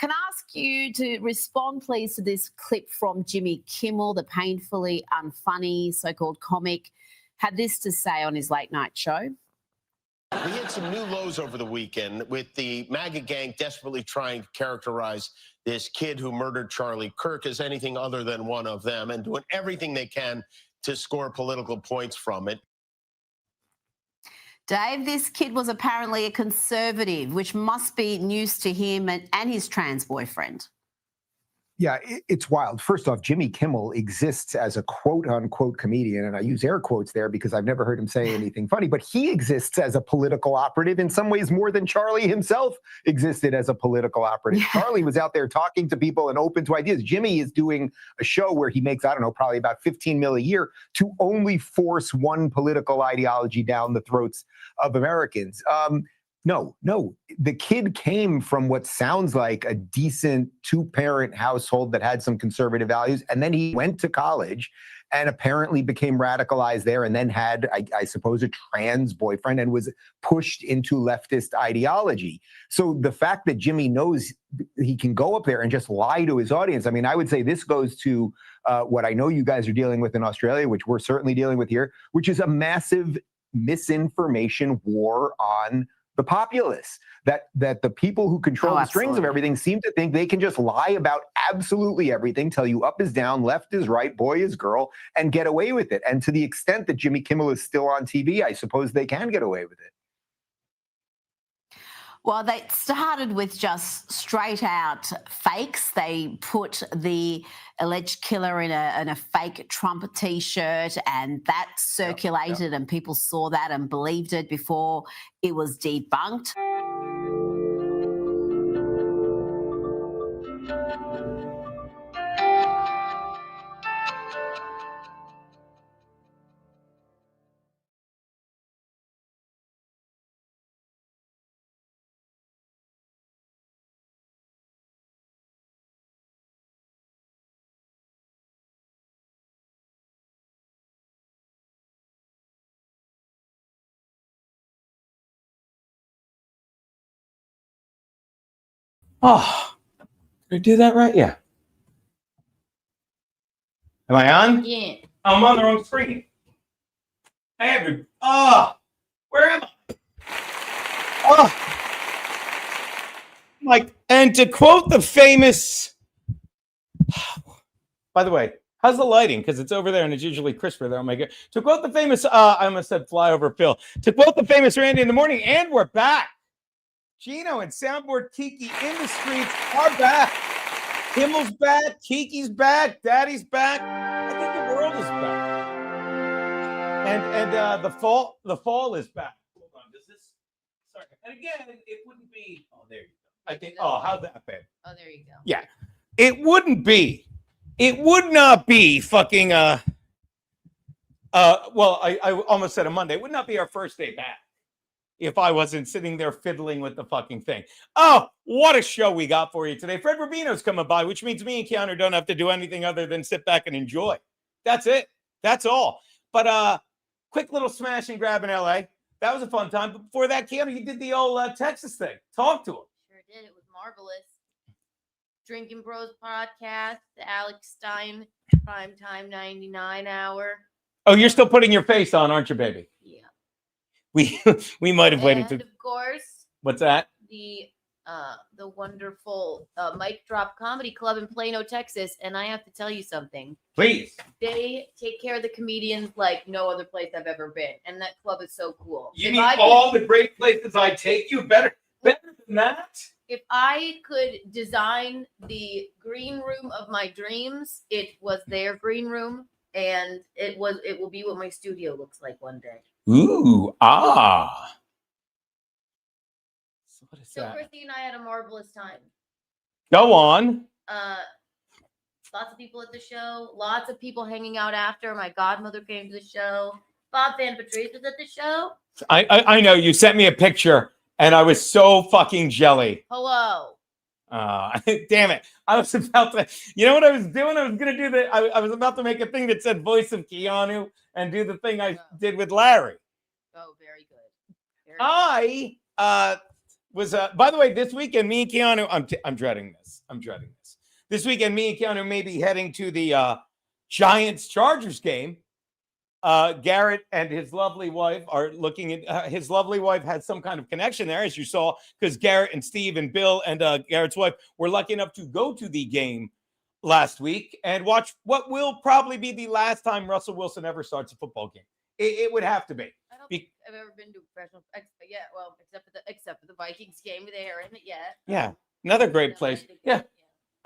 can I ask you to respond, please, to this clip from Jimmy Kimmel, the painfully unfunny so-called comic, had this to say on his late night show. We had some new lows over the weekend with the MAGA gang desperately trying to characterize this kid who murdered Charlie Kirk as anything other than one of them and doing everything they can to score political points from it. Dave, this kid was apparently a conservative, which must be news to him and his trans boyfriend. Yeah, it's wild. First off, Jimmy Kimmel exists as a quote-unquote comedian, and I use air quotes there because I've never heard him say anything funny, but he exists as a political operative in some ways more than Charlie himself existed as a political operative. Yeah. Charlie was out there talking to people and open to ideas. Jimmy is doing a show where he makes, I don't know, probably about $15 million a year to only force one political ideology down the throats of Americans. No, the kid came from what sounds like a decent two-parent household that had some conservative values, and then he went to college and apparently became radicalized there and then had, I suppose, a trans boyfriend and was pushed into leftist ideology. So the fact that Jimmy knows he can go up there and just lie to his audience, I mean, I would say this goes to what I know you guys are dealing with in Australia, which we're certainly dealing with here, which is a massive misinformation war on the populace, that the people who control the strings of everything seem to think they can just lie about absolutely everything, tell you up is down, left is right, boy is girl, and get away with it. And to the extent that Jimmy Kimmel is still on TV, I suppose they can get away with it. Well, they started with just straight out fakes. They put the alleged killer in a fake Trump T-shirt, and that circulated, and people saw that and believed it before it was debunked. Oh, did I do that right? Yeah. Am I on? Yeah. I'm on the wrong screen. I have to. Where am I? Like, and to quote the famous. By the way, how's the lighting? Because it's over there and it's usually crisper there. Oh my God. To quote the famous, I almost said flyover Phil. To quote the famous Randy in the morning, and we're back. Geno and soundboard Kiki in the streets are back. Kimmel's back. Kiki's back. Daddy's back. I think the world is back. And the fall is back. Hold on, does this? Sorry. And again, it wouldn't be. Oh, there you go. I think. Oh, how's that been? Oh, there you go. Yeah, it wouldn't be. It would not be fucking. Well, I almost said a Monday. It would not be our first day back if I wasn't sitting there fiddling with the fucking thing. Oh, what a show we got for you today. Fred Rubino's coming by, which means me and Keanu don't have to do anything other than sit back and enjoy. That's it. That's all. But quick little smash and grab in LA. That was a fun time. But before that, Keanu, you did the old Texas thing. Talk to him. Sure did. It was marvelous. Drinking Bros podcast, the Alex Stein Primetime 99 hour. Oh, you're still putting your face on, aren't you, baby? Yeah. We might have waited And of course, what's that? The wonderful Mic Drop Comedy Club in Plano, Texas. And I have to tell you something. Please. They take care of the comedians like no other place I've ever been. And that club is so cool. You mean all the great places I take you? Better than that? If I could design the green room of my dreams, it was their green room. And it will be what my studio looks like one day. Ooh, ah. So what is So that? Christy and I had a marvelous time. Go on. Lots of people at the show. Lots of people hanging out after. My godmother came to the show. Bob Van Patrice was at the show. I know you sent me a picture, and I was so fucking jelly. Hello. Damn it. I was about to, you know what I was doing? I was going to do I was about to make a thing that said voice of Keanu and do the thing I did with Larry. Oh, very good. Very good. was by the way, this weekend, me and Keanu, I'm dreading this. This weekend, me and Keanu may be heading to the Giants-Chargers game. Garrett and his lovely wife are looking at his lovely wife had some kind of connection there, as you saw, because Garrett and Steve and Bill and Garrett's wife were lucky enough to go to the game last week and watch what will probably be the last time Russell Wilson ever starts a football game. It would have to be. I don't think I've ever been to a professional. Yeah, well, except for the Vikings game with Aaron. Yeah, another great place. Yeah.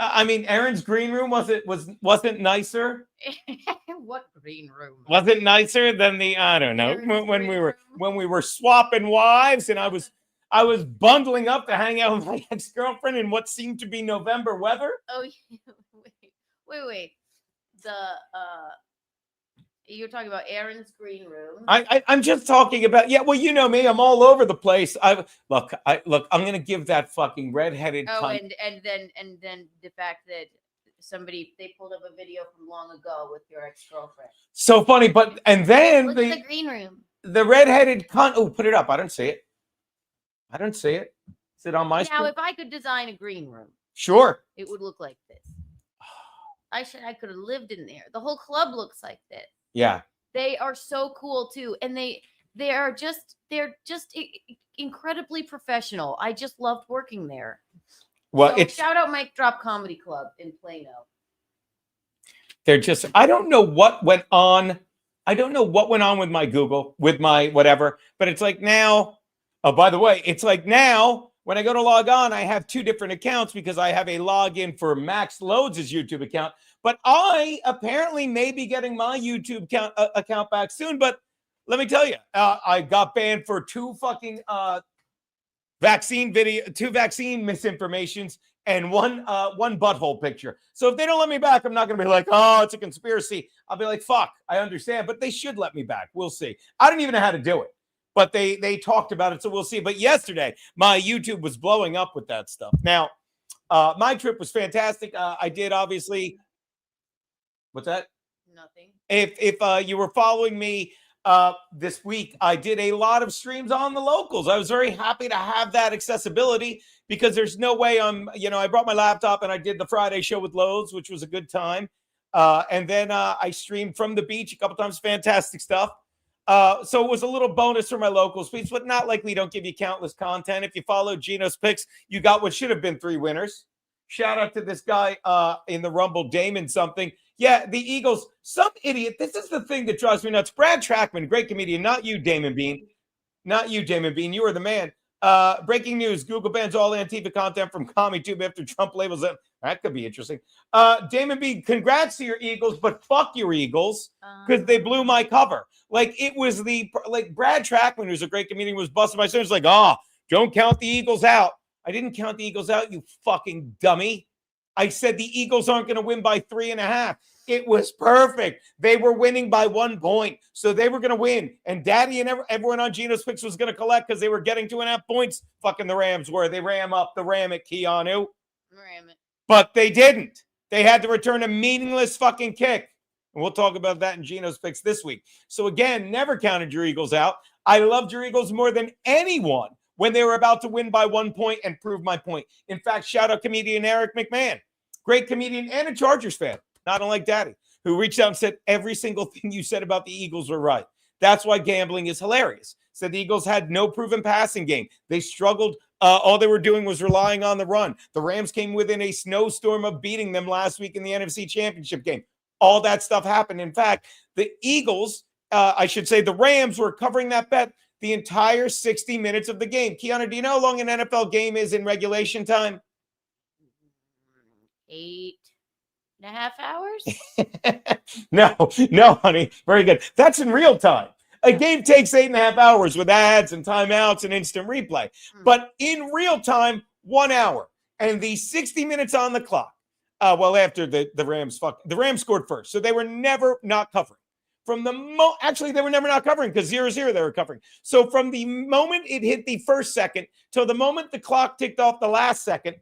I mean, Aaron's green room wasn't nicer. What green room? Wasn't nicer than the I don't know when we were swapping wives and I was bundling up to hang out with my ex-girlfriend in what seemed to be November weather. Oh, wait. You're talking about Aaron's green room. I'm just talking about well, you know me, I'm all over the place. Look, I'm gonna give that fucking redheaded. And then the fact that they pulled up a video from long ago with your ex-girlfriend. So funny, but and then Look at the green room. The redheaded cunt. Oh, put it up. I don't see it. Is it on my screen? Now, if I could design a green room, sure, it would look like this. I could have lived in there. The whole club looks like this. Yeah. They are so cool too. And they're just incredibly professional. I just loved working there. Well, so shout out Mike Drop Comedy Club in Plano. They're just I don't know what went on. I don't know what went on with my Google, with my whatever, but it's like now, oh, by the way, it's like now when I go to log on, I have two different accounts because I have a login for Max Loads' YouTube account. But I apparently may be getting my YouTube account back soon. But let me tell you, I got banned for two vaccine misinformations and one butthole picture. So if they don't let me back, I'm not going to be like, oh, it's a conspiracy. I'll be like, fuck, I understand. But they should let me back. We'll see. I don't even know how to do it. But they talked about it, so we'll see. But yesterday, my YouTube was blowing up with that stuff. Now, my trip was fantastic. I did obviously. What's that? Nothing. If you were following me this week, I did a lot of streams on the locals. I was very happy to have that accessibility because there's no way I brought my laptop and I did the Friday show with Lowe's, which was a good time. And then I streamed from the beach a couple times. Fantastic stuff. So it was a little bonus for my local speech, but not like we don't give you countless content. If you follow Geno's picks, you got what should have been 3 winners. Shout out to this guy in the Rumble, Damon something. Yeah, the Eagles, some idiot. This is the thing that drives me nuts. Brad Trackman, great comedian. Not you, Damon Bean. You are the man. Breaking news. Google bans all Antifa content from CommieTube after Trump labels them. That could be interesting. Damon Bean, congrats to your Eagles, but fuck your Eagles because they blew my cover. Like, it was Brad Trackman, who's a great comedian, was busting my sense. Like, don't count the Eagles out. I didn't count the Eagles out, you fucking dummy. I said the Eagles aren't going to win by 3.5. It was perfect. They were winning by 1 point, so they were going to win. And Daddy and everyone on Geno's picks was going to collect because they were getting 2.5 points. Fucking the Rams were. They ram it, Keanu. Ram it. But they didn't. They had to return a meaningless fucking kick. And we'll talk about that in Geno's picks this week. So again, never counted your Eagles out. I loved your Eagles more than anyone when they were about to win by 1 point and prove my point. In fact, shout out comedian Eric McMahon. Great comedian and a Chargers fan, not unlike Daddy, who reached out and said every single thing you said about the Eagles were right. That's why gambling is hilarious. Said the Eagles had no proven passing game. They struggled. All they were doing was relying on the run. The Rams came within a snowstorm of beating them last week in the NFC Championship game. All that stuff happened. In fact, the Eagles, the Rams were covering that bet the entire 60 minutes of the game. Keanu, do you know how long an NFL game is in regulation time? 8.5 hours? No, honey. Very good. That's in real time. A game takes 8.5 hours with ads and timeouts and instant replay. But in real time, 1 hour. And the 60 minutes on the clock. After the Rams scored first. So they were never not covering. Actually, they were never not covering because 0-0 they were covering. So from the moment it hit the first second till the moment the clock ticked off the last second,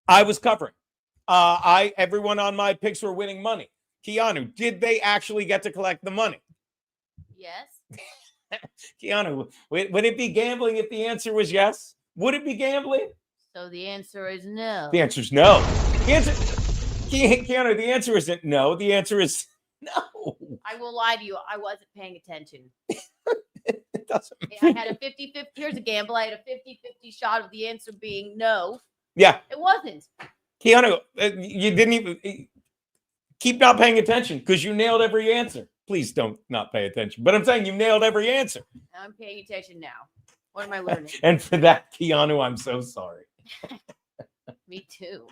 I was covering. Everyone on my picks were winning money. Keanu, did they actually get to collect the money? Yes. Keanu, would it be gambling if the answer was yes? Would it be gambling? So the answer is no. The answer is no. The answer, Keanu, the answer isn't no. The answer is no. I will lie to you. I wasn't paying attention. It doesn't. I had a 50-50. Here's a gamble. I had a 50-50 shot of the answer being no. Yeah. It wasn't. Keanu, you didn't even keep not paying attention because you nailed every answer. Please don't not pay attention. But I'm saying you nailed every answer. I'm paying attention now. What am I learning? And for that, Keanu, I'm so sorry. Me too.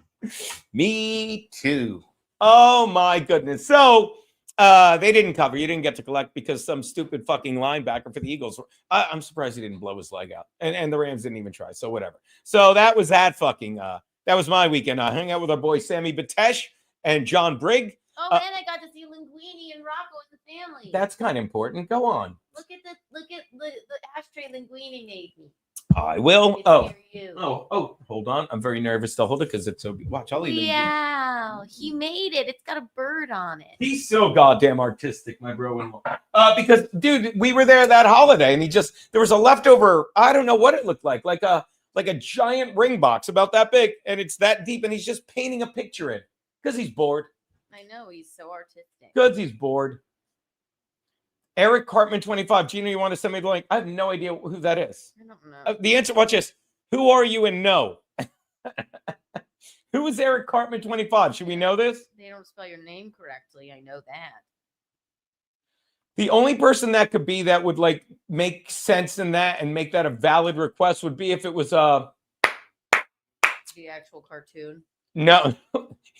Me too. Oh my goodness. So they didn't cover. You didn't get to collect because some stupid fucking linebacker for the Eagles. I'm surprised he didn't blow his leg out. And the Rams didn't even try. So whatever. So that was that fucking that was my weekend. I hung out with our boy Sammy Batesh and John Brigg. Oh, and I got to see Linguini and Rocco and the family. That's kind of important. Go on. Look at the ashtray Linguini made me. I will. It's for you. Oh, hold on. I'm very nervous to hold it because it's so. Watch, I'll even. Wow, he made it. It's got a bird on it. He's so goddamn artistic, my bro. Because, dude, we were there that holiday, and there was a leftover. I don't know what it looked like a giant ring box about that big, and it's that deep, and he's just painting a picture in because he's bored. I know he's so artistic. Because he's bored. Eric Cartman 25. Geno, you want to send me the link? I have no idea who that is. I don't know. The answer, watch this. Who are you and no? Who is Eric Cartman 25? Should we know this? They don't spell your name correctly. I know that. The only person that could be that would like make sense in that and make that a valid request would be if it was The actual cartoon. no,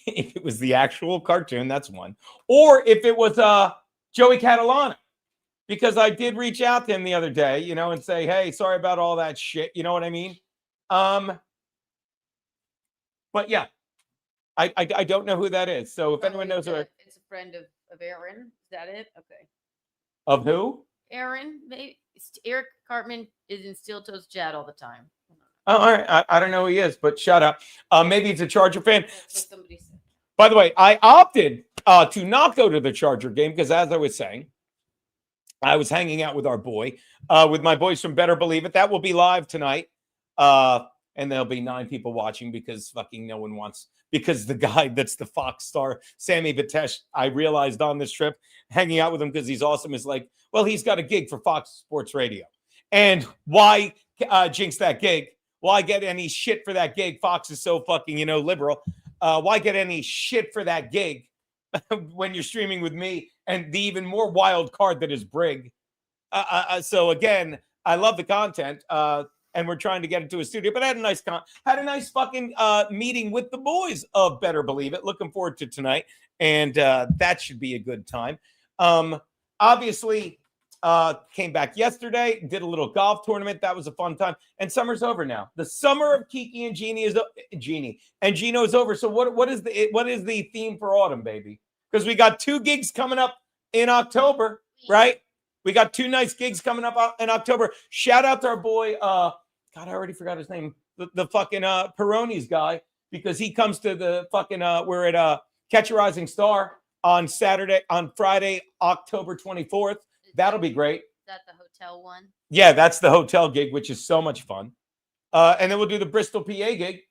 if it was the actual cartoon, that's one. Or if it was Joey Catalana. Because I did reach out to him the other day, and say, hey, sorry about all that shit. You know what I mean? But yeah, I don't know who that is. So if anyone knows who it's a friend of Aaron. Is that it? Okay. Of who? Aaron, maybe Eric Cartman is in Steel Toes chat all the time. Oh, all right. I don't know who he is, but shut up. Maybe it's a Charger fan. That's what somebody said. By the way, I opted to not go to the Charger game because, as I was saying, I was hanging out with our boy, with my boys from Better Believe It. That will be live tonight. And there'll be 9 people watching because fucking no one wants, because the guy that's the Fox star, Sammy Batesh, I realized on this trip, hanging out with him because he's awesome, is like, well, he's got a gig for Fox Sports Radio. And why jinx that gig? Why get any shit for that gig? Fox is so fucking, liberal. Why get any shit for that gig when you're streaming with me and the even more wild card that is Brigg? So again, I love the content, and we're trying to get into a studio. But I had a nice fucking meeting with the boys of Better Believe It. Looking forward to tonight, and that should be a good time. Obviously, came back yesterday, did a little golf tournament. That was a fun time. And summer's over now. The summer of Kiki and Geno is over. So what is the theme for autumn, baby? Because we got 2 gigs coming up in October, right? We got 2 nice gigs coming up in October. Shout out to our boy, God, I already forgot his name, the fucking Peroni's guy, because he comes to the fucking, we're at Catch a Rising Star on Friday, October 24th. That'll be great. Is that the hotel one? Yeah, that's the hotel gig, which is so much fun. And then we'll do the Bristol, PA gig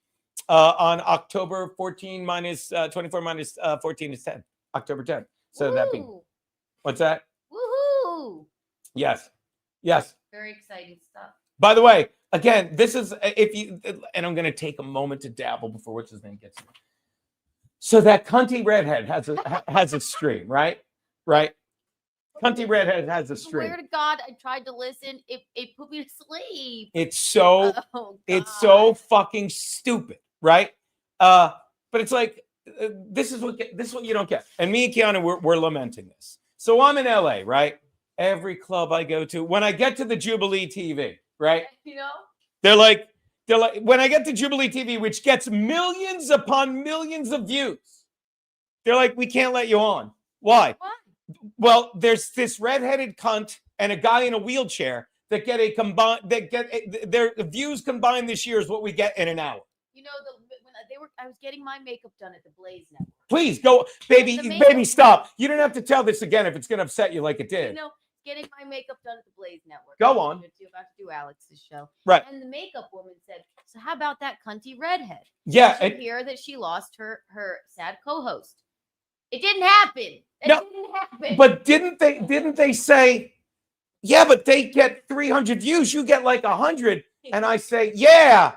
on October 14 minus 24 minus 14 is 10. October 10th. So Woo! that be, what's that? Woohoo! Yes. Very exciting stuff. By the way, again, this is and I'm going to take a moment to dabble before what's his name gets here. So that cunty redhead has a stream, right? Cunty redhead has a stream. Swear to God, I tried to listen. It put me to sleep. It's so fucking stupid, right? But it's like this is what you don't get. And me and Keanu, we're lamenting this. So I'm in LA, right? Every club I go to, when I get to the Jubilee TV, right? They're like, when I get to Jubilee TV, which gets millions upon millions of views, they're like, we can't let you on. Why? What? Well, there's this redheaded cunt and a guy in a wheelchair that get their views combined this year is what we get in an hour. I was getting my makeup done at the Blaze Network. Please go, baby, stop. You don't have to tell this again if it's going to upset you like it did. Getting my makeup done at the Blaze Network. Go on. About to do Alex's show. Right. And the makeup woman said, So how about that cunty redhead? Yeah, Did you hear that she lost her sad co-host? It didn't happen. Didn't happen. But didn't they say, yeah, but they get 300 views, you get like 100, and I say, yeah.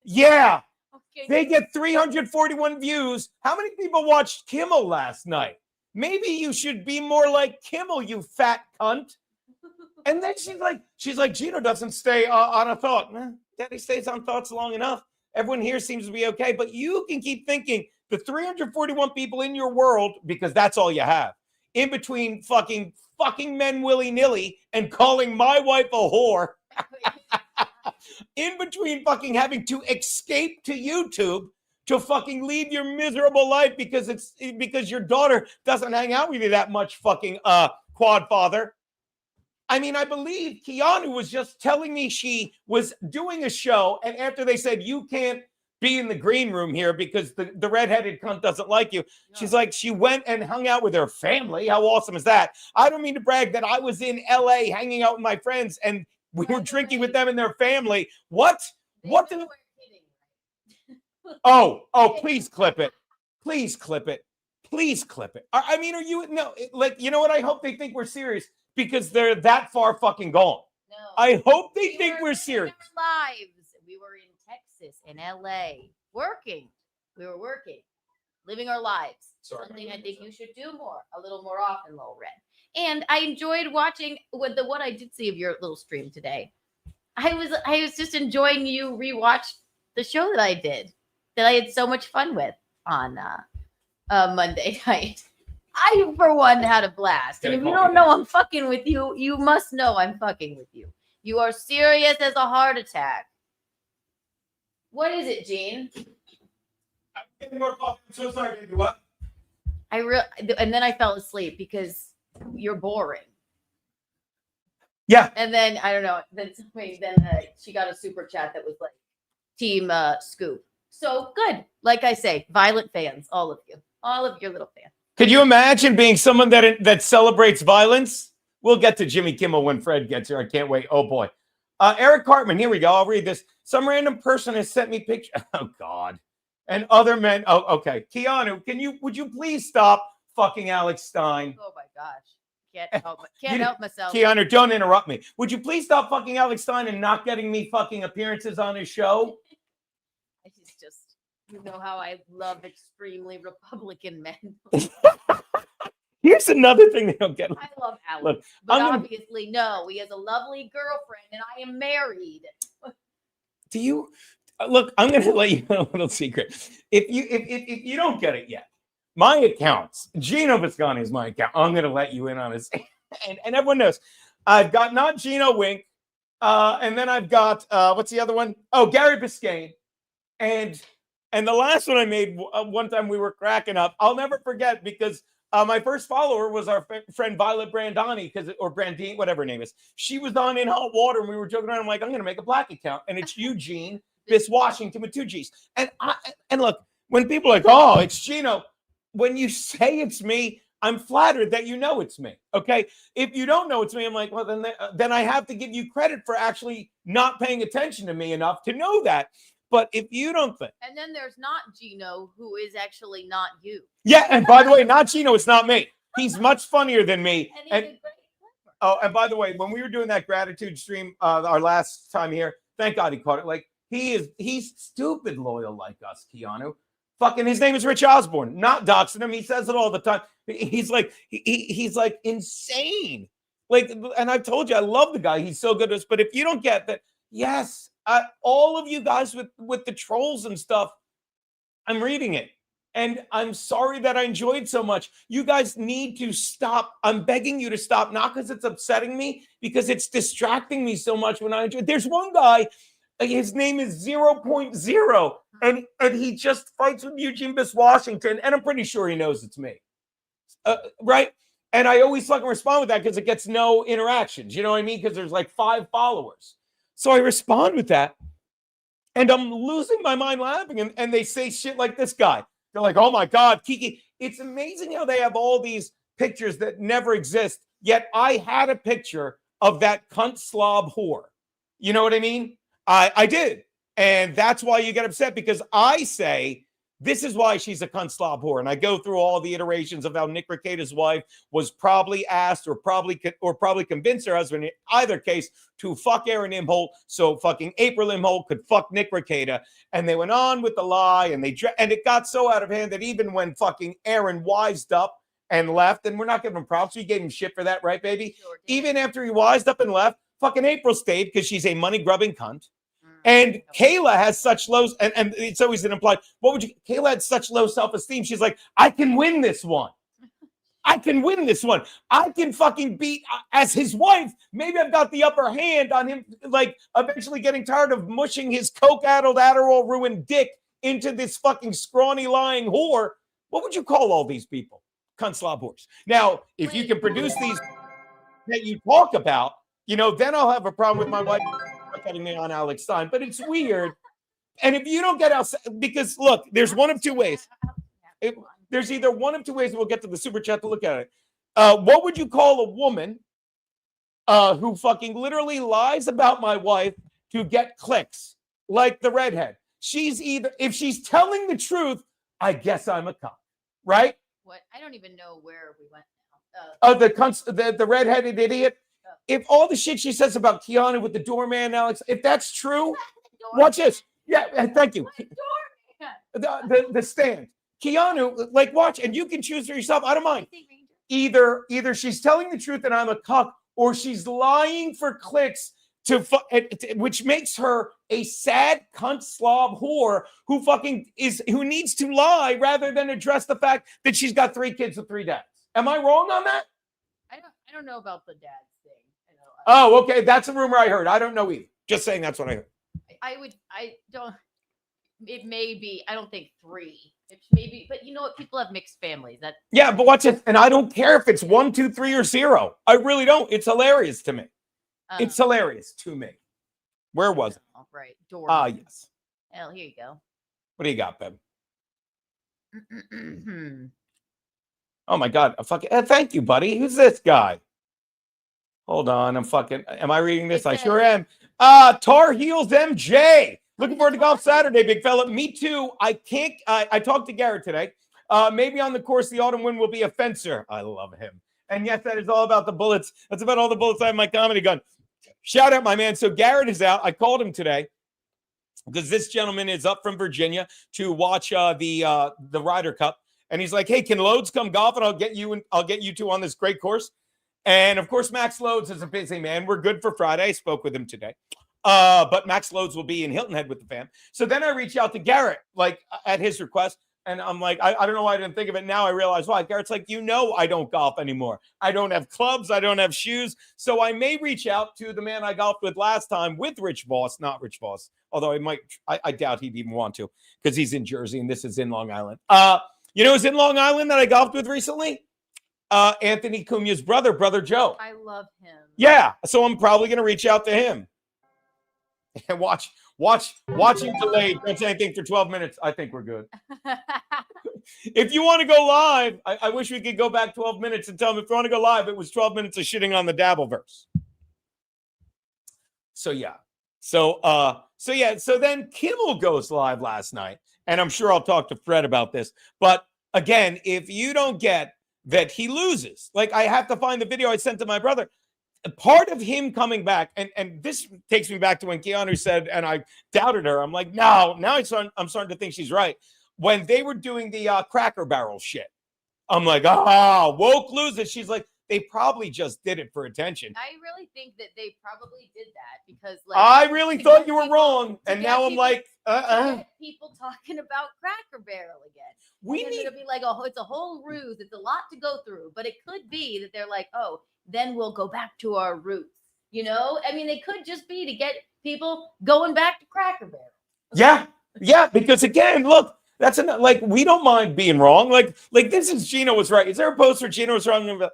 Okay. They get 341 views. How many people watched Kimmel last night? Maybe you should be more like Kimmel, you fat cunt. And then she's like, Geno doesn't stay on a thought. Daddy stays on thoughts long enough. Everyone here seems to be okay, but you can keep thinking the 341 people in your world, because that's all you have, in between fucking men willy-nilly and calling my wife a whore, in between fucking having to escape to YouTube to fucking leave your miserable life because your daughter doesn't hang out with you that much, fucking quad father. I mean, I believe Keanu was just telling me she was doing a show, and after they said, you can't be in the green room here because the redheaded cunt doesn't like you. No. She's like, she went and hung out with her family. How awesome is that? I don't mean to brag that I was in LA hanging out with my friends and we were drinking with them and their family. What? What? Oh, please clip it. Please clip it. Please clip it. I mean, are you, no, like, you know what? I hope they think we're serious because they're that far fucking gone. No. I hope they think we're serious. Lives. We were in Texas, in LA, working. We were working, living our lives. Something I think you should do a little more often, Lil Red. And I enjoyed watching what I did see of your little stream today. I was just enjoying you rewatch the show that I did, that I had so much fun with on Monday night. I, for one, had a blast. And if you don't know I'm fucking with you, you must know I'm fucking with you. You are serious as a heart attack. What is it, Gene? I'm getting more coffee. I'm so sorry, baby. What? And then I fell asleep because you're boring. Yeah. And then I don't know. Then she got a super chat that was like Team Scoop. So good. Like I say, violent fans, all of your little fans. Could you imagine being someone that celebrates violence? We'll get to Jimmy Kimmel when Fred gets here. I can't wait. Oh boy. Eric Cartman, here we go. I'll read this. Some random person has sent me pictures. Oh God. And other men. Oh, okay. Keanu, would you please stop fucking Alex Stein? Oh my gosh. Can't help myself. Keanu, don't interrupt me. Would you please stop fucking Alex Stein and not getting me fucking appearances on his show? It's just, you know how I love extremely Republican men. Here's another thing they don't get. I love Alex, Look, but obviously, no. He has a lovely girlfriend, and I am married. Do you look? I'm going to let you know a little secret. If you don't get it yet, my accounts, Geno Visconti is my account. I'm going to let you in on this, and everyone knows. I've got not Geno Wink, and then I've got what's the other one? Oh, Gary Biscayne, and the last one I made one time we were cracking up. I'll never forget because. My first follower was our friend Violet Brandani, or Brandine, whatever her name is. She was on In Hot Water, and we were joking around. I'm like, I'm going to make a black account, and it's Eugene Bis Washington with 2 G's. And look, when people are like, oh, it's Geno, when you say it's me, I'm flattered that you know it's me. Okay, if you don't know it's me, I'm like, well, then I have to give you credit for actually not paying attention to me enough to know that. But if you don't think. And then there's not Geno, who is actually not you. Yeah, and by the way, not Geno, it's not me. He's much funnier than me. And by the way, when we were doing that gratitude stream our last time here, thank God he caught it. Like, he's stupid loyal like us, Keanu. Fucking his name is Rich Osborne, not doxing him. He says it all the time. He's like insane. Like, and I've told you, I love the guy. He's so good at us. But if you don't get that, yes. All of you guys with the trolls and stuff, I'm reading it. And I'm sorry that I enjoyed so much. You guys need to stop. I'm begging you to stop, not because it's upsetting me, because it's distracting me so much when I enjoy it. There's one guy, his name is 0.0, and he just fights with Eugene Bis Washington, and I'm pretty sure he knows it's me. Right? And I always fucking respond with that because it gets no interactions. You know what I mean? Because there's like 5 followers. So I respond with that, and I'm losing my mind laughing, and they say shit like this guy. They're like, oh, my God, Kiki. It's amazing how they have all these pictures that never exist, yet I had a picture of that cunt slob whore. You know what I mean? I did. And that's why you get upset, because I say this is why she's a cunt slob whore. And I go through all the iterations of how Nick Rekieta's wife was probably asked or probably convinced her husband, in either case, to fuck Aaron Imholt so fucking April Imholt could fuck Nick Rekieta. And they went on with the lie, and it got so out of hand that even when fucking Aaron wised up and left, and we're not giving him props, we gave him shit for that, right, baby? Sure did. Even after he wised up and left, fucking April stayed because she's a money-grubbing cunt. And Kayla has such low, and it's always an implied, Kayla had such low self-esteem. She's like, I can win this one. I can win this one. I can fucking beat, as his wife, maybe I've got the upper hand on him, like eventually getting tired of mushing his coke-addled, Adderall-ruined dick into this fucking scrawny, lying whore. What would you call all these people? Cunt slob whores. Now, if you can produce these that you talk about, then I'll have a problem with my wife cutting me on Alex Stein, but it's weird. And if you don't get outside, because look, there's one of two ways. There's either one of two ways, and we'll get to the super chat to look at it. What would you call a woman who fucking literally lies about my wife to get clicks, like the redhead? She's either, if she's telling the truth, I guess I'm a cop, right? What? I don't even know where we went Oh, now. the redheaded idiot. If all the shit she says about Keanu with the doorman, Alex, if that's true, watch this. Yeah, thank you. The stand. Keanu, like, watch, and you can choose for yourself. I don't mind. Either she's telling the truth and I'm a cuck, or she's lying for clicks which makes her a sad cunt slob whore who needs to lie rather than address the fact that she's got 3 kids with 3 dads. Am I wrong on that? I don't know about the dad thing. Oh, okay. That's a rumor I heard. I don't know either. Just saying that's what I heard. It may be, I don't think 3. It may be, but you know what? People have mixed families. Yeah, but watch it. And I don't care if it's 1, 2, 3, or 0. I really don't. It's hilarious to me. It's hilarious to me. Where was it? Right. Yes. Hell, here you go. What do you got, babe? Oh my God. Thank you, buddy. Who's this guy? Hold on. Am I reading this? I sure am. Tar Heels MJ. Looking forward to golf Saturday, big fella. Me too. I talked to Garrett today. Maybe on the course, the autumn win will be a fencer. I love him. And yes, that is all about the bullets. That's about all the bullets I have in my comedy gun. Shout out, my man. So Garrett is out. I called him today because this gentleman is up from Virginia to watch the Ryder Cup. And he's like, hey, can Loads come golf? And I'll get you two on this great course. And of course, Max Loads is a busy man. We're good for Friday. I spoke with him today. But Max Loads will be in Hilton Head with the fam. So then I reach out to Garrett, like at his request. And I'm like, I don't know why I didn't think of it. Now I realize why. Garrett's like, I don't golf anymore. I don't have clubs. I don't have shoes. So I may reach out to the man I golfed with last time with Rich Voss, not Rich Voss. Although I doubt he'd even want to because he's in Jersey and this is in Long Island. Who's in Long Island that I golfed with recently? Anthony Cunha's brother Joe. I love him. Yeah. So I'm probably going to reach out to him. And watching delayed. Don't say anything for 12 minutes. I think we're good. If you want to go live, I wish we could go back 12 minutes and tell them if you want to go live, it was 12 minutes of shitting on the Dabbleverse. So yeah. So then Kimmel goes live last night, and I'm sure I'll talk to Fred about this. But again, if you don't get that he loses, like I have to find the video I sent to my brother. Part of him coming back, and this takes me back to when Keanu said, and I doubted her. I'm like, no, now I'm starting to think she's right. When they were doing the Cracker Barrel shit, I'm like, woke loses. She's like, they probably just did it for attention. I really think that they probably did that because, I really thought you were wrong, and now I'm like, people talking about Cracker Barrel again. We need to be like, it's a whole ruse. It's a lot to go through, but it could be that they're like, then we'll go back to our roots. I mean, they could just be to get people going back to Cracker Barrel. Yeah. Because again, look, that's like we don't mind being wrong. Like this is Geno was right. Is there a post where Geno was wrong?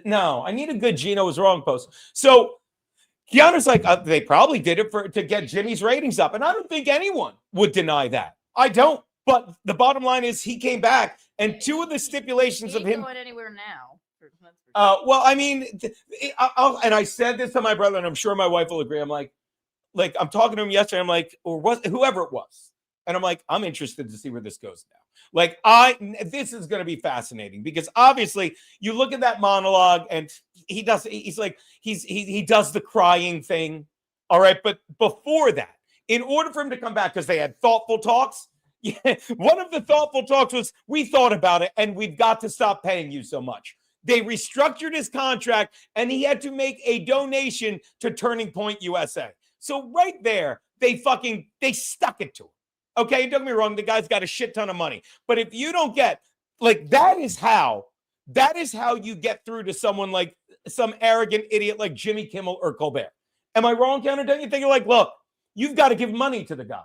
No, I need a good Geno was wrong post. So Keanu's like, they probably did it to get Jimmy's ratings up, and I don't think anyone would deny that. I don't. But the bottom line is he came back, and 2 of the stipulations of him going anywhere now. Well, I mean, and I said this to my brother, and I'm sure my wife will agree. I'm like, like, I'm talking to him yesterday. I'm like, or was whoever it was. And I'm like, I'm interested to see where this goes now. Like, this is going to be fascinating because obviously you look at that monologue and he does the crying thing. All right. But before that, in order for him to come back, because they had thoughtful talks. Yeah, one of the thoughtful talks was, we thought about it and we've got to stop paying you so much. They restructured his contract and he had to make a donation to Turning Point USA. So right there, they stuck it to him. Okay, don't get me wrong, the guy's got a shit ton of money. But if you don't get, like, that is how you get through to someone like some arrogant idiot like Jimmy Kimmel or Colbert. Am I wrong, Counter? Don't you think? You're like, look, you've got to give money to the guy.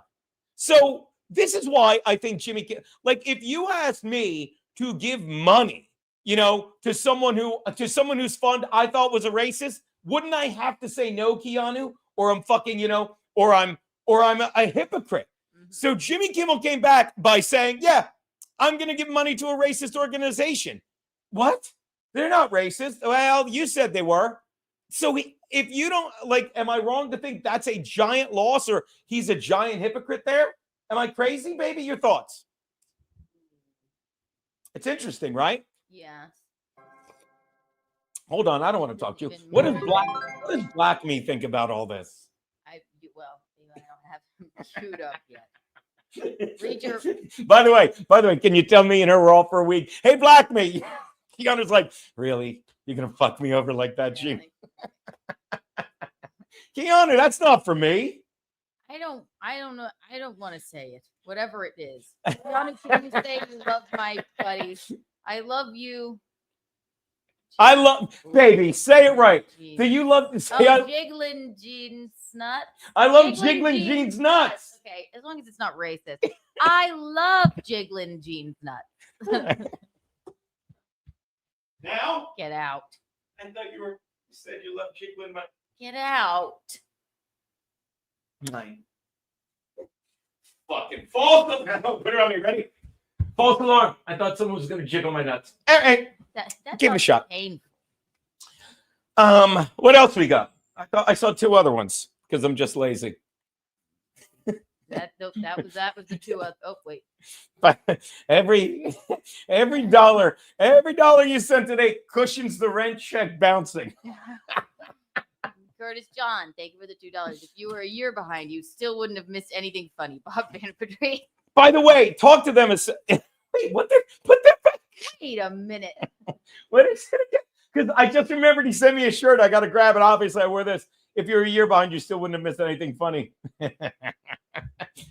So this is why I think like, if you asked me to give money, to someone whose fund I thought was a racist, wouldn't I have to say no, Keanu? Or I'm fucking, or I'm a hypocrite. So Jimmy Kimmel came back by saying, yeah, I'm going to give money to a racist organization. What? They're not racist. Well, you said they were. So if you don't, like, am I wrong to think that's a giant loss or he's a giant hypocrite there? Am I crazy, baby? Your thoughts? It's interesting, right? Yeah. Hold on. I don't want to talk to you. What does Black Me think about all this? I don't have him queued up yet. Read your... By the way, can you tell me and her we're all for a week? Hey, Black Me. Keanu's like, really? You're going to fuck me over like that, G? Keanu, that's not for me. I don't know. I don't want to say it. Whatever it is. Keanu, can you say you love my buddy? I love you. Baby, say it right. Do you love to say Jiggling Jean's nuts? I love Jiggling Jean's nuts. Okay, as long as it's not racist. I love Jiggling Jean's nuts. Now? Get out. I thought you said you love Jiggling my... Get out. Night. Fucking false alarm. Put it on me. Ready? False alarm. I thought someone was going to jiggle my nuts. All right. That's give it a shot. Painful. What else we got? I saw two other ones because I'm just lazy. That was the two. Oh wait. But every dollar you sent today cushions the rent check bouncing. Curtis John, thank you for the $2. If you were a year behind, you still wouldn't have missed anything funny. Bob Van Padre. By the way, talk to them. Wait, what? Put that back. Wait a minute. What is it again? Because I just remembered he sent me a shirt. I got to grab it. Obviously, I wear this. If you're a year behind, you still wouldn't have missed anything funny.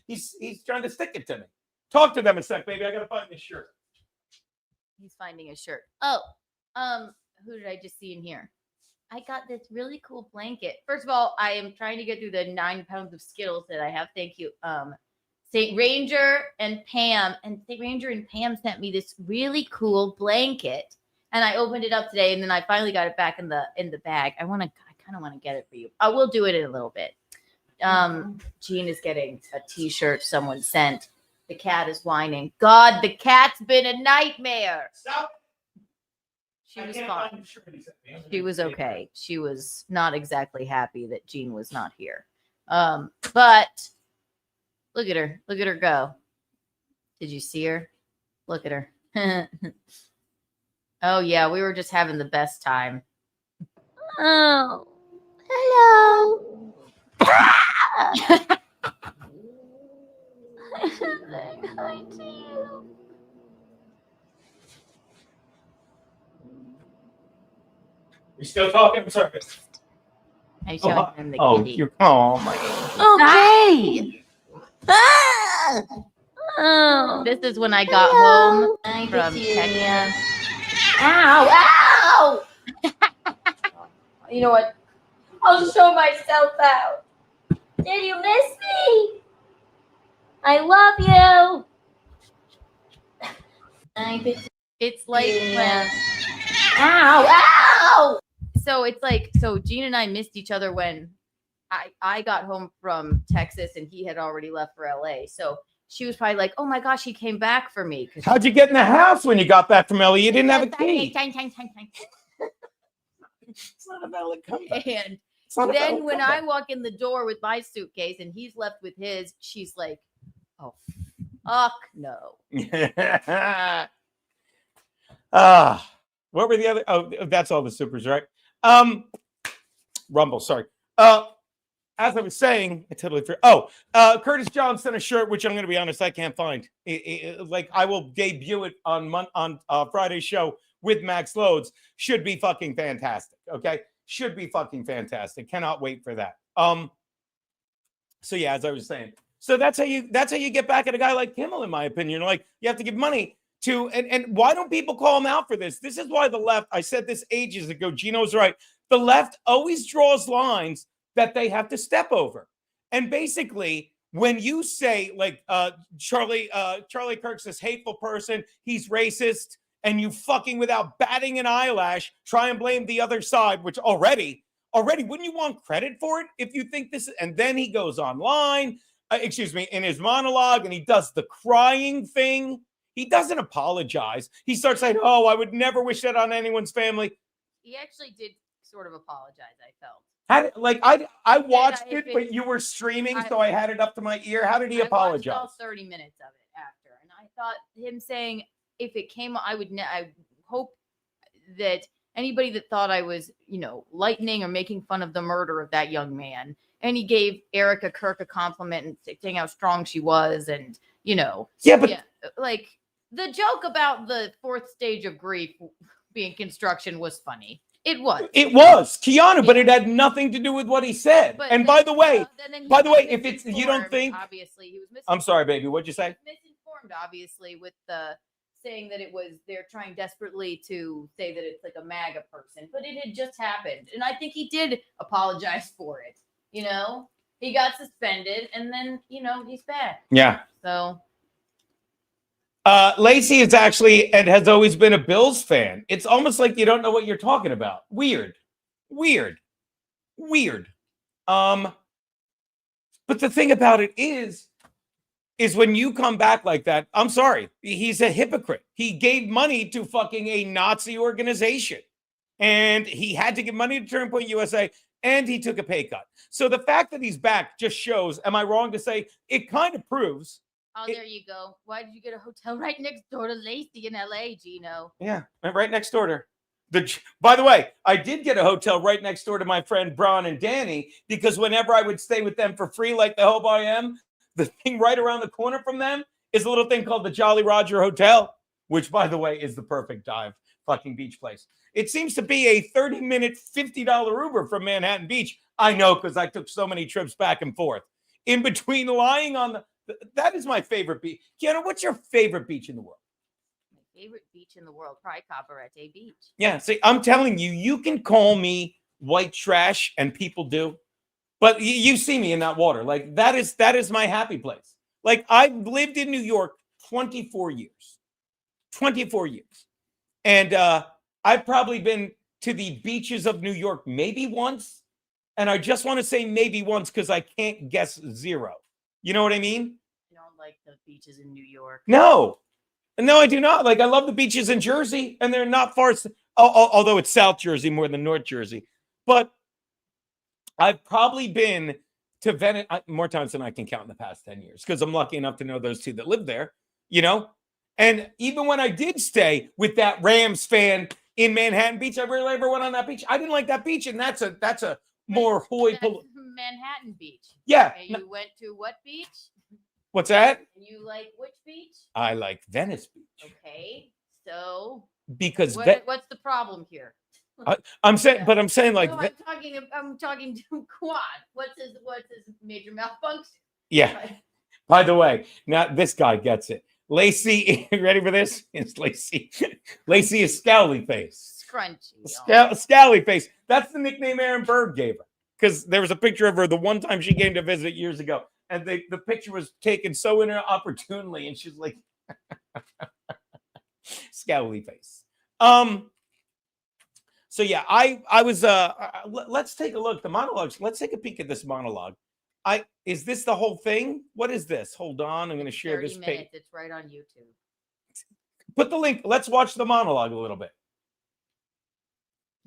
He's trying to stick it to me. Talk to them a sec, baby. I got to find this shirt. He's finding a shirt. Oh, who did I just see in here? I got this really cool blanket. First of all, I am trying to get through the 9 pounds of Skittles that I have. Thank you. St. Ranger and Pam. And St. Ranger and Pam sent me this really cool blanket. And I opened it up today, and then I finally got it back in the bag. I kind of want to get it for you. I will do it in a little bit. Jean is getting a t-shirt someone sent. The cat is whining. God, the cat's been a nightmare. Stop. She was fine. She was okay. She was not exactly happy that Jean was not here. But look at her. Look at her go. Did you see her? Look at her. Oh, yeah. We were just having the best time. Oh. Hello. I should say hi to you. You still talking? I'm sorry. I showed him the kitty. Oh my God. Okay. This is when I got home from Kenya. Ow! You know what? I'll show myself out. Did you miss me? I love you. It's like when... Ow! So it's like, Jean and I missed each other when I got home from Texas and he had already left for LA. So she was probably like, oh my gosh, he came back for me. How'd you get in the house when you got back from LA? You didn't have a key. It's It's not a valid comeback. And Then when I walk in the door with my suitcase and he's left with his, she's like, "Oh, fuck no." What were the other? Oh, that's all the supers, right? Rumble, sorry. As I was saying, I totally forgot. Oh, Curtis John sent a shirt, which I'm going to be honest, I can't find. Like, I will debut it on Friday's show with Max Loads. Should be fucking fantastic. Okay, should be fucking fantastic. Cannot wait for that. So yeah, as I was saying, so that's how you get back at a guy like Kimmel, in my opinion. Like, you have to give money to, and why don't people call him out for this? This is why the left. I said this ages ago. Geno's right. The left always draws lines that they have to step over. And basically, when you say, like, Charlie Kirk's this hateful person, he's racist, and you fucking, without batting an eyelash, try and blame the other side, which already, wouldn't you want credit for it if you think this is, and then he goes online, in his monologue, and he does the crying thing. He doesn't apologize. He starts saying, "Oh, I would never wish that on anyone's family." He actually did sort of apologize, I felt. I watched it, but you were streaming, so I had it up to my ear. How did he apologize? I watched all 30 minutes of it after, and I thought him saying, if it came, I hope that anybody that thought I was, lightening or making fun of the murder of that young man, and he gave Erica Kirk a compliment and saying how strong she was, and like the joke about the fourth stage of grief being construction was funny. It was Keanu, but it had nothing to do with what he said. But and by the way, if it's, you don't think, obviously he was misinformed. I'm sorry, baby. What'd you say? Misinformed, obviously, with the saying that they're trying desperately to say that it's like a MAGA person, but it had just happened, and I think he did apologize for it. He got suspended, and then he's back. Yeah. So. Lacey is actually and has always been a Bills fan. It's almost like you don't know what you're talking about. Weird. But the thing about it is when you come back like that, I'm sorry, he's a hypocrite. He gave money to fucking a Nazi organization, and he had to give money to Turning Point USA, and he took a pay cut. So the fact that he's back just shows, am I wrong to say, it kind of proves. Oh, there you go. Why did you get a hotel right next door to Lacey in LA, Geno? Yeah, right next door to her. By the way, I did get a hotel right next door to my friend Bron and Danny, because whenever I would stay with them for free, like the Hope I Am, the thing right around the corner from them is a little thing called the Jolly Roger Hotel, which, by the way, is the perfect dive fucking beach place. It seems to be a 30-minute, $50 Uber from Manhattan Beach. I know, because I took so many trips back and forth. In between lying on that is my favorite beach. Keanu, what's your favorite beach in the world? My favorite beach in the world, probably Cabarete Beach. Yeah, see, I'm telling you, you can call me white trash, and people do, but you see me in that water. Like, that is my happy place. Like, I've lived in New York 24 years. 24 years. And I've probably been to the beaches of New York maybe once. And I just want to say maybe once because I can't guess zero. You know what I mean? You don't like the beaches in New York? No, I do not. Like, I love the beaches in Jersey, and they're not far. Although it's South Jersey more than North Jersey. But I've probably been to Venice more times than I can count in the past 10 years, because I'm lucky enough to know those two that live there, And even when I did stay with that Rams fan in Manhattan Beach, I rarely ever went on that beach. I didn't like that beach, and that's a more Manhattan Beach. Yeah. And you went to what beach? What's that? You like which beach? I like Venice Beach. Okay, so because what's the problem here? I'm saying like no, I'm talking to Quad. What's his major malfunction? Yeah. By the way, now this guy gets it. Lacey, ready for this? It's Lacey. Lacey is Scowly Face. Scrunchy. Scowly Face. That's the nickname Aaron Berg gave her, because there was a picture of her the one time she came to visit years ago, and the picture was taken so inopportunely, and she's like, Scowly Face. So yeah, I was let's take a look. The monologues. Let's take a peek at this monologue. Is this the whole thing? What is this? Hold on, I'm going to share this page. It's right on YouTube. Put the link. Let's watch the monologue a little bit.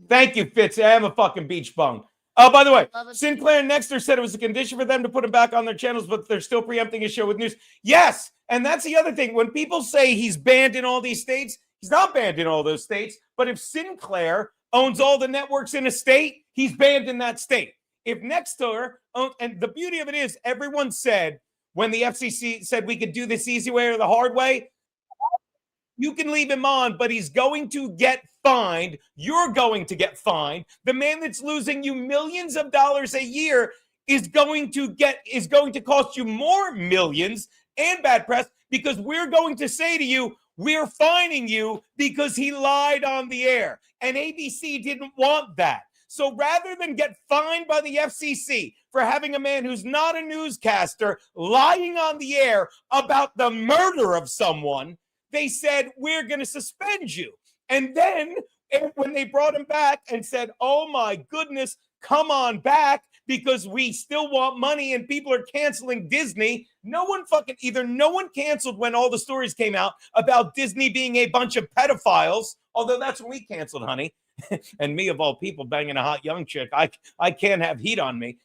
Thank you, Fitz. I am a fucking beach bum. Oh, by the way, Love it. Sinclair and Nexter said it was a condition for them to put him back on their channels, but they're still preempting his show with news. Yes, and that's the other thing. When people say he's banned in all these states, he's not banned in all those states. But if Sinclair owns all the networks in a state, he's banned in that state. If Nexter owns, and the beauty of it is, everyone said when the FCC said we could do this easy way or the hard way, you can leave him on, but he's going to get fined. You're going to get fined. The man that's losing you millions of dollars a year is going to cost you more millions and bad press, because we're going to say to you, we're fining you because he lied on the air. And ABC didn't want that. So rather than get fined by the FCC for having a man who's not a newscaster lying on the air about the murder of someone, they said, we're going to suspend you. And then when they brought him back and said, oh my goodness, come on back because we still want money and people are canceling Disney. No one canceled when all the stories came out about Disney being a bunch of pedophiles, although that's when we canceled, honey. And me, of all people, banging a hot young chick, I can't have heat on me.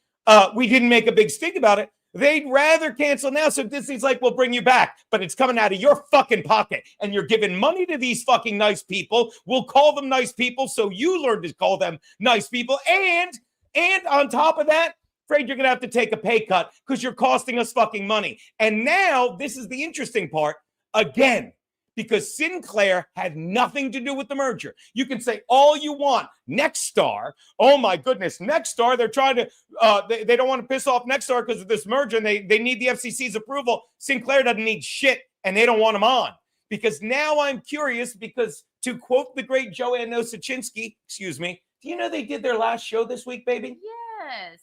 We didn't make a big stink about it. They'd rather cancel now. So Disney's like, we'll bring you back, but it's coming out of your fucking pocket. And you're giving money to these fucking nice people. We'll call them nice people. So you learn to call them nice people. And on top of that, afraid you're going to have to take a pay cut because you're costing us fucking money. And now this is the interesting part again, because Sinclair had nothing to do with the merger. You can say all you want. Nexstar, oh my goodness, Nexstar, they're trying to, they don't want to piss off Nexstar because of this merger, and they need the FCC's approval. Sinclair doesn't need shit, and they don't want him on. Because now I'm curious, because to quote the great Joanne Nosachinsky, excuse me, do you know they did their last show this week, baby? Yes.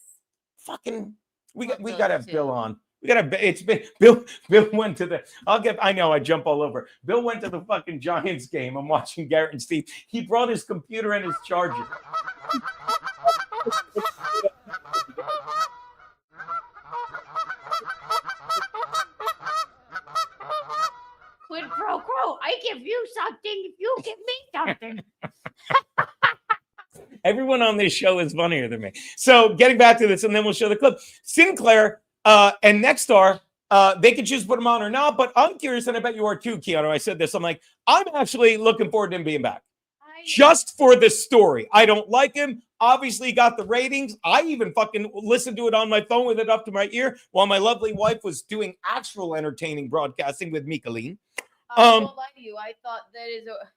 Fucking, we got to have Bill on. It's been Bill went to the, I know I jump all over. Bill went to the fucking Giants game. I'm watching Garrett and Steve. He brought his computer and his charger. Quid pro quo. I give you something if you give me something. Everyone on this show is funnier than me. So getting back to this, and then we'll show the clip. Sinclair and Nexstar, they can choose to put him on or not, but I'm curious, and I bet you are too, Keanu. I said this. I'm like, I'm actually looking forward to him being back. Just for the story. I don't like him. Obviously, he got the ratings. I even fucking listened to it on my phone with it up to my ear while my lovely wife was doing actual entertaining broadcasting with Mikaline. I won't lie to you. I thought that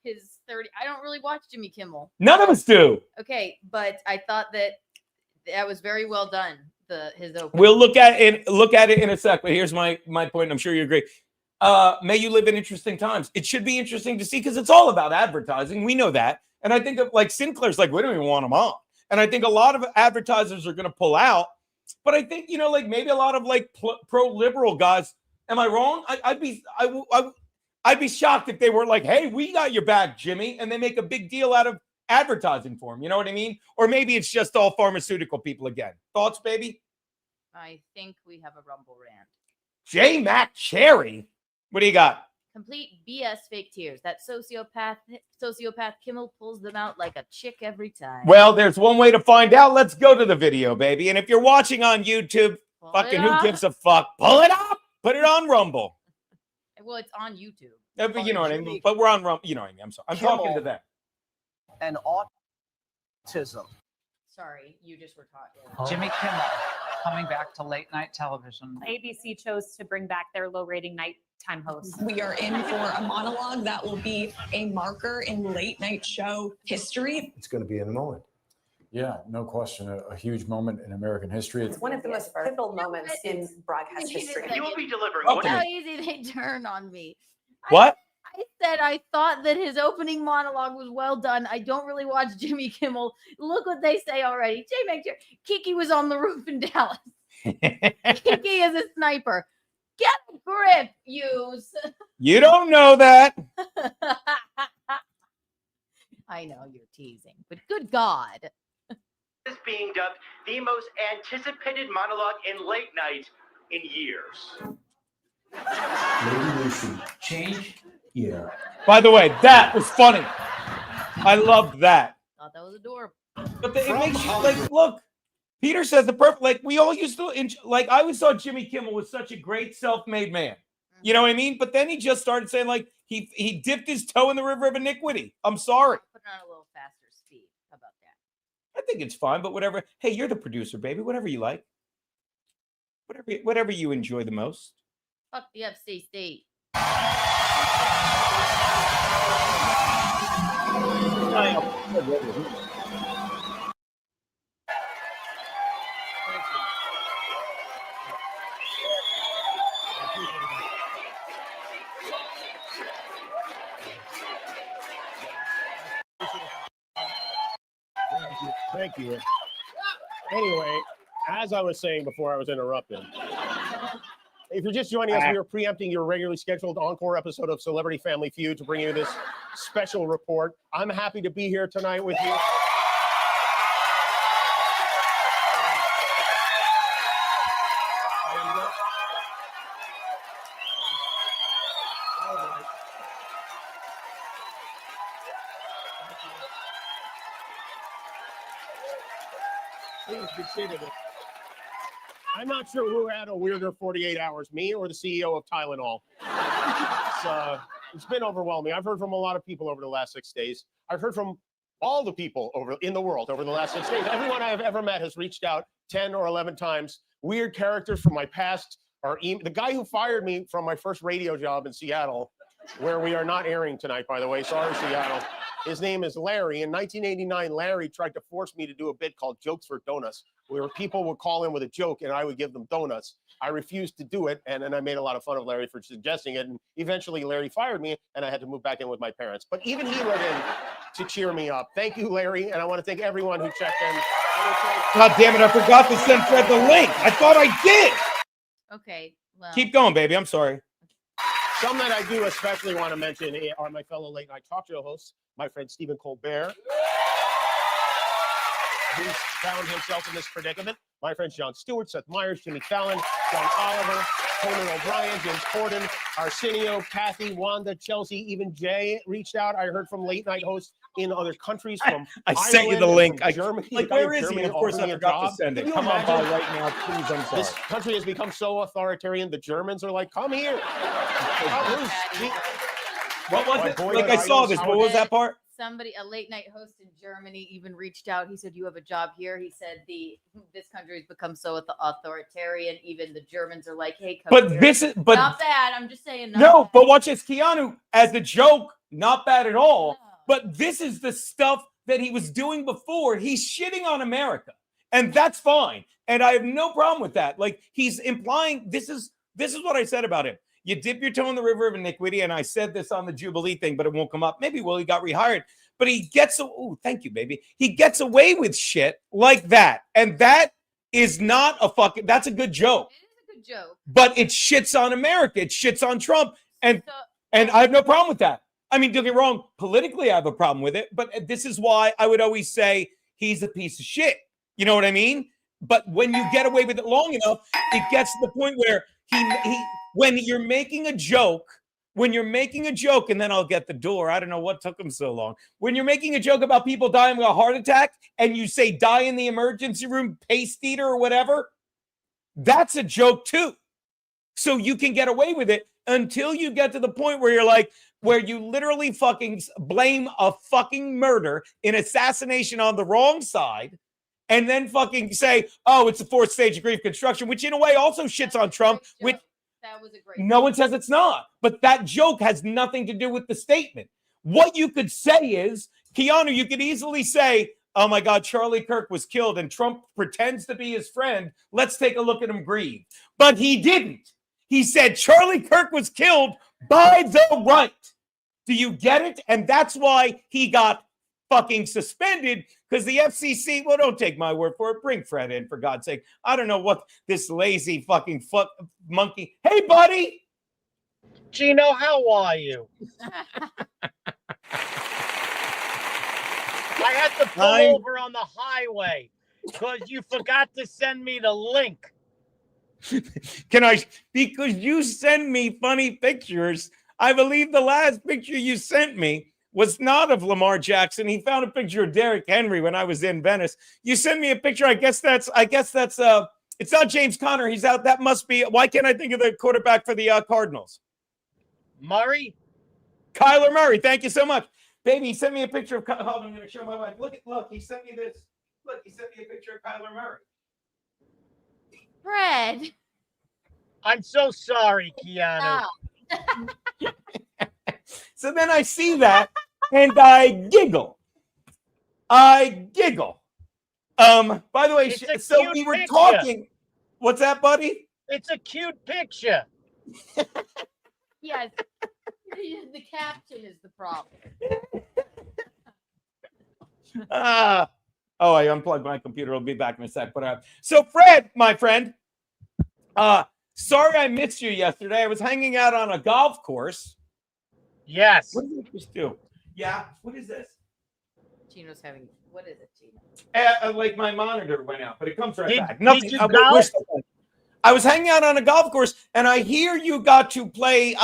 his 30. I don't really watch Jimmy Kimmel. None of us do. Okay, but I thought that was very well done. His opening. We'll look at it in a sec. But here's my point. And I'm sure you agree. May you live in interesting times. It should be interesting to see because it's all about advertising. We know that. And I think of like Sinclair's like, we don't even want him on. And I think a lot of advertisers are going to pull out. But I think, like maybe a lot of like pro-liberal guys. Am I wrong? I'd be shocked if they were like, hey, we got your back, Jimmy. And they make a big deal out of advertising for him. You know what I mean? Or maybe it's just all pharmaceutical people again. Thoughts, baby? I think we have a rumble rant. J. Mac Cherry. What do you got? Complete BS fake tears. That sociopath Kimmel pulls them out like a chick every time. Well, there's one way to find out. Let's go to the video, baby. And if you're watching on YouTube, fucking who gives a fuck? Pull it up. Put it on Rumble. Well, it's on YouTube. But you know what I mean? But we're on Rumble. You know what I mean? I'm sorry. I'm talking to them. And autism. Sorry, you just were talking. Jimmy Kimmel coming back to late night television. ABC chose to bring back their low rating nighttime host. We are in for a monologue that will be a marker in late night show history. It's going to be in the moment. Yeah, no question. A huge moment in American history. It's one of the most pivotal moments in broadcast history. You will be delivering. How easy they turn on me. What? I said I thought that his opening monologue was well done. I don't really watch Jimmy Kimmel. Look what they say already. Kiki was on the roof in Dallas. Kiki is a sniper. Get a grip, use. You don't know that. I know you're teasing, but good God. Is being dubbed the most anticipated monologue in late night in years. Maybe we should change. Yeah. By the way, that was funny. I loved that. Thought that was adorable. But it makes you like, look, Peter says the perfect, like we all used to, like I always thought Jimmy Kimmel was such a great self-made man. You know what I mean? But then he just started saying like he dipped his toe in the river of iniquity. I'm sorry. Put it on a little faster speed. How about that? I think it's fine, but whatever. Hey, you're the producer, baby. Whatever you like. Whatever you enjoy the most. Fuck the FCC. Thank you. Anyway, as I was saying before I was interrupted, if you're just joining us, we are preempting your regularly scheduled encore episode of Celebrity Family Feud to bring you this special report. I'm happy to be here tonight with you. Please be seated. I'm not sure who had a weirder 48 hours, me or the CEO of Tylenol. It's been overwhelming. I've heard from a lot of people over the last 6 days. I've heard from all the people in the world over the last 6 days. Everyone I have ever met has reached out 10 or 11 times. Weird characters from my past. The guy who fired me from my first radio job in Seattle, where we are not airing tonight, by the way. Sorry, Seattle. His name is Larry. In 1989, Larry tried to force me to do a bit called Jokes for Donuts, where people would call in with a joke and I would give them donuts. I refused to do it, and then I made a lot of fun of Larry for suggesting it. And eventually, Larry fired me, and I had to move back in with my parents. But even he wrote in to cheer me up. Thank you, Larry, and I want to thank everyone who checked in. God damn it, I forgot to send Fred the link. I thought I did. Okay, well. Keep going, baby. I'm sorry. Some that I do especially want to mention are my fellow late night talk show hosts, my friend Stephen Colbert, who's found himself in this predicament. My friends Jon Stewart, Seth Meyers, Jimmy Fallon, John Oliver, Conan O'Brien, James Corden, Arsenio, Kathy, Wanda, Chelsea, even Jay reached out. I heard from late night hosts in other countries from I sent you the link. Germany. Like, where is he? And of course, I forgot to send it. Come on by right now, please. I'm sorry. This country has become so authoritarian. The Germans are like, come here. What was it? Like, I saw this. What was that part? A late night host in Germany even reached out. He said, you have a job here. He said this country has become so authoritarian. Even the Germans are like, hey, come here. But not bad. I'm just saying. No, but watch this. Keanu, as a joke, not bad at all. No. But this is the stuff that he was doing before. He's shitting on America. And that's fine. And I have no problem with that. Like, he's implying this is what I said about him. You dip your toe in the river of iniquity, and I said this on the Jubilee thing, but it won't come up. Maybe he got rehired, but he gets thank you, baby. He gets away with shit like that, and that is not that's a good joke. It is a good joke, but it shits on America. It shits on Trump, and I have no problem with that. I mean, don't get me wrong. Politically, I have a problem with it, but this is why I would always say he's a piece of shit. You know what I mean? But when you get away with it long enough, it gets to the point where when you're making a joke, and then I'll get the door. I don't know what took him so long. When you're making a joke about people dying of a heart attack and you say die in the emergency room, paste eater or whatever, that's a joke too. So you can get away with it until you get to the point where you're like, where you literally fucking blame a fucking murder in assassination on the wrong side. And then fucking say, oh, it's the fourth stage of grief construction, which in a way also shits on Trump, which that was a great no one says it's not. But that joke has nothing to do with the statement. What you could say is, Keanu, you could easily say, oh my God, Charlie Kirk was killed and Trump pretends to be his friend. Let's take a look at him grieve. But he didn't. He said Charlie Kirk was killed by the right. Do you get it? And that's why he got fucking suspended, because the FCC, well, don't take my word for it. Bring Fred in, for God's sake. I don't know what this lazy fucking monkey. Hey, buddy. Geno, how are you? I had to pull over on the highway because you forgot to send me the link. Because you send me funny pictures. I believe the last picture you sent me was not of Lamar Jackson. He found a picture of Derrick Henry when I was in Venice. You send me a picture. I guess that's it's not James Conner. He's out. That must be. Why can't I think of the quarterback for the Cardinals? Murray? Kyler Murray. Thank you so much. Baby, he sent me a picture of. Hold on, I'm going to show my wife. Look, he sent me this. Look, he sent me a picture of Kyler Murray. Fred. I'm so sorry, Keanu. No. So then I see that and I giggle. By the way, so we were talking. What's that, buddy? It's a cute picture. Yes. The caption is the problem. I unplugged my computer. I'll be back in a sec. But so Fred, my friend, sorry I missed you yesterday. I was hanging out on a golf course. Yes. What did I just do? Yeah. What is this? Gino's having. What is it, Gino? Like my monitor went out, but it comes right back. Nothing. Did you golf? I was hanging out on a golf course, and I hear you got to play.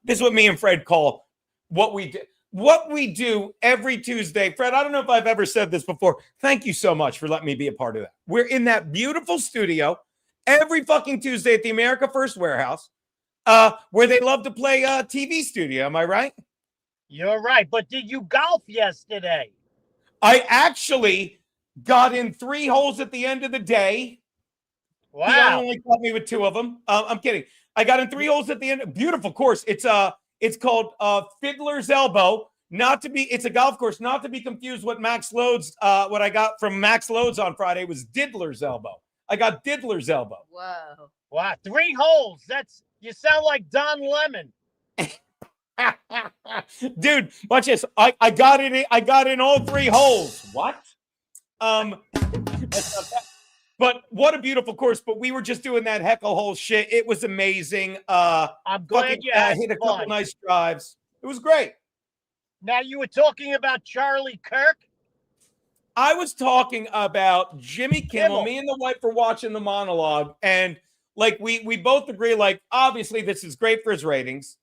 This is what me and Fred call what we do. What we do every Tuesday. Fred, I don't know if I've ever said this before. Thank you so much for letting me be a part of that. We're in that beautiful studio every fucking Tuesday at the America First Warehouse, where they love to play TV studio. Am I right? You're right. But did you golf yesterday? I actually got in 3 holes at the end of the day. Wow. He only caught me with 2 of them. I'm kidding. I got in 3 holes at the end. Beautiful course. It's called Fiddler's Elbow. It's a golf course, not to be confused what Max Loads, what I got from Max Loads on Friday was Diddler's Elbow. I got Diddler's Elbow. Whoa. Wow. 3 holes. You sound like Don Lemon. Dude, watch this. I got in all 3 holes. What? That's not bad. But what a beautiful course. But we were just doing that heckle hole shit. It was amazing. I'm glad you had hit a fun. couple nice drives. It was great. Now, you were talking about Charlie Kirk? I was talking about Jimmy Kimmel. Me and the wife were watching the monologue. And like we both agree, like, obviously this is great for his ratings.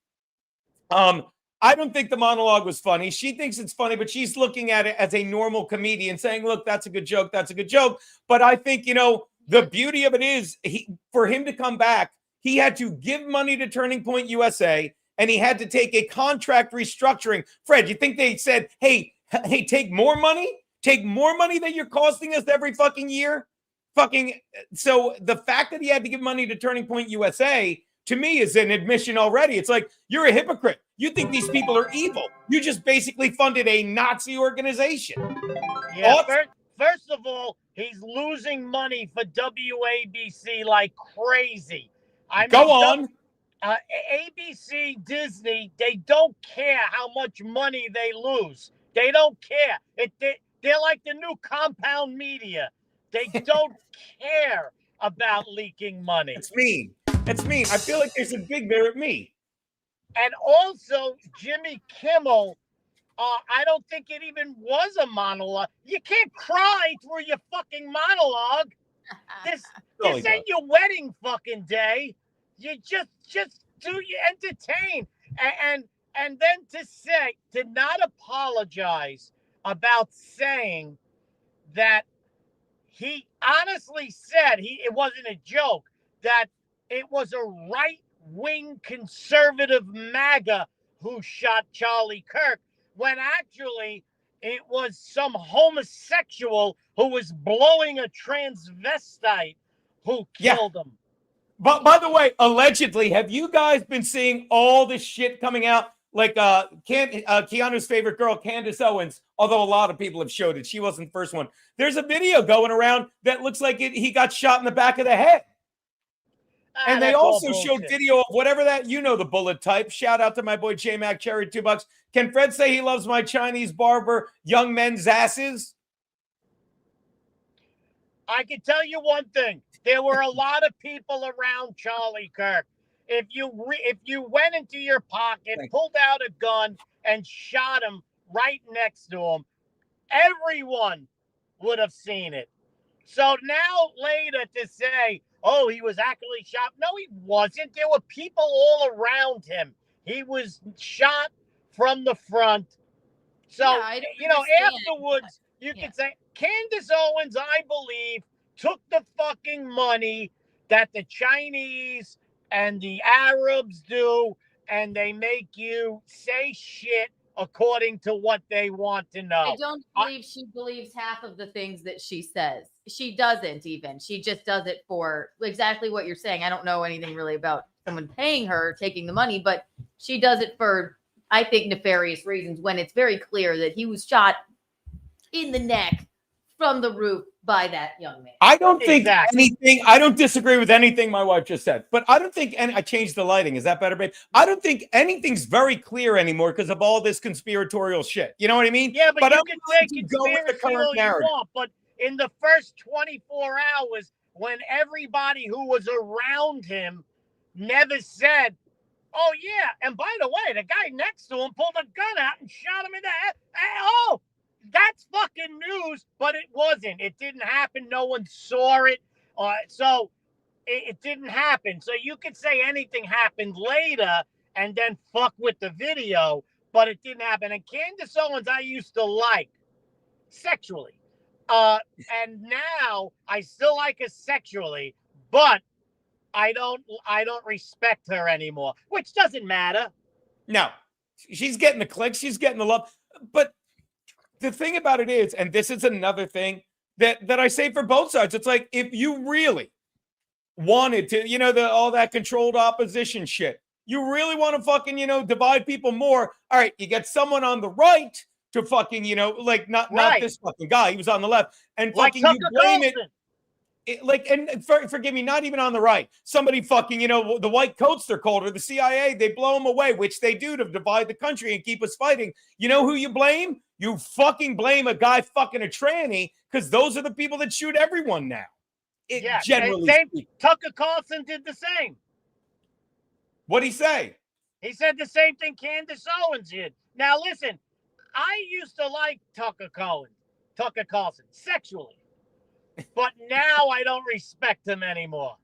I don't think the monologue was funny. She thinks it's funny, but she's looking at it as a normal comedian saying, look, that's a good joke. That's a good joke. But I think, the beauty of it is for him to come back, he had to give money to Turning Point USA and he had to take a contract restructuring. Fred, you think they said, hey, take more money? Take more money that you're costing us every fucking year? So the fact that he had to give money to Turning Point USA to me is an admission already. It's like, you're a hypocrite. You think these people are evil. You just basically funded a Nazi organization. Yeah, first of all, he's losing money for WABC like crazy. Go on. ABC, Disney, they don't care how much money they lose. They don't care. They're like the new compound media. They don't care about leaking money. It's mean. It's mean. I feel like there's a big there at me. And also, Jimmy Kimmel, I don't think it even was a monologue. You can't cry through your fucking monologue. This ain't your wedding fucking day. You just do you entertain. And then to not apologize about saying that he honestly said it wasn't a joke, that it was a right-wing conservative MAGA who shot Charlie Kirk, when actually it was some homosexual who was blowing a transvestite who killed him. But by the way, allegedly, have you guys been seeing all this shit coming out? Like Keanu's favorite girl, Candace Owens, although a lot of people have showed it. She wasn't the first one. There's a video going around that looks like he got shot in the back of the head. And they also showed video of whatever the bullet type. Shout out to my boy J-Mac Cherry, $2. Can Fred say he loves my Chinese barber young men's asses? I can tell you one thing. There were a lot of people around Charlie Kirk. If you went into your pocket, pulled out a gun, and shot him right next to him, everyone would have seen it. So now later to say, oh, he was actually shot. No, he wasn't. There were people all around him. He was shot from the front So, Yeah, I don't you know, understand. afterwards, you could say Candace Owens, I believe, took the fucking money that the Chinese and the Arabs do, and they make you say shit according to what they want to know. I don't believe she believes half of the things that she says. She doesn't even. She just does it for exactly what you're saying. I don't know anything really about someone paying her, taking the money, but she does it for, I think, nefarious reasons when it's very clear that he was shot in the neck from the roof by that young man. I don't think anything, I don't disagree with anything my wife just said, but I don't think, and I changed the lighting. Is that better, babe? I don't think anything's very clear anymore because of all this conspiratorial shit. You know what I mean? Yeah, but you I'm can willing say to go with the conspiracy current all you narrative. want, but in the first 24 hours, when everybody who was around him never said, oh, yeah, and by the way, the guy next to him pulled a gun out and shot him in the head. Oh, that's fucking news, but it wasn't. It didn't happen. No one saw it. So it didn't happen. So you could say anything happened later and then fuck with the video, but it didn't happen. And Candace Owens, I used to like sexually. And now I still like her sexually, but I don't respect her anymore, which doesn't matter. No, she's getting the clicks. She's getting the love. But the thing about it is, and this is another thing that I say for both sides, it's like, if you really wanted to, you know, all that controlled opposition shit, you really want to fucking, you know, divide people more. All right, you get someone on the right to fucking, you know, like not this fucking guy. He was on the left, and fucking you blame it. Like, and forgive me, not even on the right. Somebody fucking, you know, the white coats they're called, or the CIA, they blow them away, which they do to divide the country and keep us fighting. You know who you blame? You fucking blame a guy fucking a tranny, because those are the people that shoot everyone now. Generally speaking. Tucker Carlson did the same. What'd he say? He said the same thing Candace Owens did. Now, listen, I used to like Tucker Carlson, sexually. But now I don't respect him anymore.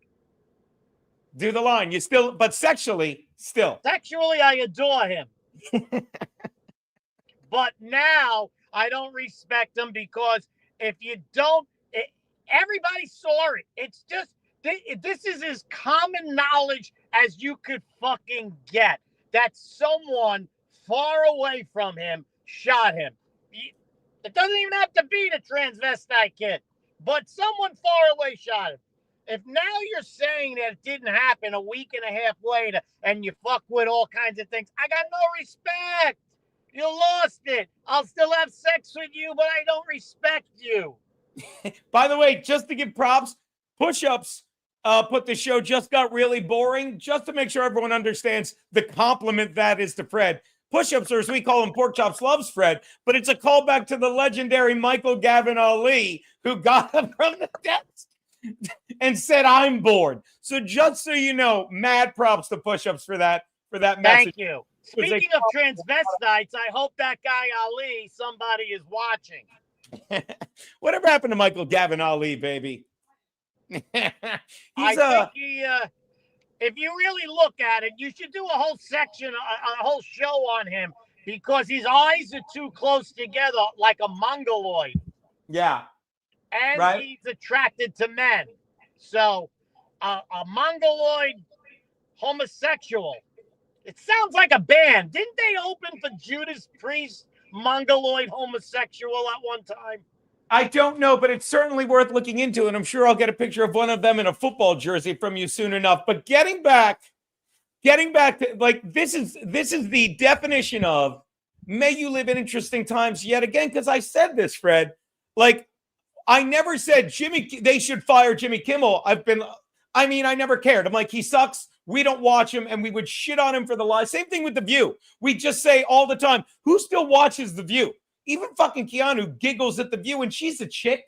Do the line. You still, but sexually, still. Sexually, I adore him. But now I don't respect him, because if you don't, everybody saw it. It's just, this is as common knowledge as you could fucking get, that someone far away from him shot him. It doesn't even have to be the transvestite kid, but someone far away shot him. If now you're saying that it didn't happen a week and a half later and you fuck with all kinds of things, I got no respect. You lost it. I'll still have sex with you, but I don't respect you. By the way, just to give props, Push-Ups put the show Just Got Really Boring, just to make sure everyone understands the compliment that is to Fred. Push-Ups, or as we call him, Pork Chops, loves Fred, but it's a callback to the legendary Michael Gavin Ali, who got him from the desk and said, "I'm bored." So just so you know, mad props to Push-Ups for that message. Thank you. Speaking of transvestites, I hope that guy Ali, somebody is watching. Whatever happened to Michael Gavin Ali, baby? I think he, if you really look at it, you should do a whole section, a whole show on him, because his eyes are too close together, like a mongoloid. Yeah. And he's attracted to men. So, a mongoloid homosexual. It sounds like a band. Didn't they open for Judas Priest, mongoloid homosexual, at one time? I don't know, but it's certainly worth looking into, and I'm sure I'll get a picture of one of them in a football jersey from you soon enough. But getting back to, like, this is the definition of may you live in interesting times yet again, because I said this, Fred. Like, I never said they should fire Jimmy Kimmel. I never cared. I'm like, he sucks. We don't watch him, and we would shit on him for the lies. Same thing with The View. We just say all the time, who still watches The View? Even fucking Keanu giggles at The View, and she's a chick.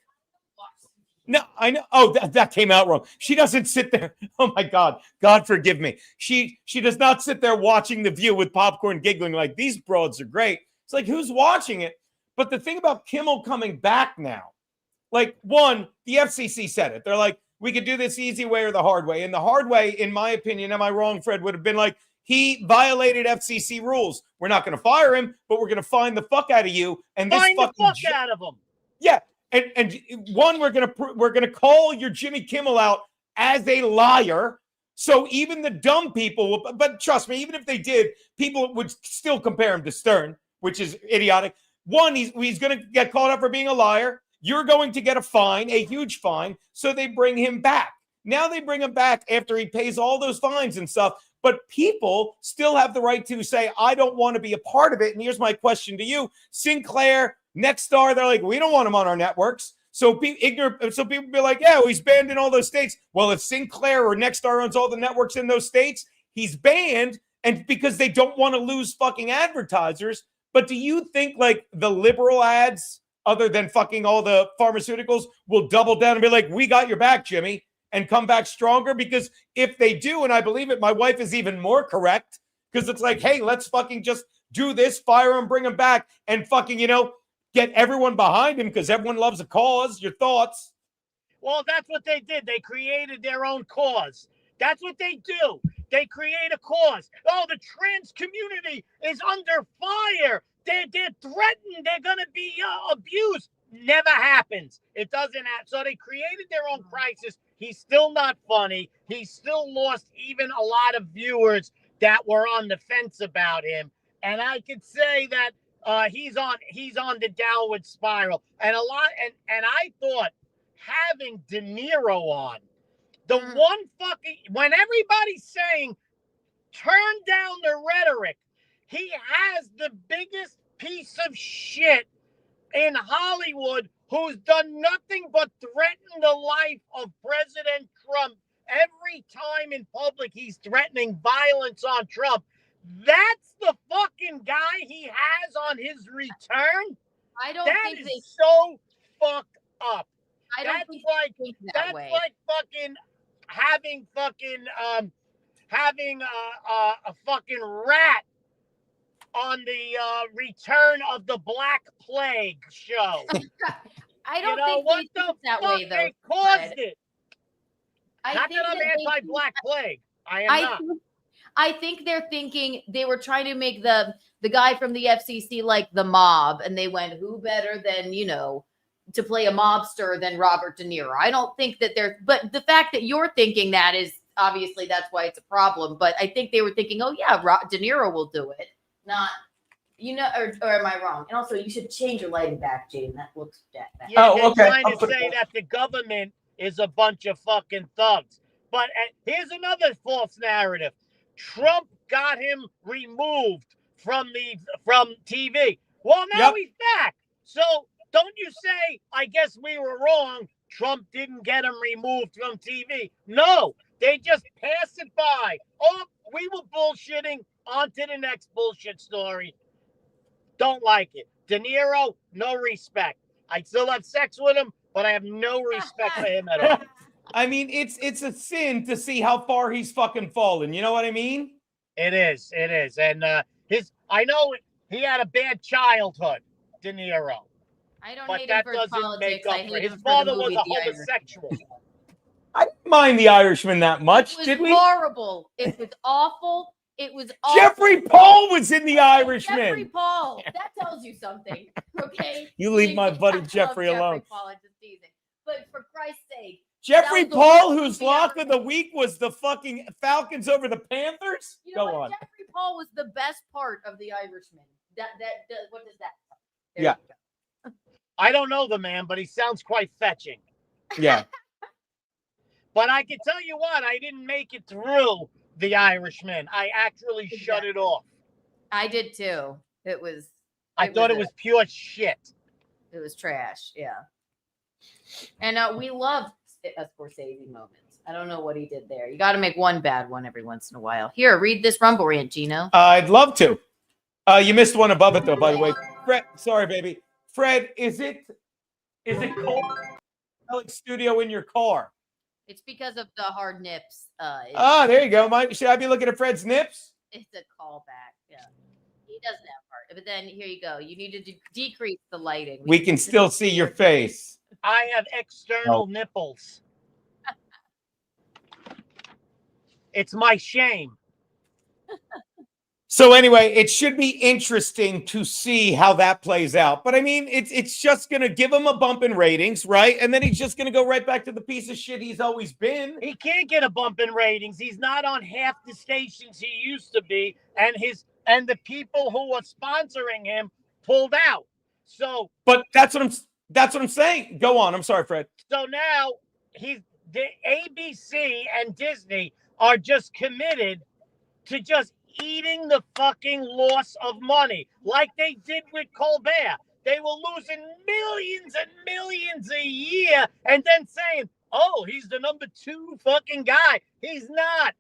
No, I know. Oh, that came out wrong. She doesn't sit there. Oh my God. God forgive me. She does not sit there watching The View with popcorn giggling like, these broads are great. It's like, who's watching it? But the thing about Kimmel coming back now, like, one, the FCC said it. They're like, we could do this easy way or the hard way. And the hard way, in my opinion, am I wrong, Fred, would have been like, he violated FCC rules. We're not going to fire him, but we're going to fine the fuck out of you. And this Find the fucking fuck out of him. yeah, and one, we're gonna call your Jimmy Kimmel out as a liar. So even the dumb people will, but trust me, even if they did, people would still compare him to Stern, which is idiotic. One, he's going to get called out for being a liar. You're going to get a fine, a huge fine. So they bring him back. Now they bring him back after he pays all those fines and stuff. But people still have the right to say, I don't want to be a part of it. And here's my question to you. Sinclair, Nexstar, they're like, we don't want him on our networks. So people be like, yeah, well, he's banned in all those states. Well, if Sinclair or Nexstar owns all the networks in those states, he's banned, and because they don't want to lose fucking advertisers. But do you think like the liberal ads, other than fucking all the pharmaceuticals, will double down and be like, we got your back, Jimmy, and come back stronger? Because if they do, and I believe it, my wife is even more correct, because it's like, hey, let's fucking just do this, fire him, bring him back, and fucking, get everyone behind him because everyone loves a cause. Your thoughts? Well, that's what they did. They created their own cause. That's what they do. They create a cause. Oh, the trans community is under fire. They're threatened. They're going to be abused. Never happens. It doesn't happen. So they created their own crisis. He's still not funny. He still lost even a lot of viewers that were on the fence about him. And I could say that he's on the downward spiral. And and I thought having De Niro on, the one fucking, when everybody's saying turn down the rhetoric, he has the biggest piece of shit in Hollywood who's done nothing but threaten the life of President Trump. Every time in public he's threatening violence on Trump. That's the fucking guy he has on his return. I don't that think is so fucked up. I don't That's think like they think that that's way. like fucking having a fucking rat on the return of the Black Plague show. I don't think what they think the that fuck way, though. they caused Fred. it. I Not think that I'm that they anti-Black Plague. I am not. I think they're thinking they were trying to make the guy from the FCC like the mob, and they went, who better than, to play a mobster than Robert De Niro? I don't think that but the fact that you're thinking that is obviously that's why it's a problem. But I think they were thinking, oh yeah, De Niro will do it. Not, or am I wrong? And also, you should change your lighting back, Jane. That looks bad. Yeah, they're trying to say that the government is a bunch of fucking thugs. But here's another false narrative. Trump got him removed from TV. Well, now he's back. So don't you say, I guess we were wrong. Trump didn't get him removed from TV. No, they just pass it by. Oh, we were bullshitting. On to the next bullshit story. Don't like it. De Niro, no respect. I still have sex with him, but I have no respect for him at all. I mean, it's a sin to see how far he's fucking fallen. You know what I mean? It is. And I know he had a bad childhood, De Niro. I don't but hate that him for his doesn't politics. make up I for hate his him for father the was movie, a The Irishman. homosexual. I didn't mind The Irishman that much, It was did we? horrible. It was awful. It was awful. Jeffrey Paul was in The Irishman. Jeffrey Paul. That tells you something. Okay. You leave my buddy I love Jeffrey alone. Jeffrey Paul, I'm just teasing. But for Christ's sake. Jeffrey that was the Paul, worst whose movie lock ever. of the week was the fucking Falcons over the Panthers. Go on. Jeffrey Paul was the best part of The Irishman. What does that? There Yeah. you go. I don't know the man, but he sounds quite fetching. Yeah. But I can tell you what, I didn't make it through The Irishman. I actually shut it off. I did too. I thought it was pure shit. It was trash. Yeah. And we loved Scorsese moments. I don't know what he did there. You got to make one bad one every once in a while. Here, read this Rumble rant, Geno. I'd love to. You missed one above it though, by the way. Fred, sorry, baby. Fred, is it cold studio in your car? It's because of the hard nips. There you go. Should I be looking at Fred's nips? It's a callback. Yeah. He doesn't have hard. But then here you go. You need to decrease the lighting. We can still see your face. I have external nipples. It's my shame. So anyway, it should be interesting to see how that plays out. But I mean, it's just going to give him a bump in ratings, right? And then he's just going to go right back to the piece of shit he's always been. He can't get a bump in ratings. He's not on half the stations he used to be, and the people who were sponsoring him pulled out. So, but that's what I'm saying. Go on. I'm sorry, Fred. So now the ABC and Disney are just committed to just eating the fucking loss of money like they did with Colbert. They were losing millions and millions a year and then saying, oh, he's the number 2 fucking guy. He's not.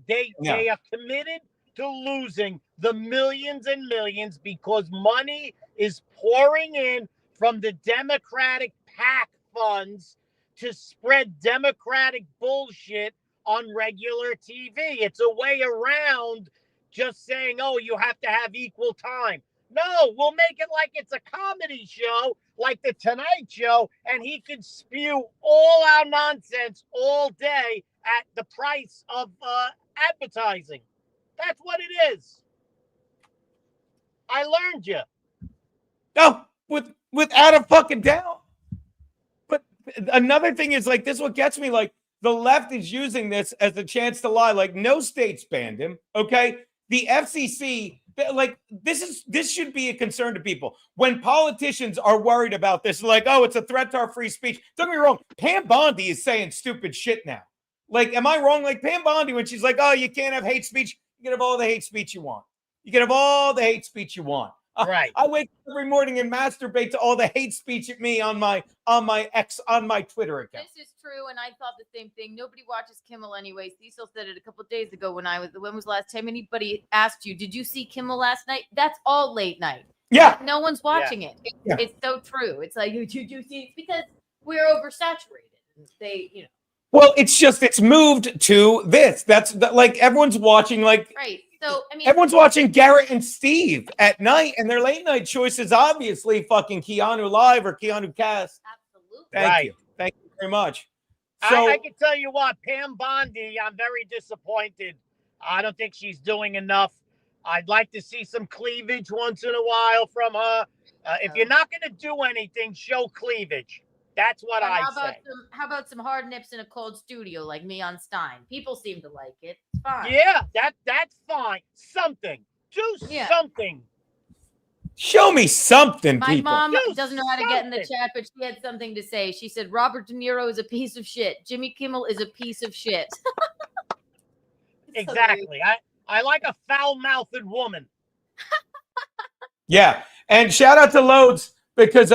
They are committed to losing the millions and millions because money is pouring in from the Democratic PAC funds to spread Democratic bullshit on regular TV. It's a way around just saying, oh, you have to have equal time. No, we'll make it like it's a comedy show, like The Tonight Show, and he could spew all our nonsense all day at the price of advertising. That's what it is. I learned you. No, without a fucking doubt. But another thing is, like, this is what gets me. Like, the left is using this as a chance to lie. Like, no states banned him, okay? The FCC, like, this should be a concern to people. When politicians are worried about this, like, oh, it's a threat to our free speech. Don't get me wrong, Pam Bondi is saying stupid shit now. Like, am I wrong? Like, Pam Bondi, when she's like, oh, you can't have hate speech, you can have all the hate speech you want. You can have all the hate speech you want. Right. I wake up every morning and masturbate to all the hate speech at me on my Twitter account. This is true, and I thought the same thing. Nobody watches Kimmel anyway. Cecil said it a couple of days ago when was the last time anybody asked you, did you see Kimmel last night? That's all late night. Yeah. No one's watching it. It's so true. It's like, did you see? It's because we're oversaturated. They, Well, it's moved to this. Like everyone's watching, like, right. So, I mean, everyone's watching Garrett and Steve at night, and their late night choice is obviously fucking Keanu Live or Keanu Cast. Absolutely. Thank you. Thank you very much. So, I can tell you what, Pam Bondi, I'm very disappointed. I don't think she's doing enough. I'd like to see some cleavage once in a while from her. If you're not going to do anything, show cleavage. That's what I say. How about some hard nips in a cold studio like me on Stein? People seem to like it. It's fine. Yeah, that's fine. Something. Do something. Show me something, My people. mom doesn't know how to get in the chat, but she had something to say. She said, Robert De Niro is a piece of shit. Jimmy Kimmel is a piece of shit. Exactly. I like a foul-mouthed woman. Yeah. And shout out to Loads because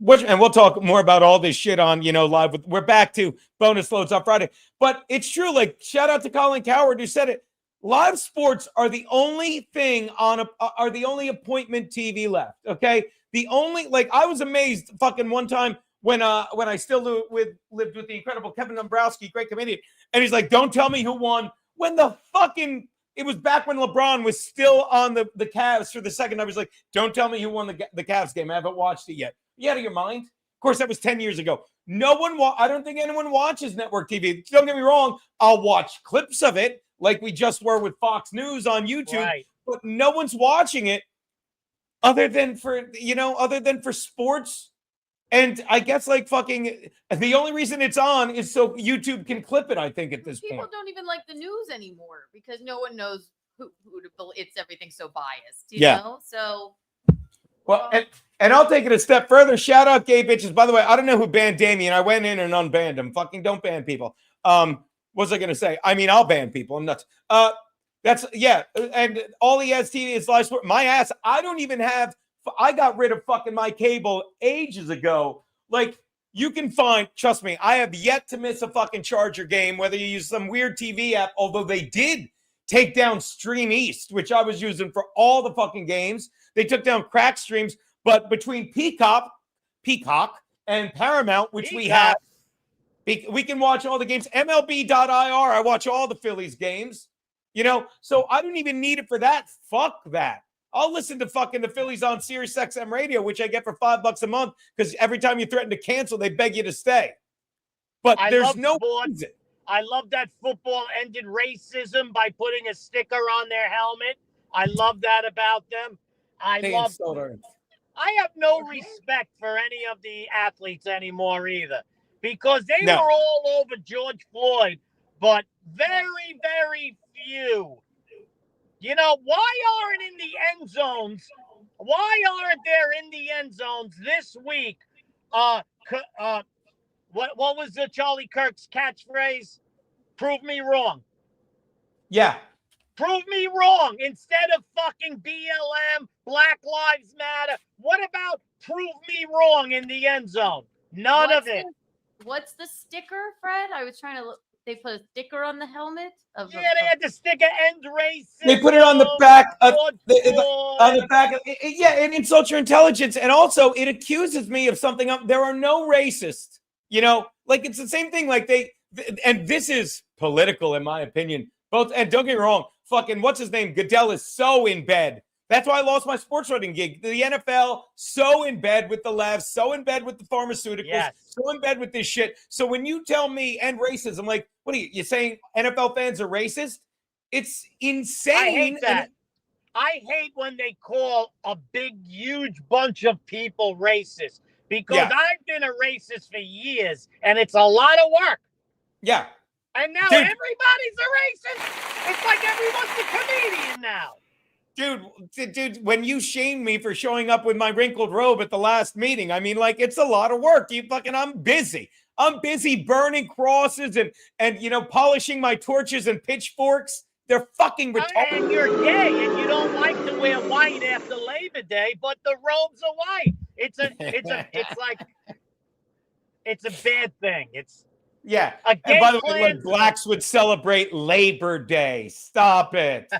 and we'll talk more about all this shit on, live. We're back to bonus loads on Friday. But it's true. Like, shout out to Colin Coward who said it. Live sports are the only thing are the only appointment TV left. Okay. The only, like, I was amazed fucking one time when I still lived with the incredible Kevin Dombrowski, great comedian. And he's like, don't tell me who won. When it was back when LeBron was still on the Cavs for the second. I was like, don't tell me who won the Cavs game. I haven't watched it yet. You out of your mind? Of course, that was 10 years ago. I don't think anyone watches network TV. Don't get me wrong. I'll watch clips of it like we just were with Fox News on YouTube, right. But no one's watching it other than for sports. And I guess like fucking the only reason it's on is so YouTube can clip it, I think, at this point. People don't even like the news anymore because no one knows who to believe. It's everything so biased, you know? So well, and I'll take it a step further. Shout out gay bitches. By the way, I don't know who banned Damien. I went in and unbanned him. Fucking don't ban people. What was I gonna say? I mean, I'll ban people. I'm nuts. And all he has TV is live sport. My ass, I got rid of fucking my cable ages ago. Like, you can find, trust me, I have yet to miss a fucking Charger game, whether you use some weird TV app, although they did take down Stream East, which I was using for all the fucking games. They took down crack streams, but between Peacock and Paramount, which we have, we can watch all the games. MLB.ir, I watch all the Phillies games, so I don't even need it for that. Fuck that. I'll listen to fucking the Phillies on Sirius XM radio, which I get for $5 a month because every time you threaten to cancel, they beg you to stay. But there's no reason. I love that football ended racism by putting a sticker on their helmet. I love that about them. They insult her. I have no respect for any of the athletes anymore either, because they No. were all over George Floyd, but very, very few. You know, why aren't in the end zones? Why aren't there in the end zones this week? What was Charlie Kirk's catchphrase? Prove me wrong. Yeah. Prove me wrong. Instead of fucking BLM, Black Lives Matter, what about prove me wrong in the end zone? None of it. What's the sticker, Fred? I was trying to look. They put a sticker on the helmet of Yeah, they had the sticker end racism. They put it on the back of on the back of yeah, it insults your intelligence, and also it accuses me of something. There are no racists, you know, like it's the same thing. Like and this is political in my opinion. Both, and don't get me wrong, fucking what's his name? Goodell is so in bed. That's why I lost my sports writing gig. The NFL, so in bed with the left, so in bed with the pharmaceuticals, so in bed with this shit. So when you tell me end racism, I'm like, what are you saying? NFL fans are racist? It's insane. I hate that. I hate when they call a big, huge bunch of people racist, because I've been a racist for years, and it's a lot of work. Yeah. And now everybody's a racist. It's like everyone's a comedian now. Dude, when you shamed me for showing up with my wrinkled robe at the last meeting, I mean, like, it's a lot of work. I'm busy. I'm busy burning crosses and you know, polishing my torches and pitchforks. They're fucking retarded. And you're gay and you don't like to wear white after Labor Day, but the robes are white. It's a bad thing. Yeah. And by the way, like, blacks would celebrate Labor Day. Stop it.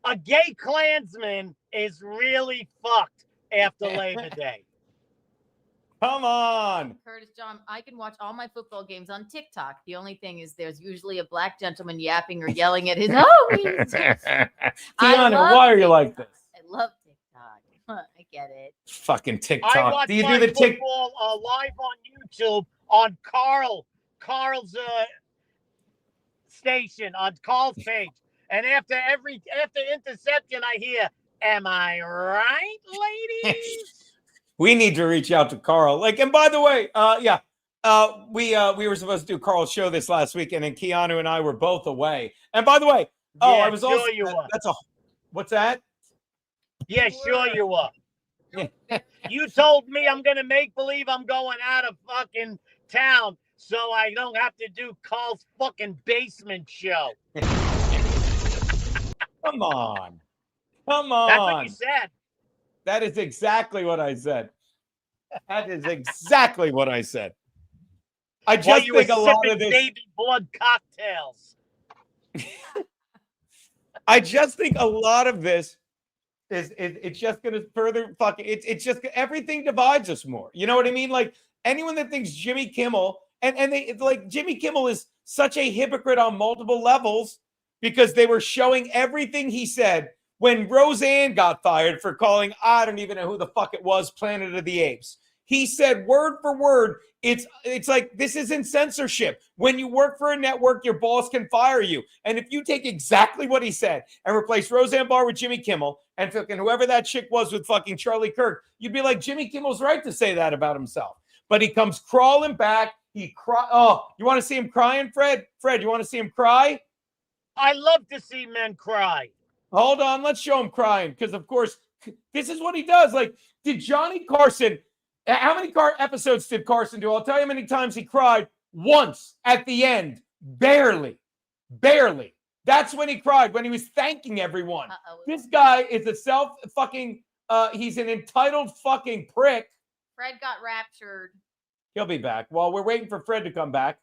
A gay Klansman is really fucked after Labor Day. Come on. Curtis John, I can watch all my football games on TikTok. The only thing is there's usually a black gentleman yapping or yelling at his homies. Tiana, why are you like this? I love TikTok. I get it. Fucking TikTok. I watch do you do the football live on YouTube on Carl's station, on Carl's page. And after interception, I hear, "Am I right, ladies?" We need to reach out to Carl. Like, and by the way, we were supposed to do Carl's show this last weekend, and Keanu and I were both away. And by the way, I was also. You were. What's that? Yeah, sure you were. You told me I'm gonna make believe I'm going out of fucking town, so I don't have to do Carl's fucking basement show. Come on. That's what you said. That is exactly what I said. That is exactly what I said. I just think a lot of this baby blood cocktails. I just think a lot of this it's just going to further fucking it's just everything divides us more. You know what I mean? Like anyone that thinks Jimmy Kimmel and they like Jimmy Kimmel is such a hypocrite on multiple levels, because they were showing everything he said when Roseanne got fired for calling, I don't even know who the fuck it was, Planet of the Apes. He said word for word, it's like, this isn't censorship. When you work for a network, your boss can fire you. And if you take exactly what he said and replace Roseanne Barr with Jimmy Kimmel and fucking whoever that chick was with fucking Charlie Kirk, you'd be like, Jimmy Kimmel's right to say that about himself. But he comes crawling back. Oh, you want to see him crying, Fred? Fred, you want to see him cry? I love to see men cry. Hold on, let's show him crying, because of course this is what he does. Like, did Johnny Carson? How many episodes did Carson do? I'll tell you how many times he cried. Once at the end, barely. That's when he cried, when he was thanking everyone. This guy is a he's an entitled fucking prick. Fred got raptured. He'll be back. While we're waiting for Fred to come back,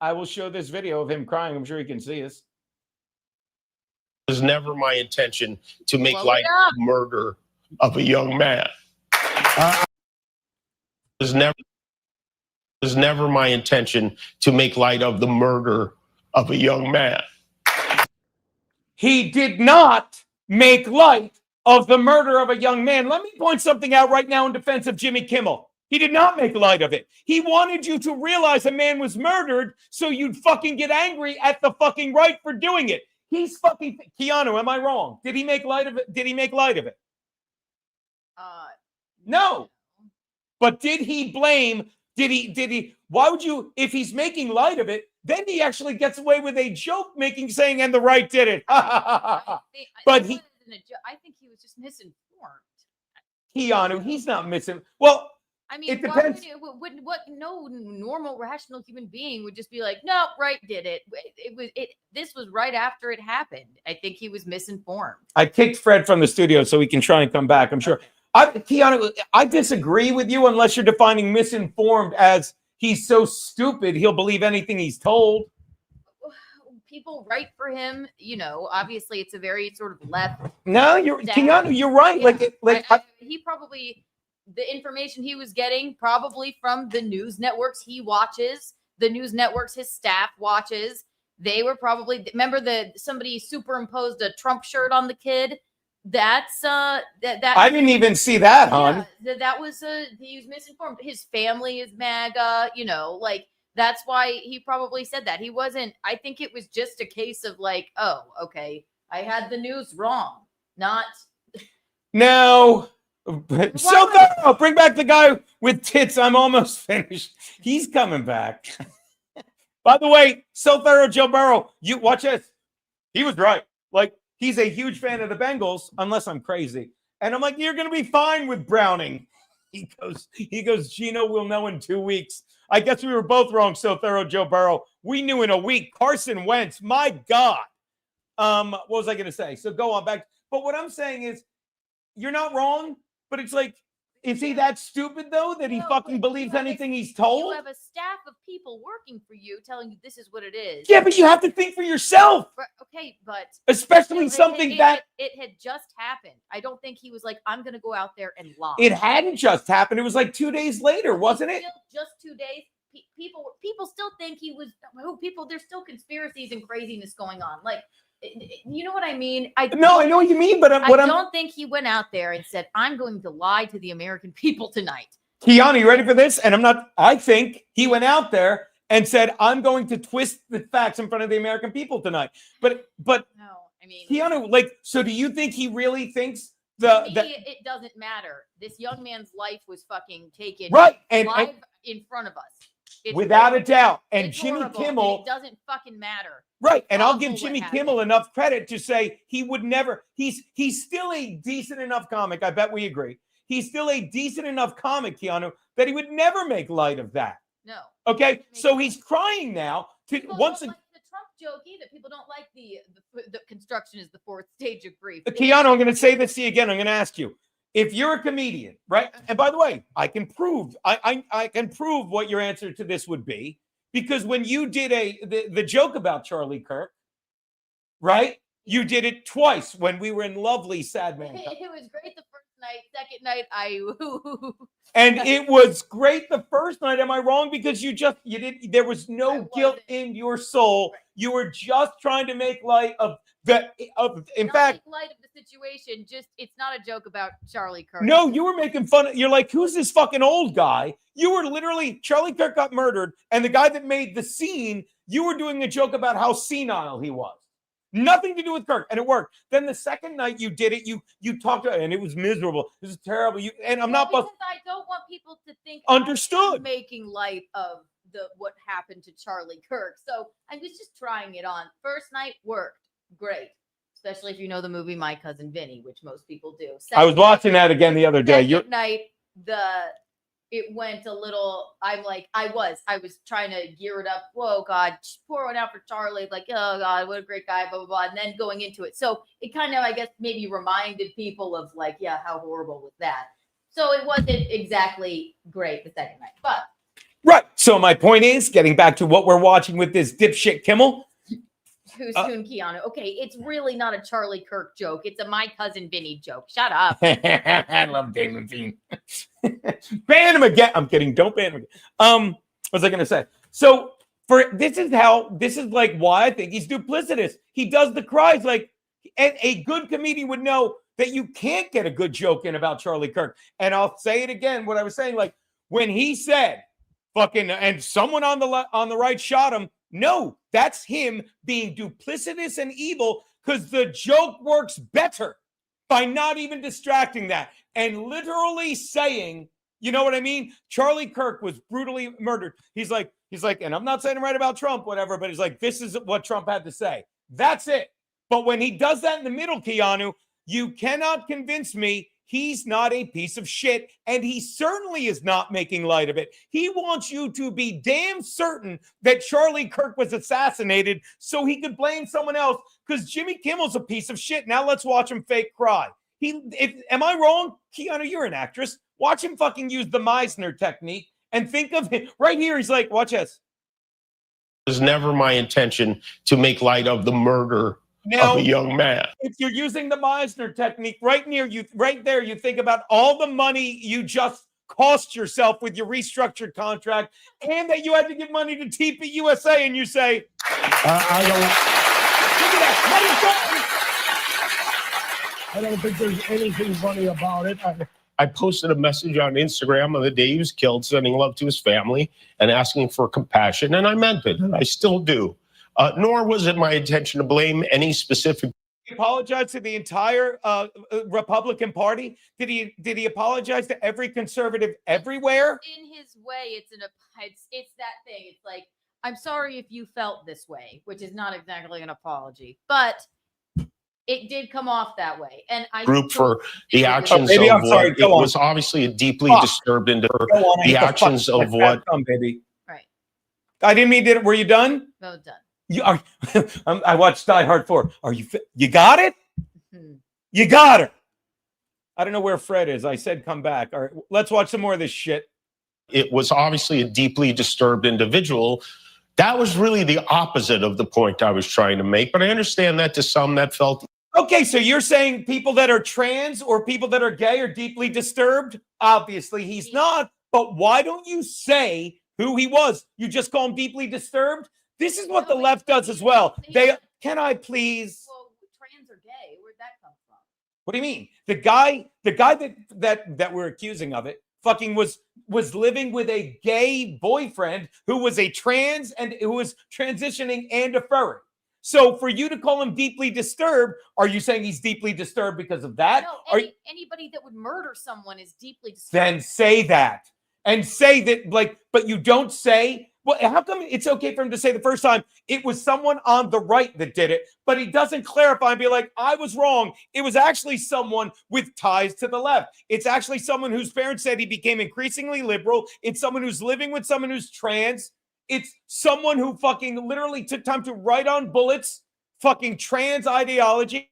I will show this video of him crying. I'm sure he can see us. It was never my intention to make light of the murder of a young man. It was never my intention to make light of the murder of a young man. He did not make light of the murder of a young man. Let me point something out right now in defense of Jimmy Kimmel. He did not make light of it. He wanted you to realize a man was murdered so you'd fucking get angry at the fucking right for doing it. He's fucking Keanu, am I wrong? Did he make light of it? Did he make light of it? No. But did he blame? Did he? Why would you, if he's making light of it, then he actually gets away with a joke making, saying, and the right did it. But I think he was just misinformed. Keanu, he's not missing. Well, I mean, it depends. What no normal, rational human being would just be like, no, right did it. This was right after it happened. I think he was misinformed. I kicked Fred from the studio so he can try and come back. I'm sure. Keanu, I disagree with you unless you're defining misinformed as he's so stupid he'll believe anything he's told. People write for him, obviously it's a very sort of left. No, Keanu, you're right. Yeah. He probably, the information he was getting probably from the news networks he watches, the news networks his staff watches. They were probably, remember somebody superimposed a Trump shirt on the kid. That's that I didn't even see that, hon. Yeah, that was he was misinformed. His family is MAGA, that's why he probably said that. He wasn't, I think it was just a case of like, oh, okay, I had the news wrong. Not no. So thorough. Bring back the guy with tits. I'm almost finished. He's coming back. By the way, so thorough, Joe Burrow. You watch this. He was right. He's a huge fan of the Bengals, unless I'm crazy. And I'm like, you're going to be fine with Browning. He goes, Geno will know in 2 weeks. I guess we were both wrong, so thorough, Joe Burrow. We knew in a week. Carson Wentz, my God. What was I going to say? So go on back. But what I'm saying is, you're not wrong, but it's like, is he that stupid, though, that he fucking believes anything he's told? You have a staff of people working for you telling you this is what it is. Yeah, but you have to think for yourself. Okay, but especially something that it had just happened. I don't think he was like, I'm going to go out there and lie. It hadn't just happened. It was like 2 days later, wasn't it? Just 2 days. People still think he was. There's still conspiracies and craziness going on. You know what I mean? I know what you mean, but I don't think he went out there and said, I'm going to lie to the American people tonight. Keanu, you ready for this? And I think he went out there and said, I'm going to twist the facts in front of the American people tonight. But no, I mean, Keanu, so do you think he really thinks it doesn't matter? This young man's life was fucking taken live in front of us. Without a doubt. And Jimmy Kimmel, it doesn't fucking matter. Right. And I'll give Jimmy Kimmel enough credit to say he would never, he's still a decent enough comic. I bet we agree. He's still a decent enough comic, Keanu, that he would never make light of that. No. Okay. So he's crying now to once again. The Trump joke either. People don't like the construction is the fourth stage of grief. Keanu, I'm going to say this to you again. I'm going to ask you. If you're a comedian, right? And by the way, I can prove what your answer to this would be, because when you did the joke about Charlie Kirk, right? You did it twice when we were in lovely Sad Man. It was great the first night. Second night, and it was great the first night. Am I wrong? Because there was no guilt in your soul. Right. You were just trying to make light of light of the situation. Just, it's not a joke about Charlie Kirk. No, you were making fun. You're like, who's this fucking old guy? You were literally, Charlie Kirk got murdered, and the guy that made the scene, you were doing a joke about how senile he was. Nothing to do with Kirk, and it worked. Then the second night you did it, you talked about it, and it was miserable. This is terrible. I'm not. Because I don't want people to think understood I'm making light of what happened to Charlie Kirk. So I was just trying it on. First night worked great, especially if you know the movie My Cousin Vinny, which most people do. I was watching that again the other day. Second night, it went a little, I was trying to gear it up. Whoa, God, pour one out for Charlie. Like, oh, God, what a great guy, blah, blah, blah. And then going into it. So it kind of, I guess, maybe reminded people of like, yeah, how horrible was that? So it wasn't exactly great the second night. But. Right. So my point is, getting back to what we're watching with this dipshit Kimmel. Who's soon Keanu? Okay, it's really not a Charlie Kirk joke. It's a My Cousin Vinny joke. Shut up. I love Damon Bean. Ban him again. I'm kidding. Don't ban him again. What was I going to say? So this is like why I think he's duplicitous. He does the cries like, and a good comedian would know that you can't get a good joke in about Charlie Kirk. And I'll say it again, what I was saying, like, when he said, "Fucking," and someone on the right shot him. No, that's him being duplicitous and evil because the joke works better by not even distracting that and literally saying, you know what I mean? Charlie Kirk was brutally murdered. He's like, and I'm not saying I'm right about Trump, whatever, but he's like, this is what Trump had to say. That's it. But when he does that in the middle, Keanu, you cannot convince me he's not a piece of shit, and he certainly is not making light of it. He wants you to be damn certain that Charlie Kirk was assassinated so he could blame someone else because Jimmy Kimmel's a piece of shit. Now let's watch him fake cry. Am I wrong? Keanu, you're an actress. Watch him fucking use the Meisner technique and think of it right here. He's like, watch this. It was never my intention to make light of the murder of a young man. If you're using the Meisner technique right there, you think about all the money you just cost yourself with your restructured contract and that you had to give money to TP USA, and you say, I don't. Look at that. I don't think there's anything funny about it. I posted a message on Instagram on the day he was killed, sending love to his family and asking for compassion, and I meant it, and I still do. Nor was it my intention to blame any specific. He apologized to the entire Republican Party. Did he apologize to every conservative everywhere? In his way, it's that thing. It's like, I'm sorry if you felt this way, which is not exactly an apology, but it did come off that way. And I group for the actions baby, of I'm sorry, what go it on. was obviously a deeply disturbed into the actions of what. Baby. Right. I didn't mean to. Were you done? No, done. You are. I watched Die Hard 4. Are you? You got it? Mm-hmm. You got her. I don't know where Fred is. I said come back. All right, let's watch some more of this shit. It was obviously a deeply disturbed individual. That was really the opposite of the point I was trying to make. But I understand that to some that felt. Okay, so you're saying people that are trans or people that are gay are deeply disturbed? Obviously, he's not. But why don't you say who he was? You just call him deeply disturbed? This is what the left does as well. Can I please? Well, trans or gay? Where'd that come from? What do you mean? The guy that we're accusing of it fucking was living with a gay boyfriend who was a trans and who was transitioning and a furry. So for you to call him deeply disturbed, are you saying he's deeply disturbed because of that? No, anybody that would murder someone is deeply disturbed. Then say that. And say that, like, but you don't say, well, how come it's okay for him to say the first time it was someone on the right that did it, but he doesn't clarify and be like, I was wrong. It was actually someone with ties to the left. It's actually someone whose parents said he became increasingly liberal. It's someone who's living with someone who's trans. It's someone who fucking literally took time to write on bullets, fucking trans ideology.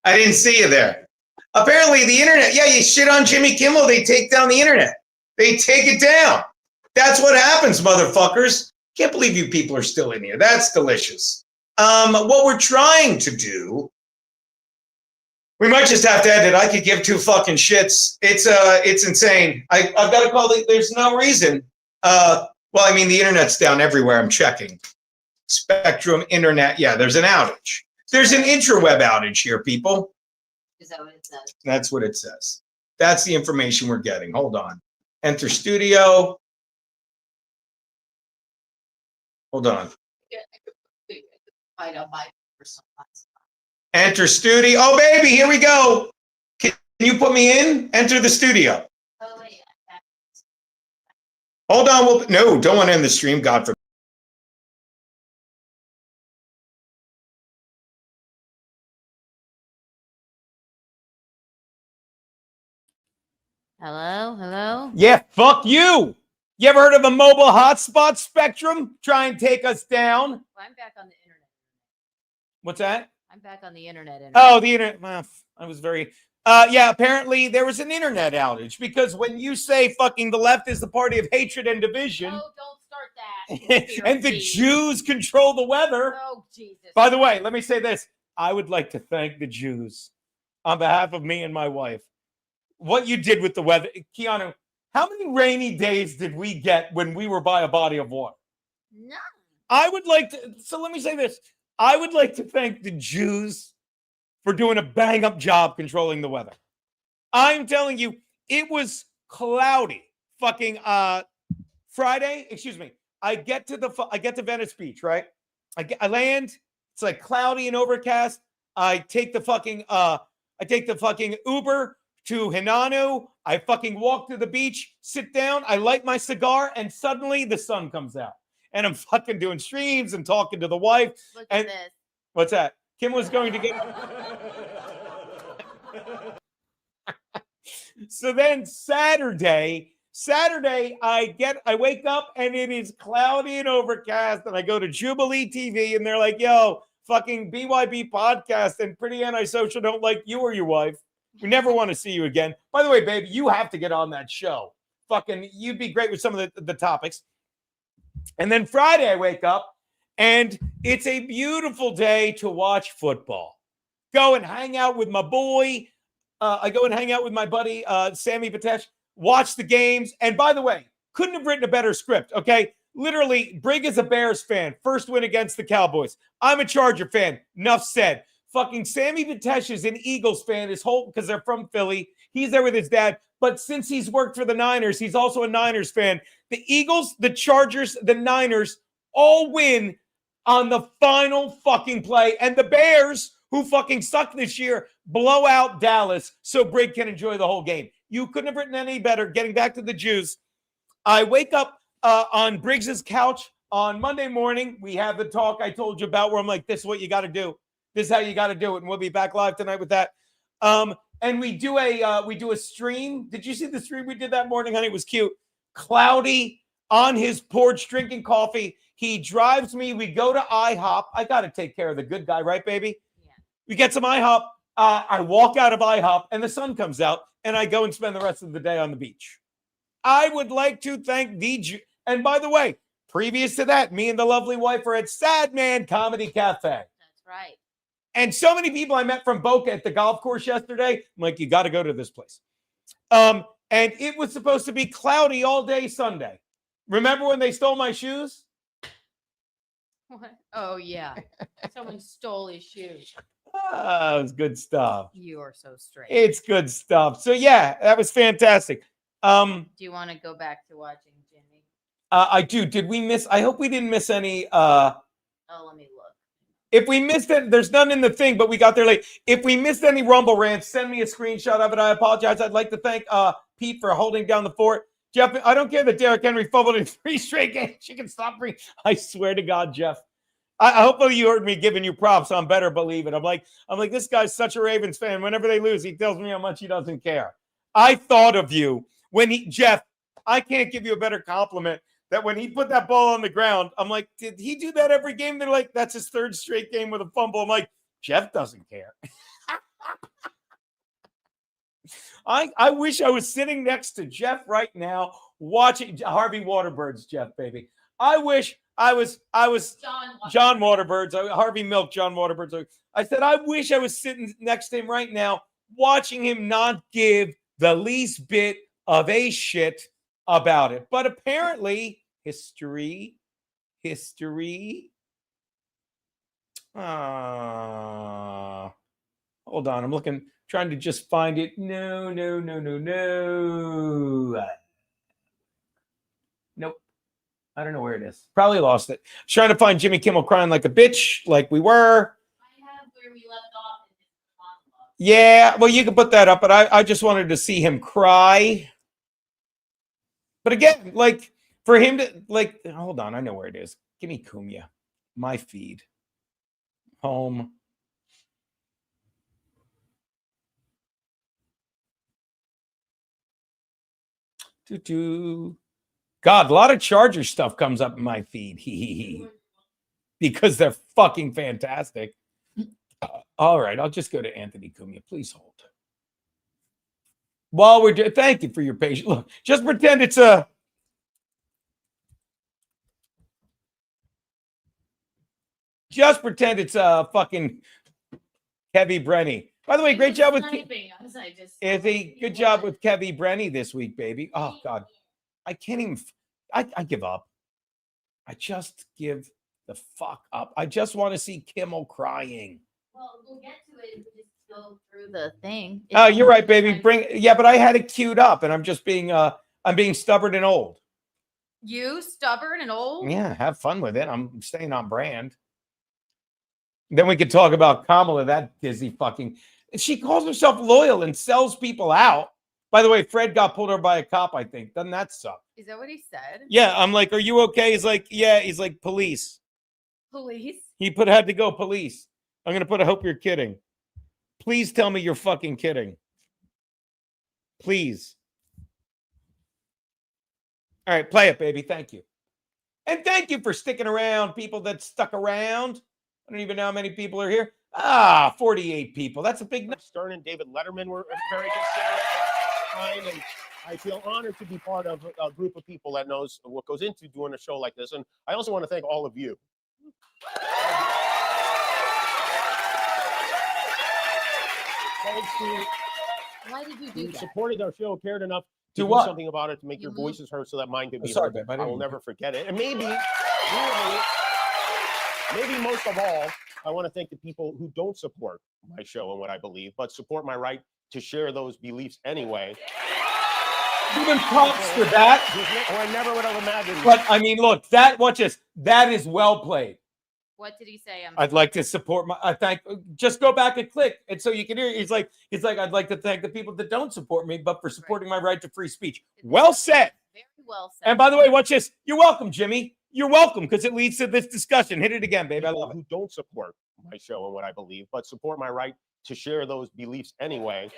I didn't see you there. Apparently, the internet. Yeah, you shit on Jimmy Kimmel. They take down the internet. They take it down. That's what happens, motherfuckers. Can't believe you people are still in here. That's delicious. What we're trying to do. We might just have to end it. I could give two fucking shits. It's insane. I've got to call it. There's no reason. Well, I mean, the internet's down everywhere. I'm checking. Spectrum, internet. Yeah, there's an outage. There's an intraweb outage here, people. Is that what it says? That's what it says. That's the information we're getting. Hold on. Enter studio. Hold on. Enter studio. Oh, baby, here we go. Can you put me in? Enter the studio. Oh, yeah. Hold on. No, don't want to end the stream. God forbid. Hello? Hello? Yeah, fuck you. You ever heard of a mobile hotspot, Spectrum? Try and take us down. Well, I'm back on the internet. What's that? I'm back on the internet. Oh, the internet. Well, I was very. Yeah, apparently there was an internet outage because when you say fucking the left is the party of hatred and division. Oh, don't start that. And the Jews control the weather. Oh, Jesus. By the way, let me say this. I would like to thank the Jews on behalf of me and my wife. What you did with the weather. Keanu, how many rainy days did we get when we were by a body of water? None. I would like to. So let me say this. I would like to thank the Jews for doing a bang-up job controlling the weather. I'm telling you, it was cloudy. Fucking Friday, excuse me. I get to Venice Beach, right? I land. It's like cloudy and overcast. I take the fucking Uber to Hinanu. I fucking walk to the beach, sit down, I light my cigar, and suddenly the sun comes out. And I'm fucking doing streams and talking to the wife. Look and at this. What's that? Kim was going to get. So then Saturday, I wake up and it is cloudy and overcast, and I go to Jubilee TV and they're like, yo, fucking BYB podcast and Pretty Antisocial don't like you or your wife. We never want to see you again. By the way, babe, you have to get on that show. Fucking, you'd be great with some of the topics. And then Friday, I wake up and it's a beautiful day to watch football. Go and hang out with my boy. I go and hang out with my buddy, Sammy Patesh, watch the games. And by the way, couldn't have written a better script, okay? Literally, Brig is a Bears fan. First win against the Cowboys. I'm a Charger fan. Enough said. Fucking Sammy Patesh is an Eagles fan. His whole, because they're from Philly. He's there with his dad. But since he's worked for the Niners, he's also a Niners fan. The Eagles, the Chargers, the Niners all win on the final fucking play. And the Bears, who fucking suck this year, blow out Dallas so Brig can enjoy the whole game. You couldn't have written any better. Getting back to the Jews, I wake up on Briggs's couch on Monday morning. We have the talk I told you about where I'm like, this is what you got to do. This is how you got to do it. And we'll be back live tonight with that. And we do a stream. Did you see the stream we did that morning, honey? It was cute. Cloudy on his porch drinking coffee. He drives me. We go to IHOP. I got to take care of the good guy, right, baby? Yeah. We get some IHOP. I walk out of IHOP and the sun comes out and I go and spend the rest of the day on the beach. I would like to thank and by the way, previous to that, me and the lovely wife are at Sad Man Comedy Cafe. That's right. And so many people I met from Boca at the golf course yesterday. I'm like, you got to go to this place. And it was supposed to be cloudy all day Sunday. Remember when they stole my shoes? What? Oh, yeah. Someone stole his shoes. It was good stuff. You are so straight. It's good stuff. So, yeah, that was fantastic. Do you want to go back to watching Jimmy? I do. Did we miss? I hope we didn't miss any. Oh, let me look. If we missed it, there's none in the thing, but we got there late. If we missed any Rumble rants, send me a screenshot of it. I apologize. I'd like to thank Pete for holding down the fort. Jeff, I don't care that Derrick Henry fumbled in 3 straight games. She can stop free. I swear to God, Jeff. Hopefully you heard me giving you props on Better Believe It. I'm like, this guy's such a Ravens fan. Whenever they lose, he tells me how much he doesn't care. I thought of you when Jeff, I can't give you a better compliment. That when he put that ball on the ground, I'm like, did he do that every game? They're like, that's his 3rd straight game with a fumble. I'm like, Jeff doesn't care. I wish I was sitting next to Jeff right now watching Harvey Waterbird's Jeff, baby. I wish I was John Waterbird's Harvey Milk, John Waterbird's. I said I wish I was sitting next to him right now watching him not give the least bit of a shit about it. But apparently history. Hold on, I'm looking, trying to just find it. No. Nope. I don't know where it is. Probably lost it. Trying to find Jimmy Kimmel crying like a bitch, like we were. I have where we left off in his monologue. Yeah, well, you can put that up, but I just wanted to see him cry. But again, like, for him to, like, hold on, I know where it is. Give me Cumia. My feed. Home. God, a lot of Charger stuff comes up in my feed. Because they're fucking fantastic. All right, I'll just go to Anthony Cumia. Please hold. While we're doing, thank you for your patience. Look, just pretend it's a. Just pretend it's a fucking Kevy Brenny. By the way, great job with Izzy. Good job with Kevy Brenny this week, baby. Oh God, I can't even. I give up. I just give the fuck up. I just want to see Kimmel crying. Well, we'll get to it if we just go through the thing. Oh, you're right, baby. Yeah, but I had it queued up, and I'm just being I'm being stubborn and old. You stubborn and old? Yeah, have fun with it. I'm staying on brand. Then we could talk about Kamala, that dizzy fucking. She calls herself loyal and sells people out. By the way, Fred got pulled over by a cop, I think. Doesn't that suck? Is that what he said? Yeah, I'm like, are you okay? He's like, yeah. He's like, police. Police? He had to go police. I'm going to put, I hope you're kidding. Please tell me you're fucking kidding. Please. All right, play it, baby. Thank you. And thank you for sticking around, people that stuck around. I don't even know how many people are here. 48 people. That's a big number. Stern and David Letterman were very considerate and I feel honored to be part of a group of people that knows what goes into doing a show like this. And I also want to thank all of you. Thanks to why did you do that? Supported our show, cared enough to do what? something about it, to make your voices heard so that mine could be sorry, heard. babe, I will never forget it. And maybe most of all, I want to thank the people who don't support my show and what I believe, but support my right to share those beliefs anyway. Even props for that. I never would have imagined. But I mean, look, watch this. That is well played. What did he say? I'd like to support just go back and click. And so you can hear, he's like, I'd like to thank the people that don't support me, but for supporting my right to free speech. Well said. Very well said. And by the way, watch this. You're welcome, Jimmy. You're welcome, because it leads to this discussion. Hit it again, babe. I love it. Who don't support my show and what I believe, but support my right to share those beliefs anyway.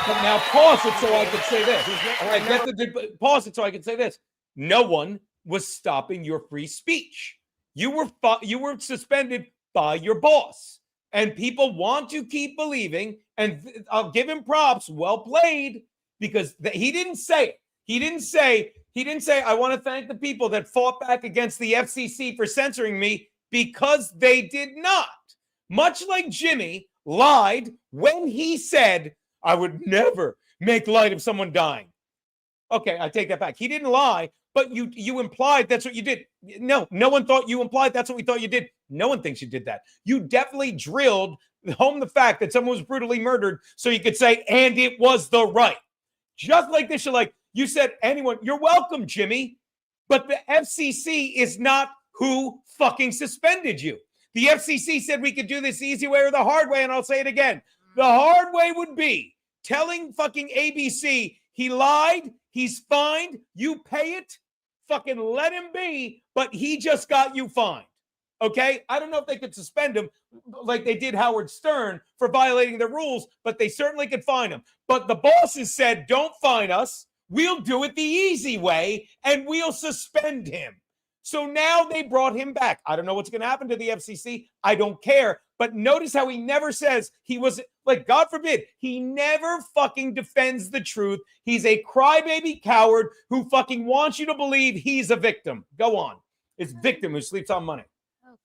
But now pause it so I can say this. All right, pause it so I can say this. No one was stopping your free speech. You were suspended by your boss, and people want to keep believing. And I'll give him props. Well played, because he didn't say it. He didn't say, I want to thank the people that fought back against the FCC for censoring me, because they did not. Much like Jimmy lied when he said, I would never make light of someone dying. Okay, I take that back. He didn't lie, but you implied that's what you did. No one thought you implied that's what we thought you did. No one thinks you did that. You definitely drilled home the fact that someone was brutally murdered so you could say, and it was the right. Just like this, you're like, you said anyone, you're welcome, Jimmy, but the FCC is not who fucking suspended you. The FCC said we could do this the easy way or the hard way, and I'll say it again. The hard way would be telling fucking ABC he lied, he's fined, you pay it, fucking let him be, but he just got you fined. Okay? I don't know if they could suspend him like they did Howard Stern for violating the rules, but they certainly could fine him. But the bosses said, don't fine us. We'll do it the easy way, and we'll suspend him. So now they brought him back. I don't know what's going to happen to the FCC. I don't care. But notice how he never says he was, like, God forbid, he never fucking defends the truth. He's a crybaby coward who fucking wants you to believe he's a victim. Go on. It's victim who sleeps on money. Okay.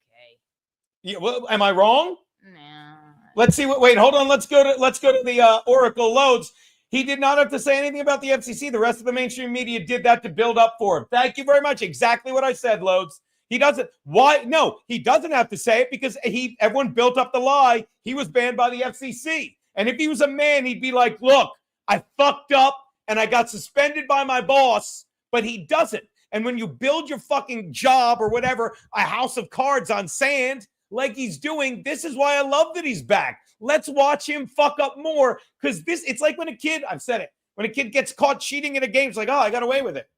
Yeah, well, am I wrong? No. Let's see what. Wait, hold on. Let's go to the Oracle loads. He did not have to say anything about the FCC. The rest of the mainstream media did that to build up for him. Thank you very much. Exactly what I said, Loads. He doesn't. Why? No, he doesn't have to say it because everyone built up the lie. He was banned by the FCC. And if he was a man, he'd be like, look, I fucked up and I got suspended by my boss, but he doesn't. And when you build your fucking job or whatever, a house of cards on sand, like he's doing, this is why I love that he's back. Let's watch him fuck up more because it's like when a kid, I've said it, when a kid gets caught cheating in a game, it's like, oh, I got away with it.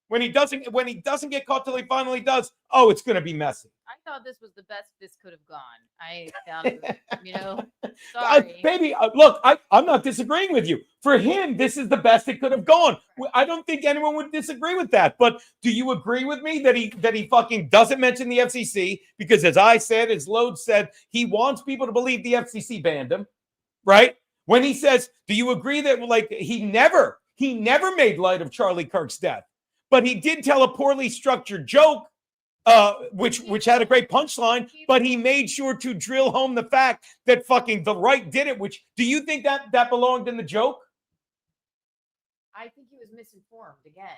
When he doesn't get caught till he finally does, oh, it's going to be messy. I thought this was the best this could have gone. I found it, sorry. Baby, look, I'm not disagreeing with you. For him, this is the best it could have gone. I don't think anyone would disagree with that. But do you agree with me that he fucking doesn't mention the FCC? Because as I said, as Load said, he wants people to believe the FCC banned him, right? When he says, do you agree that like he never made light of Charlie Kirk's death, but he did tell a poorly structured joke, which had a great punchline, but he made sure to drill home the fact that fucking the right did it, which do you think that belonged in the joke? I think he was misinformed again.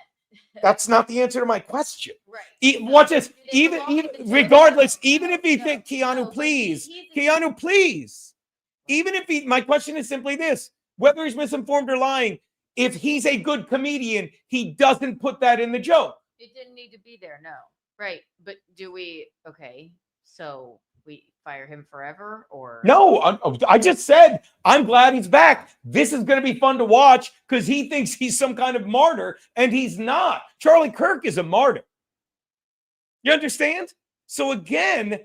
That's not the answer to my question. Right. Watch this. Even regardless, even if he think Keanu, please. Even if my question is simply this, whether he's misinformed or lying, if he's a good comedian, he doesn't put that in the joke. It didn't need to be there, no. Right. But so we fire him forever or? No, I just said, I'm glad he's back. This is going to be fun to watch because he thinks he's some kind of martyr and he's not. Charlie Kirk is a martyr. You understand? So again,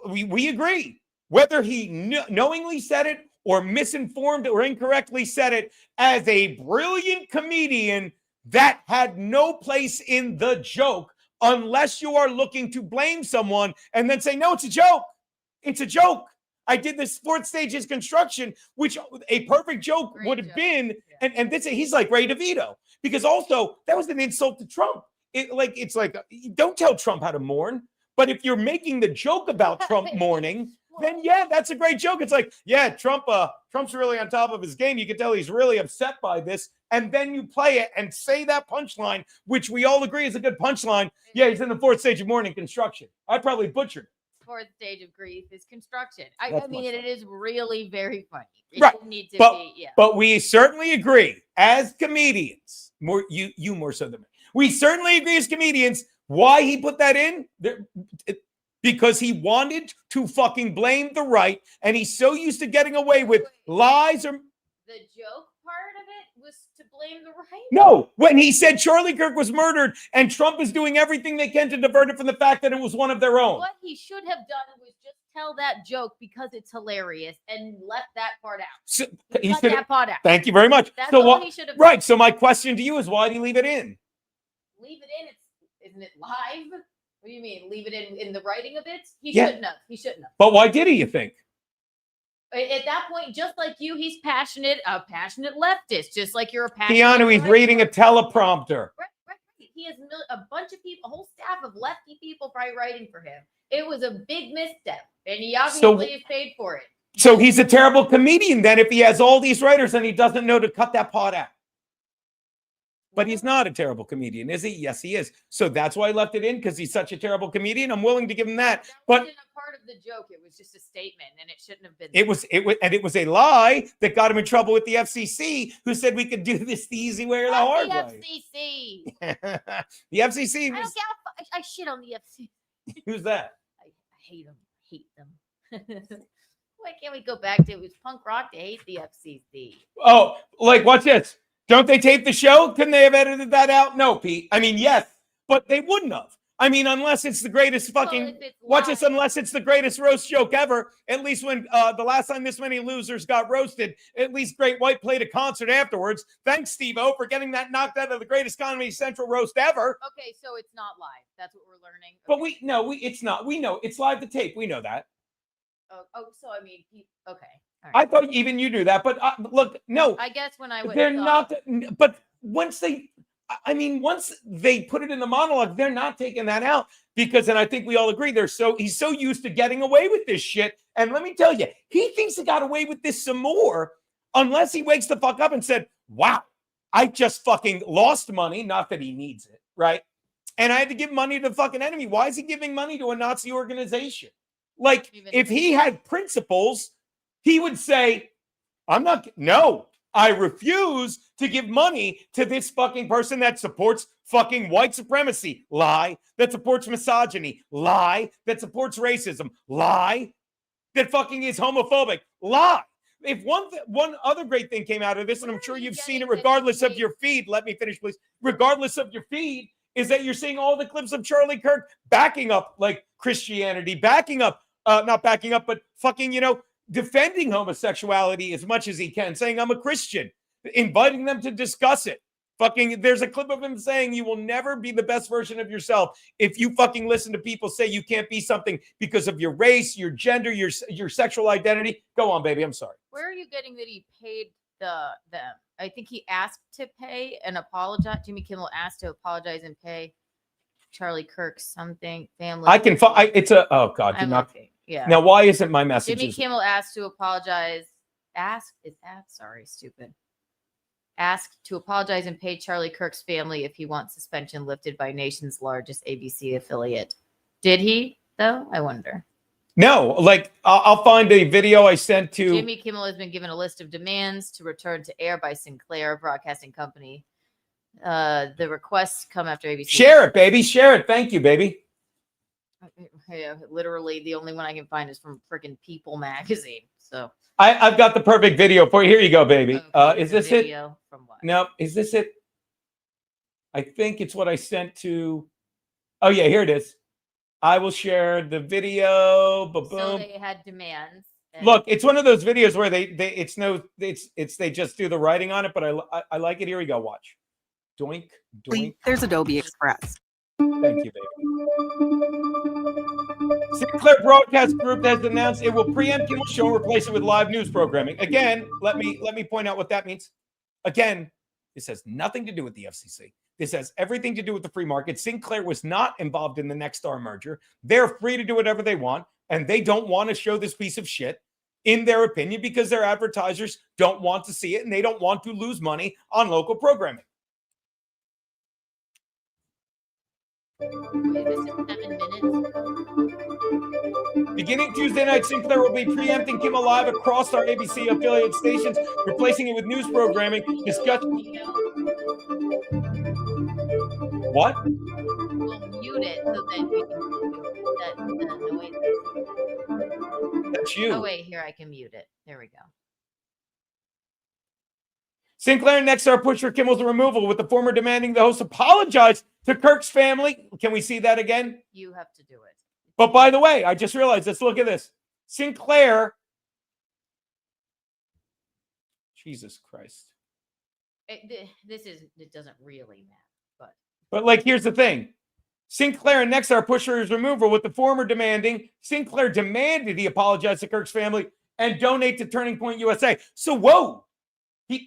we agree. Whether he knowingly said it or misinformed or incorrectly said it, as a brilliant comedian, that had no place in the joke unless you are looking to blame someone and then say, no, it's a joke. It's a joke. I did this fourth stage's construction, which a perfect joke would have been. And this, he's like Ray DeVito, because also that was an insult to Trump. It's like, don't tell Trump how to mourn. But if you're making the joke about Trump mourning, then yeah, that's a great joke. It's like, yeah, Trump's really on top of his game. You can tell he's really upset by this. And then you play it and say that punchline, which we all agree is a good punchline. Yeah, he's in the fourth stage of mourning construction. I probably butchered it. Fourth stage of grief is construction. I mean, it is really very funny. It right. didn't need to be, yeah. But we certainly agree as comedians, you more so than me. We certainly agree as comedians why he put that in. Because he wanted to fucking blame the right, and he's so used to getting away with lies or... The joke part of it was to blame the right? No, when he said Charlie Kirk was murdered and Trump is doing everything they can to divert it from the fact that it was one of their own. What he should have done was just tell that joke because it's hilarious and left that part out. So, cut that part out. Thank you very much. That's so all he should have done. Right, so my question to you is why do you leave it in? Leave it in? Isn't it live? What do you mean? Leave it in the writing of it? He shouldn't have. He shouldn't have. But why did he, you think? At that point, just like you, he's passionate, a passionate leftist, just like you're a passionate Keanu, he's reading a teleprompter. Right. He has a bunch of people, a whole staff of lefty people probably writing for him. It was a big misstep, and he obviously is paid for it. So he's a terrible comedian then if he has all these writers and he doesn't know to cut that part out. But he's not a terrible comedian, is he? Yes, he is. So that's why I left it in, because he's such a terrible comedian. I'm willing to give him that. But wasn't a part of the joke. It was just a statement, and it shouldn't have been. It was a lie that got him in trouble with the FCC, who said we could do this the easy way or the hard way. FCC. The FCC. I don't care. I shit on the FCC. Who's that? I hate them. Hate them. Why can't we go back to it was punk rock to hate the FCC? Oh, like watch this. Don't they tape the show? Couldn't they have edited that out? No, Pete. I mean, yes, but they wouldn't have. I mean, unless it's the greatest fucking watch this, unless it's the greatest roast joke ever. At least when the last time this many losers got roasted, at least Great White played a concert afterwards. Thanks, Steve-O, for getting that knocked out of the greatest Comedy Central roast ever. Okay, so it's not live. That's what we're learning. Okay. But it's not. We know it's live to tape. We know that. So I mean, okay. Right. I thought even you knew that, but look, no. I guess when I they're not. But once they put it in the monologue, they're not taking that out because, and I think we all agree, he's so used to getting away with this shit. And let me tell you, he thinks he got away with this some more, unless he wakes the fuck up and said, "Wow, I just fucking lost money." Not that he needs it, right? And I had to give money to the fucking enemy. Why is he giving money to a Nazi organization? Like, if he had principles, he would say, I refuse to give money to this fucking person that supports fucking white supremacy. Lie. That supports misogyny. Lie. That supports racism. Lie. That fucking is homophobic. Lie. If one other great thing came out of this, and I'm sure you've seen it regardless of your feed, let me finish, please. Regardless of your feed, is that you're seeing all the clips of Charlie Kirk backing up like Christianity, not backing up, but fucking, defending homosexuality as much as he can, saying, I'm a Christian, inviting them to discuss it. Fucking, there's a clip of him saying, you will never be the best version of yourself if you fucking listen to people say you can't be something because of your race, your gender, your sexual identity. Go on, baby. I'm sorry. Where are you getting that he paid them? I think he asked to pay and apologize. Jimmy Kimmel asked to apologize and pay Charlie Kirk's something family. I can find oh God, do not. Okay. Yeah. Now, why isn't my message? Jimmy Kimmel asked to apologize. Asked to apologize and pay Charlie Kirk's family if he wants suspension lifted by nation's largest ABC affiliate. Did he, though? I wonder. No, like I'll find a video I sent to Jimmy Kimmel has been given a list of demands to return to air by Sinclair Broadcasting Company. The requests come after ABC. Share it, baby. Share it. Thank you, baby. Yeah, literally the only one I can find is from freaking People magazine. So I've got the perfect video for you. Here you go, baby. Okay, Is this it? From what? No, is this it? I think it's what I sent to. Oh yeah, here it is. I will share the video. Boom. So they had demands. Look, it's one of those videos where they just do the writing on it, but I like it. Here we go. Watch. Doink, doink. There's Adobe Express. Thank you, baby. Sinclair Broadcast Group has announced it will preempt Kimmel Show and replace it with live news programming. Again, let me point out what that means. Again, this has nothing to do with the FCC. This has everything to do with the free market. Sinclair was not involved in the Nexstar merger. They're free to do whatever they want, and they don't want to show this piece of shit, in their opinion, because their advertisers don't want to see it, and they don't want to lose money on local programming. Beginning Tuesday night, Sinclair will be preempting Kimmel Live across our ABC affiliate stations, replacing it with news programming. What? We'll mute it so that we can the noise. That's you. Oh wait, here I can mute it. There we go. Sinclair and Nexstar push for Kimmel's removal, with the former demanding the host apologize to Kirk's family. Can we see that again? You have to do it. But by the way, I just realized, let's look at this. Sinclair. Jesus Christ. It doesn't really matter, But like, here's the thing. Sinclair and Nexstar push for his removal, with the former demanding. Sinclair demanded he apologize to Kirk's family and donate to Turning Point USA. So, whoa.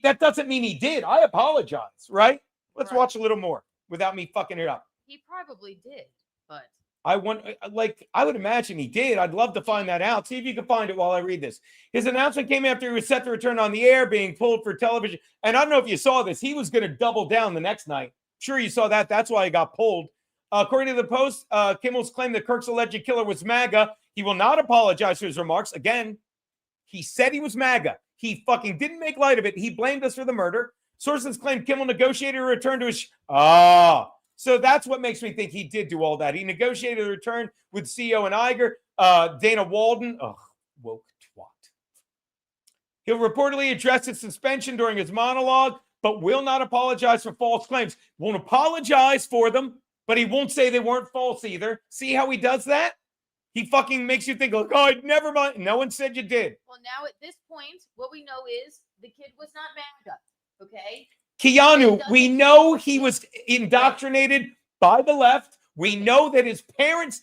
That doesn't mean he did. I apologize, right? Let's watch a little more without me fucking it up. He probably did, but I would imagine he did. I'd love to find that out. See if you can find it while I read this. His announcement came after he was set to return on the air, being pulled for television. And I don't know if you saw this. He was going to double down the next night. Sure, you saw that. That's why he got pulled. According to the Post, Kimmel's claim that Kirk's alleged killer was MAGA. He will not apologize for his remarks. Again, he said he was MAGA. He fucking didn't make light of it. He blamed us for the murder. Sources claim Kimmel negotiated a return to his... So that's what makes me think he did do all that. He negotiated a return with CEO and Iger, Dana Walden. Woke twat. He'll reportedly address his suspension during his monologue, but will not apologize for false claims. Won't apologize for them, but he won't say they weren't false either. See how he does that? He fucking makes you think, like, oh, never mind. No one said you did. Well, now at this point, what we know is the kid was not MAGA. Okay. Keanu, we know he was indoctrinated by the left. We know that his parents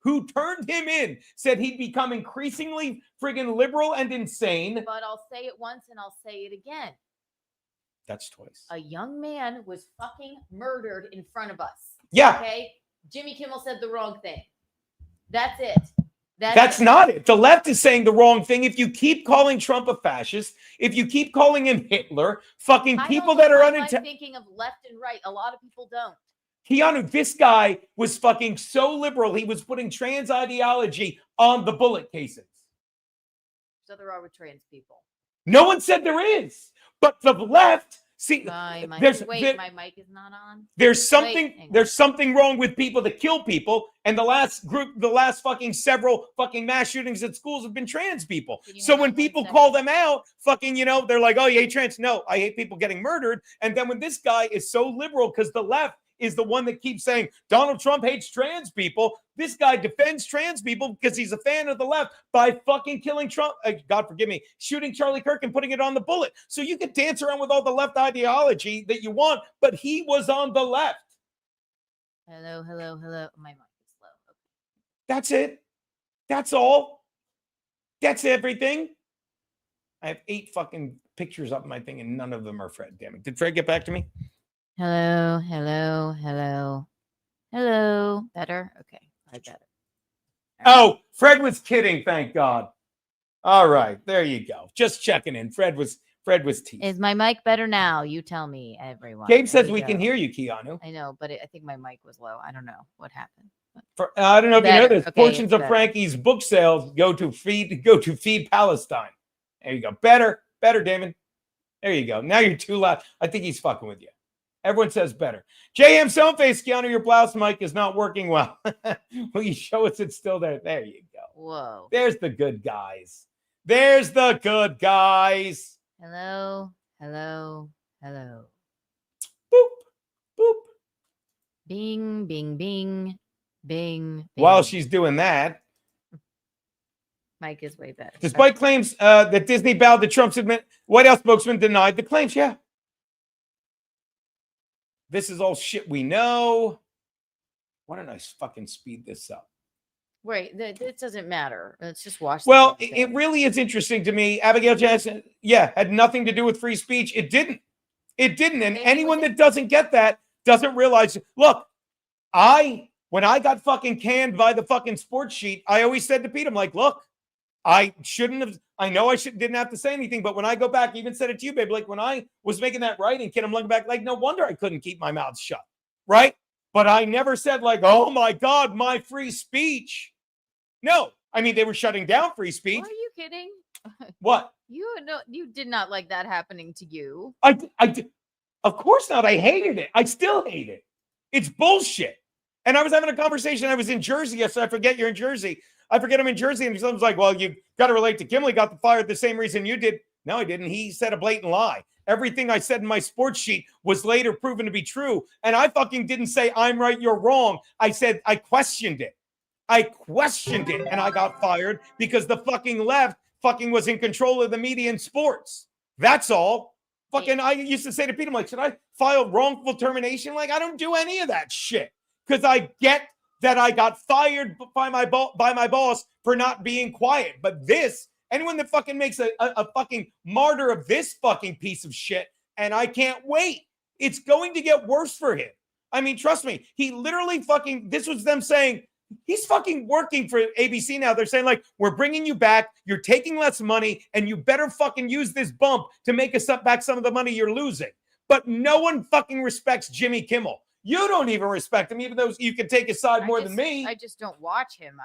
who turned him in said he'd become increasingly friggin' liberal and insane. But I'll say it once and I'll say it again. That's twice. A young man was fucking murdered in front of us. Yeah. Okay. Jimmy Kimmel said the wrong thing. That's it. That's not it. The left is saying the wrong thing. If you keep calling Trump a fascist, if you keep calling him Hitler, fucking people that are I'm thinking of left and right. A lot of people don't. Keanu, this guy was fucking so liberal, he was putting trans ideology on the bullet casings. So there are with trans people. No one said there is. But the left, see, my mic is not on. There's something wrong with people that kill people, and the last fucking several fucking mass shootings at schools have been trans people. So when people call them out, fucking, they're like, oh, you hate trans. No, I hate people getting murdered. And then when this guy is so liberal, because the left is the one that keeps saying Donald Trump hates trans people, this guy defends trans people because he's a fan of the left by fucking killing Trump, God forgive me, shooting Charlie Kirk and putting it on the bullet. So you can dance around with all the left ideology that you want, but he was on the left. Hello. My mic is low. Okay. That's it. That's all. That's everything. I have 8 fucking pictures up my thing and none of them are Fred. Damn it. Did Fred get back to me? Hello. Better? Okay. Better. Oh, Fred was kidding, thank God. All right, there you go. Just checking in. Fred was teasing. Is my mic better now? You tell me, everyone. Gabe says we can hear you, Keanu. I know, but I think my mic was low. I don't know what happened. I don't know if you know this. Okay, Portions of Frankie's book sales go to feed Palestine. There you go. Better, Damon. There you go. Now you're too loud. I think he's fucking with you. Everyone says better. JM Stoneface, Keanu, your blouse mic is not working well. Will you show us it's still there? There you go. Whoa. There's the good guys. Hello. Boop, boop. Bing, bing, bing, bing. While she's doing that, mic is way better. Despite claims that Disney bowed to Trump's White House spokesman denied the claims. Yeah. This is all shit we know. Why don't I fucking speed this up? Wait, it doesn't matter. Let's just watch. Well, it really is interesting to me. Abigail Jackson, had nothing to do with free speech. It didn't. And anyone that doesn't get that doesn't realize. Look, when I got fucking canned by the fucking sports sheet, I always said to Pete, I'm like, look, I shouldn't have. I know I didn't have to say anything, but when I go back, I even said it to you, babe. Like when I was making that writing kid, I'm looking back, like no wonder I couldn't keep my mouth shut, right? But I never said like, oh my God, my free speech. No, I mean they were shutting down free speech. Are you kidding? What? You did not like that happening to you. I did. Of course not. I hated it. I still hate it. It's bullshit. And I was having a conversation. I was in Jersey yesterday. I forget you're in Jersey. I forget I'm in Jersey. And someone's like, well, you got to relate to Kimmel. He got fired the same reason you did. No, I didn't. He said a blatant lie. Everything I said in my sports sheet was later proven to be true. And I fucking didn't say I'm right, you're wrong. I said I questioned it. And I got fired because the fucking left fucking was in control of the media and sports. That's all. Fucking, I used to say to Pete, I'm like, should I file wrongful termination? Like, I don't do any of that shit because I get that I got fired by my boss for not being quiet. But anyone that fucking makes a fucking martyr of this fucking piece of shit, and I can't wait. It's going to get worse for him. I mean, trust me, he literally this was them saying, he's fucking working for ABC now. They're saying like, we're bringing you back. You're taking less money and you better fucking use this bump to make us up back some of the money you're losing. But no one fucking respects Jimmy Kimmel. You don't even respect him, even though you can take his side more than me. I just don't watch him.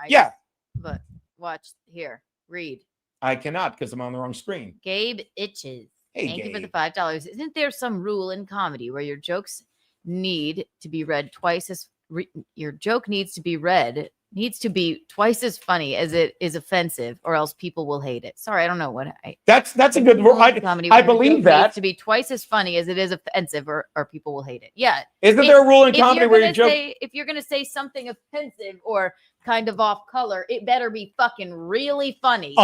But watch here. Read. I cannot because I'm on the wrong screen. Gabe itches. Hey, Thank Gabe. you for the $5. Isn't there some rule in comedy where your jokes need to be read twice as your joke needs to be read needs to be twice as funny as it is offensive, or else people will hate it. Sorry, I don't know what That's a good word. Comedy I when a believe joke that needs to be twice as funny as it is offensive, or people will hate it. Yeah. Isn't there a rule in If comedy you're where gonna you joke? if you're gonna say something offensive or kind of off color, it better be fucking really funny,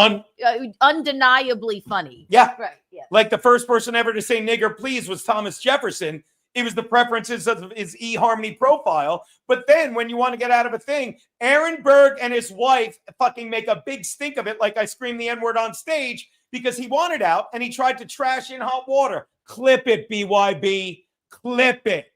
undeniably funny. Yeah. Right. Yeah. Like the first person ever to say nigger please was Thomas Jefferson. It was the preferences of his eHarmony profile. But then when you want to get out of a thing, Aaron Berg and his wife fucking make a big stink of it, like I screamed the N-word on stage, because he wanted out and he tried to trash in hot water. Clip it, BYB. Clip it.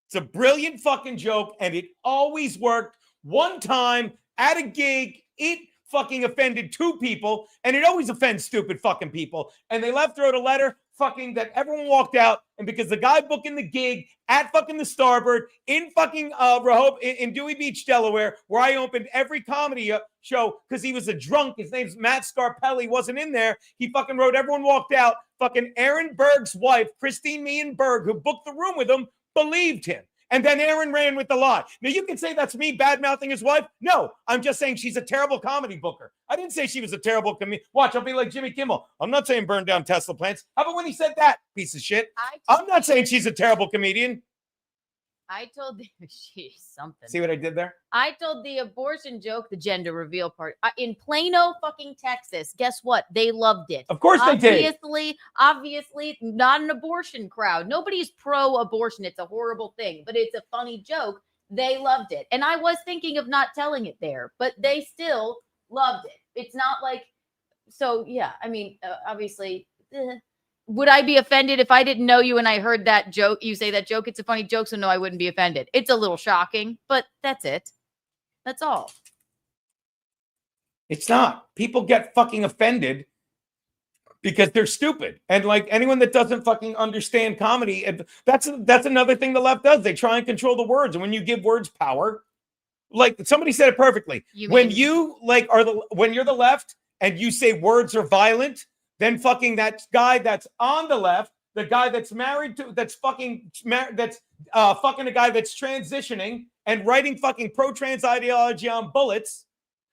It's a brilliant fucking joke, and it always worked. One time at a gig, it fucking offended 2 people, and it always offends stupid fucking people. And they wrote a letter fucking that everyone walked out, and because the guy booking the gig at fucking the Starboard in fucking Rehoboth in Dewey Beach, Delaware, where I opened every comedy show, because he was a drunk. His name's Matt Scarpelli, wasn't in there. He fucking wrote, everyone walked out. Fucking Aaron Berg's wife, Christine Meehan Berg, who booked the room with him, believed him. And then Aaron ran with the lie. Now, you can say that's me bad-mouthing his wife. No, I'm just saying she's a terrible comedy booker. I didn't say she was a terrible comedian. Watch, I'll be like Jimmy Kimmel. I'm not saying burn down Tesla plants. How about when he said that, piece of shit? I'm not saying she's a terrible comedian. I told she's something. See what I did there? I told the abortion joke, the gender reveal part, in Plano, fucking Texas. Guess what? They loved it. Of course they did. Obviously, not an abortion crowd. Nobody's pro-abortion. It's a horrible thing, but it's a funny joke. They loved it. And I was thinking of not telling it there, but they still loved it. It's not like, so yeah, I mean, obviously, would I be offended if I didn't know you and I heard that joke? You say that joke, it's a funny joke, so no, I wouldn't be offended. It's a little shocking, but that's it. That's all. It's not. People get fucking offended because they're stupid. And like anyone that doesn't fucking understand comedy, that's another thing the left does. They try and control the words. And when you give words power, like somebody said it perfectly. When you're the left and you say words are violent, then fucking that guy that's on the left, the guy that's married to, fucking a guy that's transitioning and writing fucking pro-trans ideology on bullets,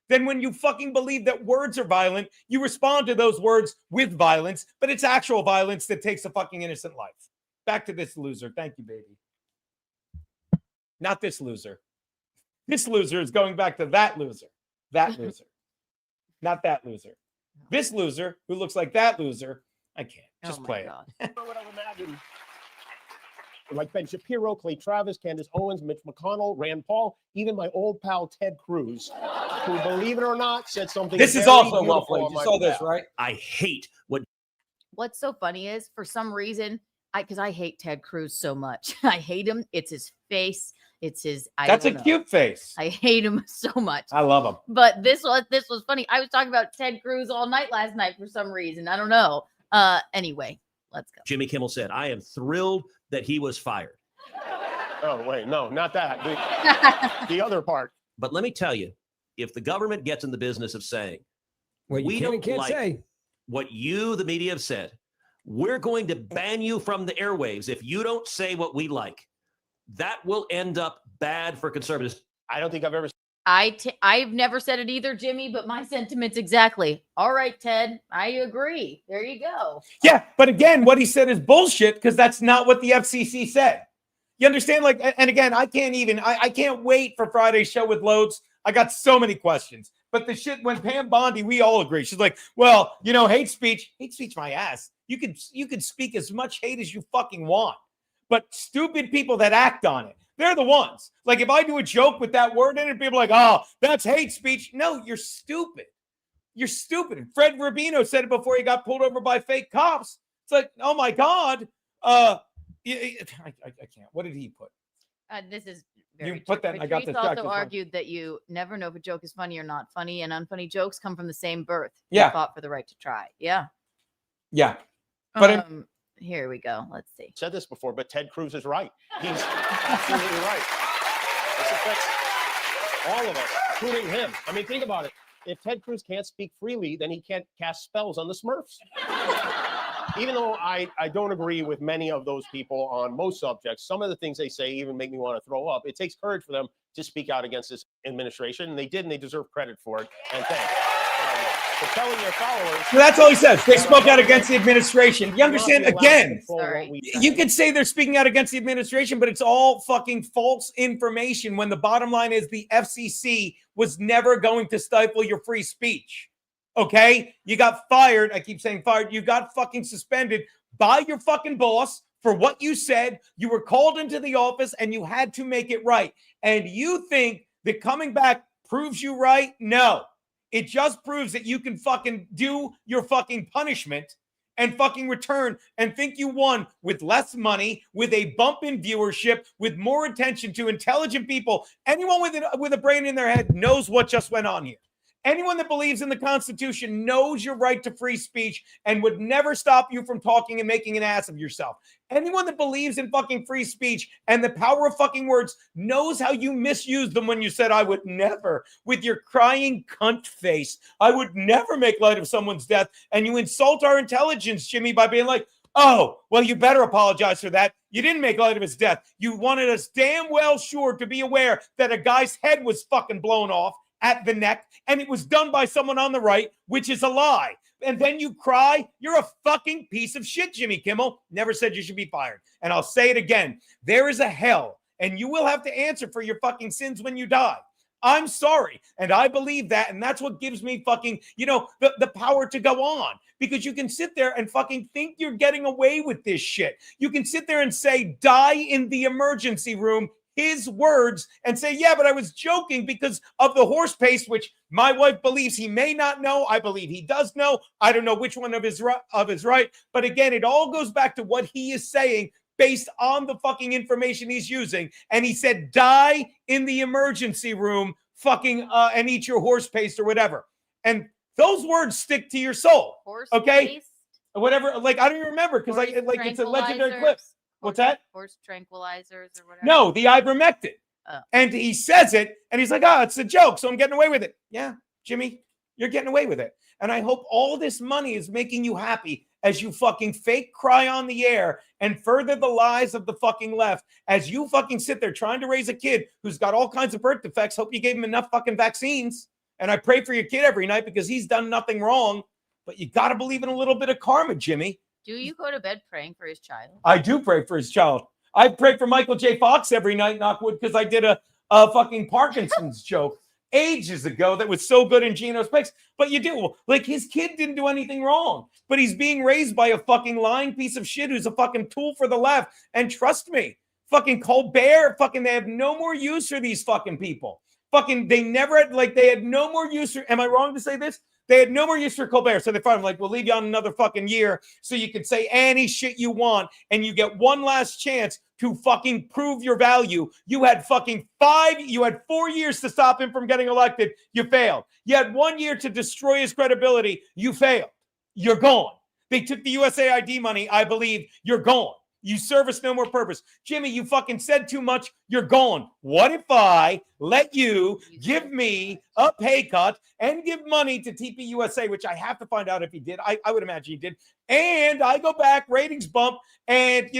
then when you fucking believe that words are violent, you respond to those words with violence, but it's actual violence that takes a fucking innocent life. Back to this loser. Thank you, baby. Not this loser. This loser is going back to that loser. That loser. Not that loser. This loser, who looks like that loser, I can't. Just play it. What I would imagine, like Ben Shapiro, Clay Travis, Candace Owens, Mitch McConnell, Rand Paul, even my old pal Ted Cruz, who, believe it or not, said something. This is also well played. You saw this, right? I hate What's so funny is, for some reason, because I hate Ted Cruz so much. I hate him. It's his face. It's his. That's a cute face. I hate him so much. I love him. But this was funny. I was talking about Ted Cruz all night last night for some reason. I don't know. Anyway, let's go. Jimmy Kimmel said, "I am thrilled that he was fired." Oh wait, no, not that. The other part. But let me tell you, if the government gets in the business of saying, well, you can't say what you, the media, have said, we're going to ban you from the airwaves if you don't say what we like. That will end up bad for conservatives. I don't think I've ever. I've never said it either, Jimmy, but my sentiments exactly. All right, Ted, I agree. There you go. Yeah, but again, what he said is bullshit, because that's not what the FCC said. You understand? Like, and again, I can't wait for Friday's show with Loads. I got so many questions. But the shit, when Pam Bondi, we all agree. She's like, well, hate speech, my ass. You could speak as much hate as you fucking want. But stupid people that act on it, they're the ones. Like, if I do a joke with that word in it, people are like, oh, that's hate speech. No, you're stupid. You're stupid. And Fred Rubino said it before he got pulled over by fake cops. It's like, oh my God. I can't. What did he put? This is very you put that. I got Patrice also argued that you never know if a joke is funny or not funny, and unfunny jokes come from the same birth. Yeah. You fought for the right to try. Yeah. Yeah. But here we go. Let's see. Said this before, but Ted Cruz is right. He's absolutely right. This affects all of us, including him. I mean, think about it. If Ted Cruz can't speak freely, then he can't cast spells on the Smurfs. even though I don't agree with many of those people on most subjects, some of the things they say even make me want to throw up. It takes courage for them to speak out against this administration, and they did, and they deserve credit for it. And thanks. For telling their followers. So that's all he says. They spoke out against the administration. You understand? Again, you could say they're speaking out against the administration, but it's all fucking false information when the bottom line is the FCC was never going to stifle your free speech. Okay? You got fired. I keep saying fired. You got fucking suspended by your fucking boss for what you said. You were called into the office and you had to make it right. And you think that coming back proves you right? No. It just proves that you can fucking do your fucking punishment and fucking return and think you won with less money, with a bump in viewership, with more attention to intelligent people. Anyone with a brain in their head knows what just went on here. Anyone that believes in the Constitution knows your right to free speech and would never stop you from talking and making an ass of yourself. Anyone that believes in fucking free speech and the power of fucking words knows how you misused them when you said, I would never, with your crying cunt face, I would never make light of someone's death. And you insult our intelligence, Jimmy, by being like, oh, well, you better apologize for that. You didn't make light of his death. You wanted us damn well sure to be aware that a guy's head was fucking blown off at the neck, and it was done by someone on the right, which is a lie. And then you cry. You're a fucking piece of shit, Jimmy Kimmel. Never said you should be fired. And I'll say it again. There is a hell, and you will have to answer for your fucking sins when you die. I'm sorry. And I believe that. And that's what gives me fucking, the power to go on. Because you can sit there and fucking think you're getting away with this shit. You can sit there and say, die in the emergency room, his words, and say, yeah, but I was joking because of the horse paste, which my wife believes he may not know. I believe he does know. I don't know which one of his right. But again, it all goes back to what he is saying based on the fucking information he's using. And he said, die in the emergency room, fucking, and eat your horse paste or whatever. And those words stick to your soul. Horse okay? paste? Whatever. Like, I don't even remember because it's a legendary clip. What's that? Horse tranquilizers or whatever. No, the ivermectin. Oh. And he says it, and he's like, it's a joke, so I'm getting away with it. Yeah, Jimmy, you're getting away with it. And I hope all this money is making you happy as you fucking fake cry on the air and further the lies of the fucking left as you fucking sit there trying to raise a kid who's got all kinds of birth defects. Hope you gave him enough fucking vaccines. And I pray for your kid every night because he's done nothing wrong. But you got to believe in a little bit of karma, Jimmy. Do you go to bed praying for his child? I do pray for his child. I pray for Michael J. Fox every night, knockwood, because I did a fucking Parkinson's joke ages ago that was so good in Geno's place. But you do. Like, his kid didn't do anything wrong. But he's being raised by a fucking lying piece of shit who's a fucking tool for the left. And trust me, fucking Colbert, fucking, they have no more use for these fucking people. Fucking, they had no more use for, am I wrong to say this? They had no more use for Colbert, so they fired him. Like, we'll leave you on another fucking year so you can say any shit you want, and you get one last chance to fucking prove your value. You had 4 years to stop him from getting elected. You failed. You had 1 year to destroy his credibility. You failed. You're gone. They took the USAID money, I believe. You're gone. You service no more purpose. Jimmy, you fucking said too much. You're gone. What if I let you give me a pay cut and give money to TPUSA, which I have to find out if he did. I would imagine he did. And I go back, ratings bump, and,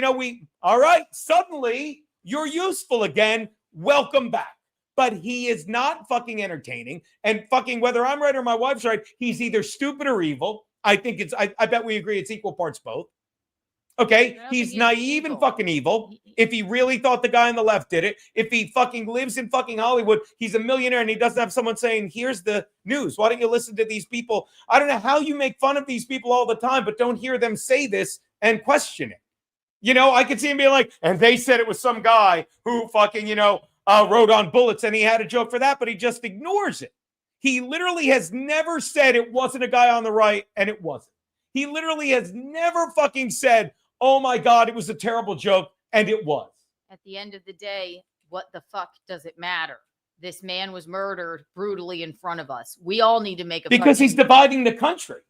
all right, suddenly you're useful again. Welcome back. But he is not fucking entertaining. And fucking, whether I'm right or my wife's right, he's either stupid or evil. I bet we agree it's equal parts both. Okay, he's naive and fucking evil. If he really thought the guy on the left did it, if he fucking lives in fucking Hollywood, he's a millionaire and he doesn't have someone saying, here's the news. Why don't you listen to these people? I don't know how you make fun of these people all the time, but don't hear them say this and question it. I could see him being like, and they said it was some guy who fucking, wrote on bullets and he had a joke for that, but he just ignores it. He literally has never said it wasn't a guy on the right, and it wasn't. He literally has never fucking said, oh my God, it was a terrible joke, and it was. At the end of the day, what the fuck does it matter? This man was murdered brutally in front of us. We all need to make a because he's dividing the country.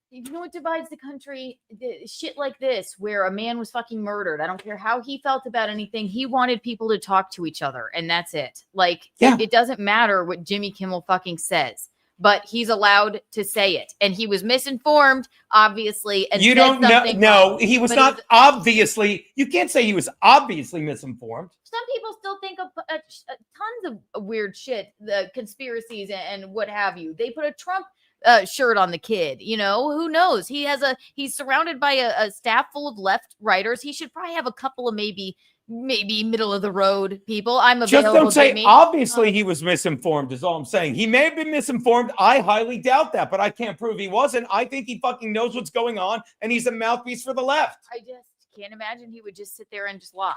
You know what divides the country? Shit like this, where a man was fucking murdered. I don't care how he felt about anything. He wanted people to talk to each other, and that's it. Like, it doesn't matter what Jimmy Kimmel fucking says. but he's allowed to say it. And he was misinformed, obviously. And You said don't know. something No, wrong, he was but not obviously. You can't say he was obviously misinformed. some people still think of tons of weird shit, the conspiracies and what have you. They put a Trump shirt on the kid. You know, who knows? He's surrounded by a staff full of left writers. He should probably have a couple of maybe middle of the road people. I'm available. Just don't say Jimmy. obviously he was misinformed is all I'm saying. He may have been misinformed. I highly doubt that, but I can't prove he wasn't. I think he fucking knows what's going on and he's a mouthpiece for the left. I just can't imagine he would just sit there and just lie.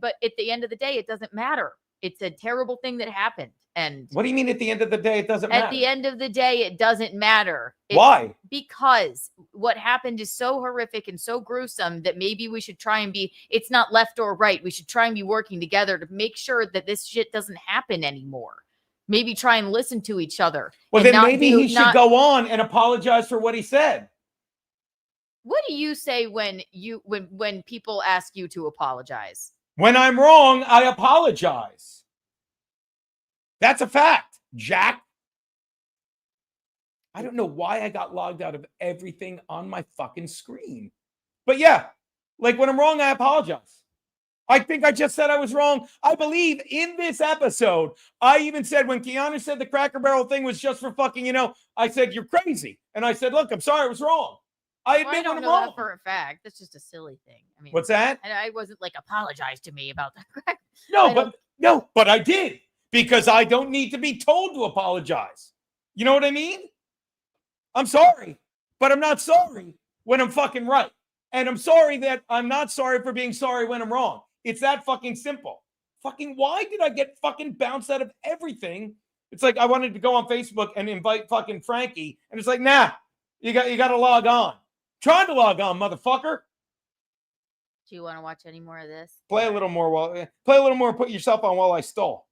But at the end of the day, it doesn't matter. It's a terrible thing that happened. And what do you mean at the end of the day it doesn't matter? At the end of the day, it doesn't matter. Why? Because what happened is so horrific and so gruesome that maybe we should try and it's not left or right. We should try and be working together to make sure that this shit doesn't happen anymore. Maybe try and listen to each other. Well, then maybe he should go on and apologize for what he said. What do you say when people ask you to apologize? When I'm wrong, I apologize. That's a fact, Jack. I don't know why I got logged out of everything on my fucking screen. But yeah, like when I'm wrong, I apologize. I think I just said I was wrong. I believe in this episode, I even said when Keanu said the Cracker Barrel thing was just for fucking, I said, you're crazy. And I said, look, I'm sorry, I was wrong. I admit don't when I'm know wrong. that for a fact. That's just a silly thing. I mean, what's that? And I wasn't like apologize to me about the crack. No, but I did because I don't need to be told to apologize. You know what I mean? I'm sorry, but I'm not sorry when I'm fucking right. And I'm sorry that I'm not sorry for being sorry when I'm wrong. It's that fucking simple. Fucking why did I get fucking bounced out of everything? It's like I wanted to go on Facebook and invite fucking Frankie, and it's like, nah, you got to log on. Trying to log on, motherfucker. Do you want to watch any more of this? Play a little more. Put yourself on while I stole.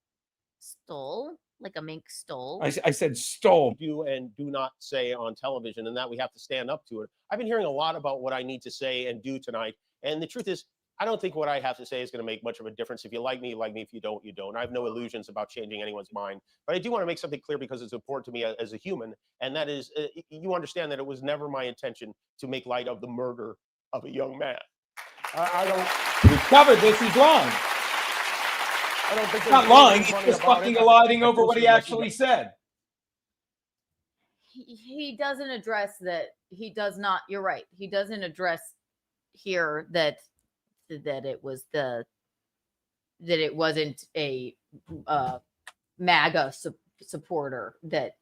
Stole? Like a mink stole? I said stole. Do and do not say on television, and that we have to stand up to it. I've been hearing a lot about what I need to say and do tonight, and the truth is, I don't think what I have to say is going to make much of a difference. If you like me, you like me. If you don't, you don't. I have no illusions about changing anyone's mind. But I do want to make something clear because it's important to me as a human, and that is, you understand that it was never my intention to make light of the murder of a young man. I don't. We covered this. He's lying. I don't think he's not lying. He's just fucking lying over what he actually said. He doesn't address that. He does not. You're right. He doesn't address here that it wasn't a MAGA supporter that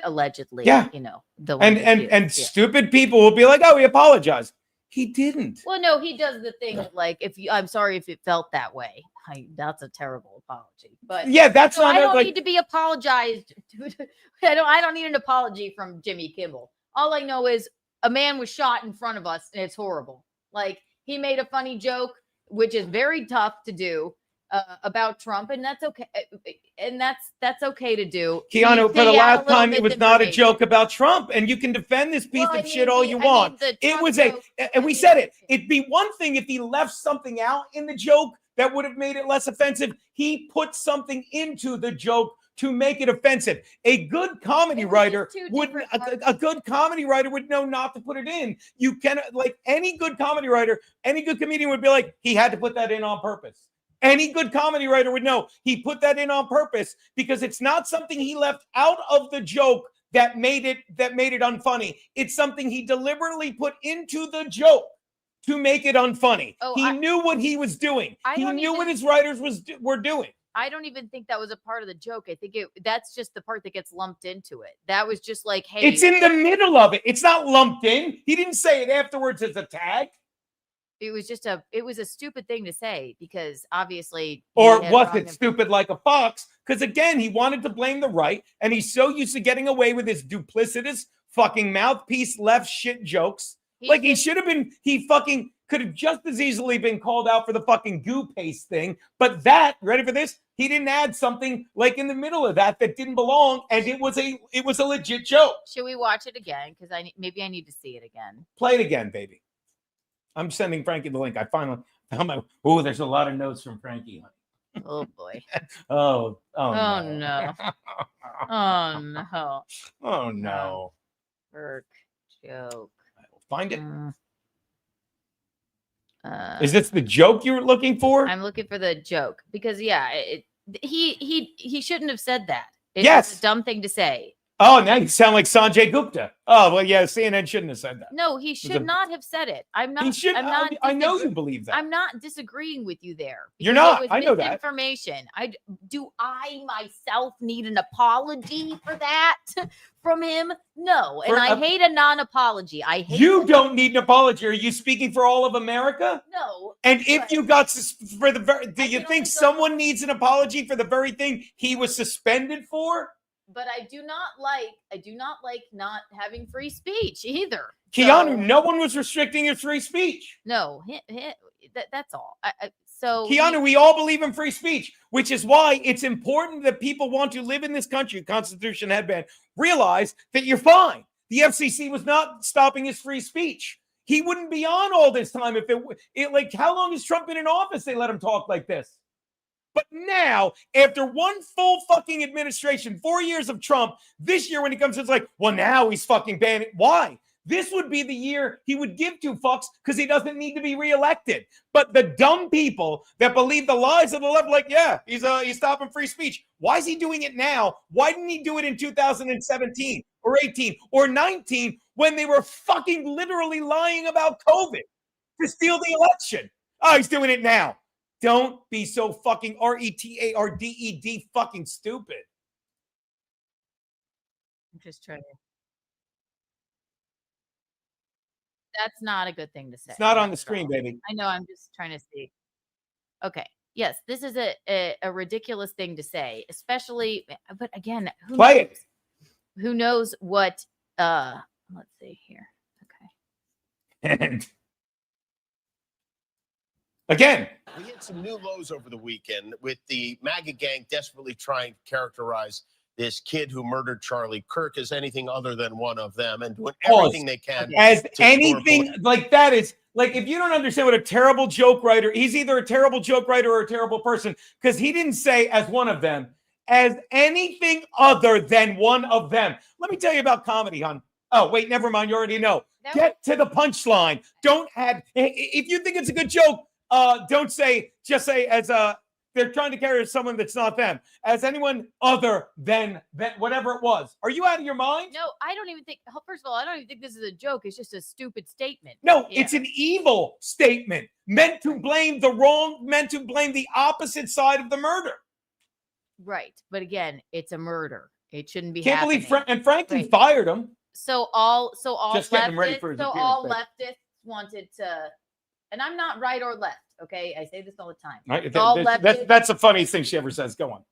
allegedly, the one and stupid people will be like, oh, he apologized. He didn't. Well, no, he does the thing like I'm sorry if it felt that way. That's a terrible apology. But yeah, that's not. I don't need to be apologized to. I don't need an apology from Jimmy Kimmel. All I know is a man was shot in front of us, and it's horrible. Like he made a funny joke, which is very tough to do about Trump, and that's okay. And that's okay to do. Keanu, for the last time, it was not a joke about Trump, and you can defend this piece of shit all you want. It was and we said it. It'd be one thing if he left something out in the joke that would have made it less offensive. He put something into the joke to make it offensive. A good comedy writer would know not to put it in. You can, like any good comedy writer, any good comedian would be like, he had to put that in on purpose. Any good comedy writer would know he put that in on purpose because it's not something he left out of the joke that made it unfunny. It's something he deliberately put into the joke to make it unfunny. He knew what he was doing. He knew what his writers were doing. I don't even think that was a part of the joke. I think that's just the part that gets lumped into it. That was just like, hey, it's in the middle of it. It's not lumped in. He didn't say it afterwards as a tag. It was a stupid thing to say because obviously. Or was it stupid like a fox? Because again, he wanted to blame the right, and he's so used to getting away with his duplicitous fucking mouthpiece left shit jokes. He fucking could have just as easily been called out for the fucking goo paste thing. But that, ready for this? He didn't add something like in the middle of that didn't belong, and it was a legit joke. Should we watch it again? Because maybe I need to see it again. Play it again, baby. I'm sending Frankie the link. I finally found there's a lot of notes from Frankie. Oh boy. Oh Oh no. no. Oh no. Oh no. Work joke. Find it. Uh, Is this the joke you were looking for? I'm looking for the joke because yeah, he shouldn't have said that. It Yes. was a dumb thing to say. Oh, now you sound like Sanjay Gupta. Oh, well, yeah, CNN shouldn't have said that. No, he should not have said it. I'm not. He should. I'm not. I know you believe that. I'm not disagreeing with you there. You're because not. It was I know that. misinformation. Do I myself need an apology for that from him? No, and I hate a non-apology. I hate. You don't need an apology. Are you speaking for all of America? No. And if you got for the very, do you think someone needs an apology for the very thing he was suspended for? But I do not like not having free speech either. Keanu, no one was restricting your free speech. No, that's all. So Keanu, we all believe in free speech, which is why it's important that people want to live in this country, Constitution headband, realize that you're fine. The FCC was not stopping his free speech. He wouldn't be on all this time if it like, how long has Trump been in office? They let him talk like this. But now, after one full fucking administration, 4 years of Trump, this year when he comes, it's like, well, now he's fucking banning. Why? This would be the year he would give two fucks because he doesn't need to be reelected. But the dumb people that believe the lies of the left, like, yeah, he's stopping free speech. Why is he doing it now? Why didn't he do it in 2017 or 18 or 19 when they were fucking literally lying about COVID to steal the election? Oh, he's doing it now. Don't be so fucking retarded fucking stupid. I'm just trying to. That's not a good thing to say. It's not on the screen, baby. I know. I'm just trying to see. Okay. Yes, this is a ridiculous thing to say, especially. But again, who knows what? Let's see here. Okay. And again, we hit some new lows over the weekend with the MAGA gang desperately trying to characterize this kid who murdered Charlie Kirk as anything other than one of them and doing everything they can. As anything like that is like, if you don't understand what a terrible joke writer, he's either a terrible joke writer or a terrible person because he didn't say as one of them, as anything other than one of them. Let me tell you about comedy, hon. Oh, wait, never mind. You already know. Get to the punchline. Don't add. If you think it's a good joke, don't say, just say as they're trying to carry someone that's not them, as anyone other than whatever it was. Are you out of your mind? No, I don't even think. First of all, I don't even think this is a joke. It's just a stupid statement. No, it's an evil statement meant to blame the opposite side of the murder. Right, but again, it's a murder. It shouldn't be. Can't happening. believe and Franklin fired him. So all Just getting him ready for his leftists, appearance, babe. leftists wanted to, and I'm not right or left. Okay, I say this all the time. Right? All leftists. That's the funniest thing she ever says. Go on.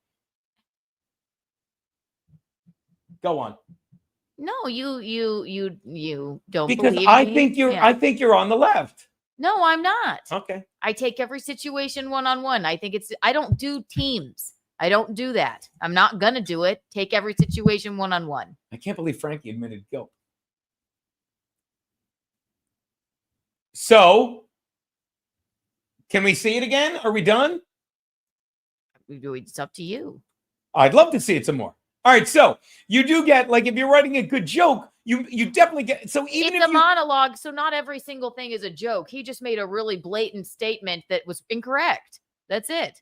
Go on. No, you don't Because believe I me. think you're Yeah. I think you're on the left. No, I'm not. Okay. I take every situation one-on-one. I think I don't do teams. I don't do that. I'm not gonna do it. Take every situation one-on-one. I can't believe Frankie admitted guilt. So, can we see it again? Are we done? It's up to you. I'd love to see it some more. All right, so you do get, like, if you're writing a good joke, you definitely get, so even It's if a monologue, so not every single thing is a joke. He just made a really blatant statement that was incorrect. That's it.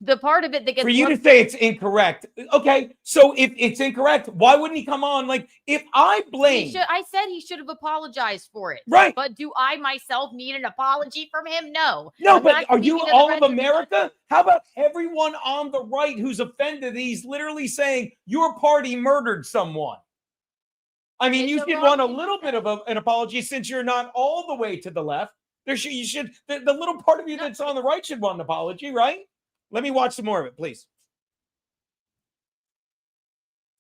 The part of it that gets for you to say it's incorrect. Okay, so if it's incorrect, why wouldn't he come on? Like, if I blame, I said he should have apologized for it. Right. But do I myself need an apology from him? No. no, I'm but not are you speaking to the all rest of the America? How about everyone on the right who's offended? He's literally saying your party murdered someone. I mean, you should want a little bit of an apology since you're not all the way to the left. The little part of you that's on the right should want an apology, right? Let me watch some more of it, please.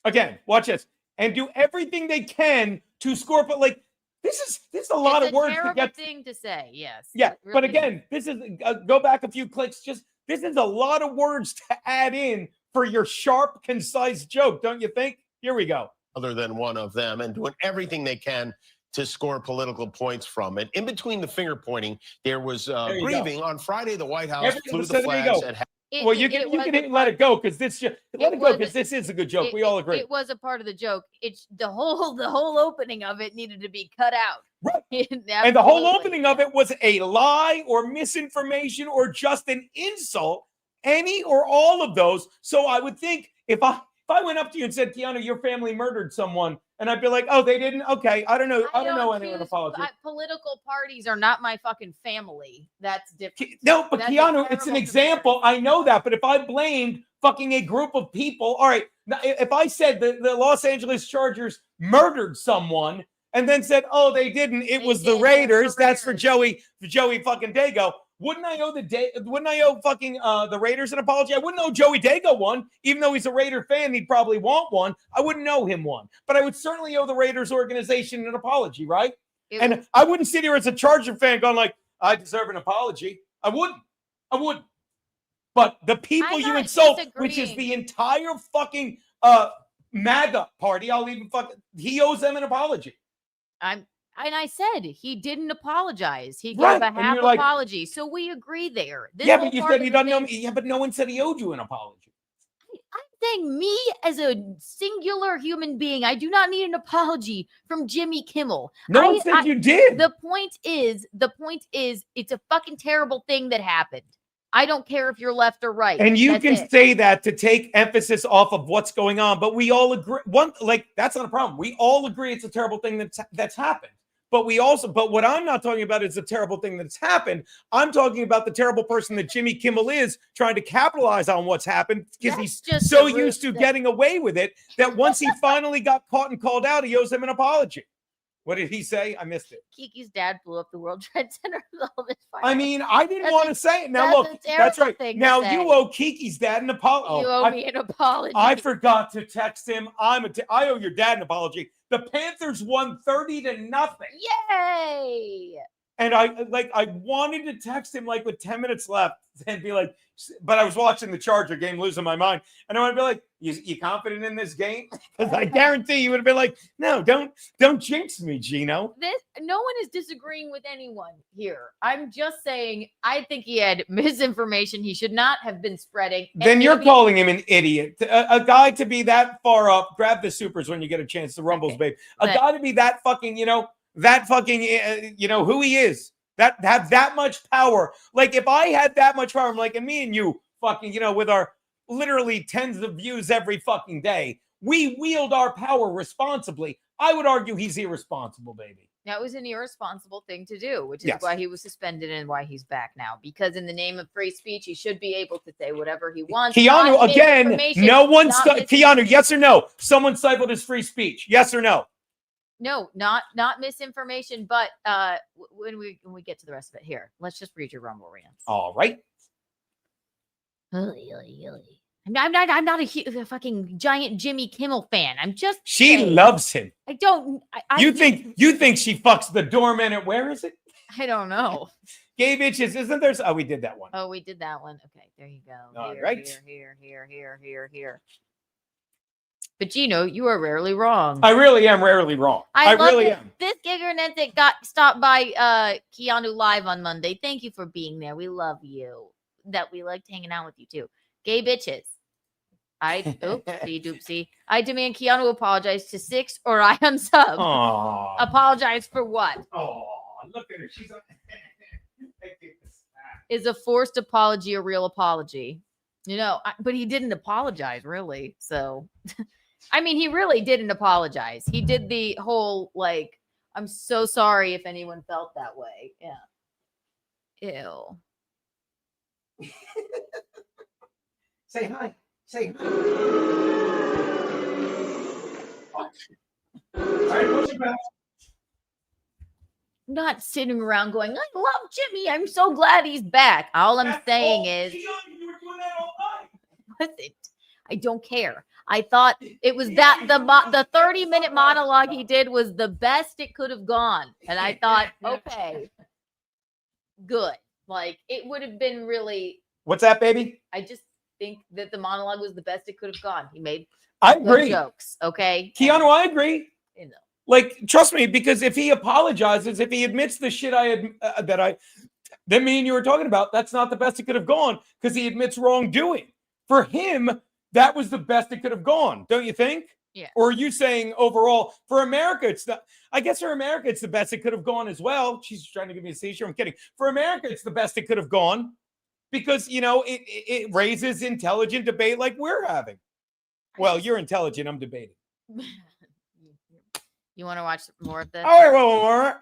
Again, watch this. And do everything they can to score, but like, this is a lot of words to get. Thing to say, yes. Yeah, It but really again, this is go back a few clicks. This is a lot of words to add in for your sharp, concise joke, don't you think? Here we go. Other than one of them, and doing everything they can to score political points from it. In between the finger pointing, there was grieving. On Friday, the White House flew the flags and Well, you can let it go because this this is a good joke. We all agree. It was a part of the joke. It's the whole opening of it needed to be cut out. Right. And the whole opening of it was a lie or misinformation or just an insult, any or all of those. So I would think if I went up to you and said, Keanu, your family murdered someone, and I'd be like, oh, they didn't? Okay, I don't know. I don't know anyone apology. Political parties are not my fucking family. That's different. No, but Keanu, it's an example. I know that. But if I blamed fucking a group of people, all right, if I said the Los Angeles Chargers murdered someone and then said, oh, they didn't, it was the Raiders, that's for Joey fucking Dago. Wouldn't I owe fucking the Raiders an apology? I wouldn't owe Joey Dago one, even though he's a Raider fan. He'd probably want one. I wouldn't owe him one, but I would certainly owe the Raiders organization an apology, right? And I wouldn't sit here as a Charger fan going like, I deserve an apology. I wouldn't. But the people you insult, which is the entire fucking MAGA party, he owes them an apology. And I said he didn't apologize. He gave a half apology. So we agree there. But you said he doesn't know me. Yeah, but no one said he owed you an apology. I'm saying me as a singular human being, I do not need an apology from Jimmy Kimmel. No one said you did. The point is, it's a fucking terrible thing that happened. I don't care if you're left or right. And you can say that to take emphasis off of what's going on, but we all agree. That's not a problem. We all agree it's a terrible thing that's happened. But what I'm not talking about is the terrible thing that's happened. I'm talking about the terrible person that Jimmy Kimmel is trying to capitalize on what's happened because he's so used to getting away with it that once he finally got caught and called out, he owes him an apology. What did he say? I missed it. Kiki's dad blew up the World Trade Center with all this fire. I mean, I didn't want to say it. Now, look, that's right. Now, you owe Kiki's dad an apology. You owe me an apology. I forgot to text him. I owe your dad an apology. The Panthers won 30-0. Yay! And I wanted to text him like with 10 minutes left and be like, but I was watching the Charger game, losing my mind. And I want to be like, you confident in this game? Because I guarantee you would have been like, no, don't jinx me, Geno. No one is disagreeing with anyone here. I'm just saying I think he had misinformation he should not have been spreading. Then you're calling him an idiot. A guy to be that far up, grab the supers when you get a chance, the Rumbles, babe. A guy to be that fucking, who he is, that have that much power. Like if I had that much power, I'm like, and me and you fucking, with our literally tens of views every fucking day, we wield our power responsibly. I would argue he's irresponsible, baby. That was an irresponsible thing to do, which is why he was suspended and why he's back now. Because in the name of free speech, he should be able to say whatever he wants. Keanu, again, Keanu, yes or no? Someone stifled his free speech. Yes or no? No, not misinformation, but when we get to the rest of it here, let's just read your Rumble rants. All right. I'm not a fucking giant Jimmy Kimmel fan. I'm just loves him. I don't. You think she fucks the doorman at where is it? I don't know. Gay bitches, isn't there? Oh, we did that one. Oh, we did that one. Okay, there you go. All right. Here. But Geno, you are rarely wrong. I really am rarely wrong. I really am. This Giggernentic got stopped by Keanu live on Monday. Thank you for being there. We love you. That we liked hanging out with you too. Gay bitches. Oopsie. I demand Keanu apologize to 6 or I unsub. Aww. Apologize for what? Oh, look at her. She's Is a forced apology a real apology? But he didn't apologize, really. So, I mean, he really didn't apologize. He did the whole, I'm so sorry if anyone felt that way. Yeah. Ew. Say hi. Say hi. All right, what's your back? Not sitting around going, I love Jimmy. I'm so glad he's back. All I'm saying is, you were doing that all night. Listen, I don't care. I thought it was that the 30-minute monologue he did was the best it could have gone. And I thought, okay, good. It would have been really. What's that, baby? I just think that the monologue was the best it could have gone. He made good jokes. Okay. Keanu, I agree. Trust me, because if he apologizes, if he admits the shit that me and you were talking about, that's not the best it could have gone because he admits wrongdoing. For him, that was the best it could have gone, don't you think? Yeah. Or are you saying overall for America, it's not? I guess for America, it's the best it could have gone as well. She's trying to give me a seizure. I'm kidding. For America, it's the best it could have gone because it raises intelligent debate like we're having. Well, you're intelligent. I'm debating. You want to watch more of this? Oh,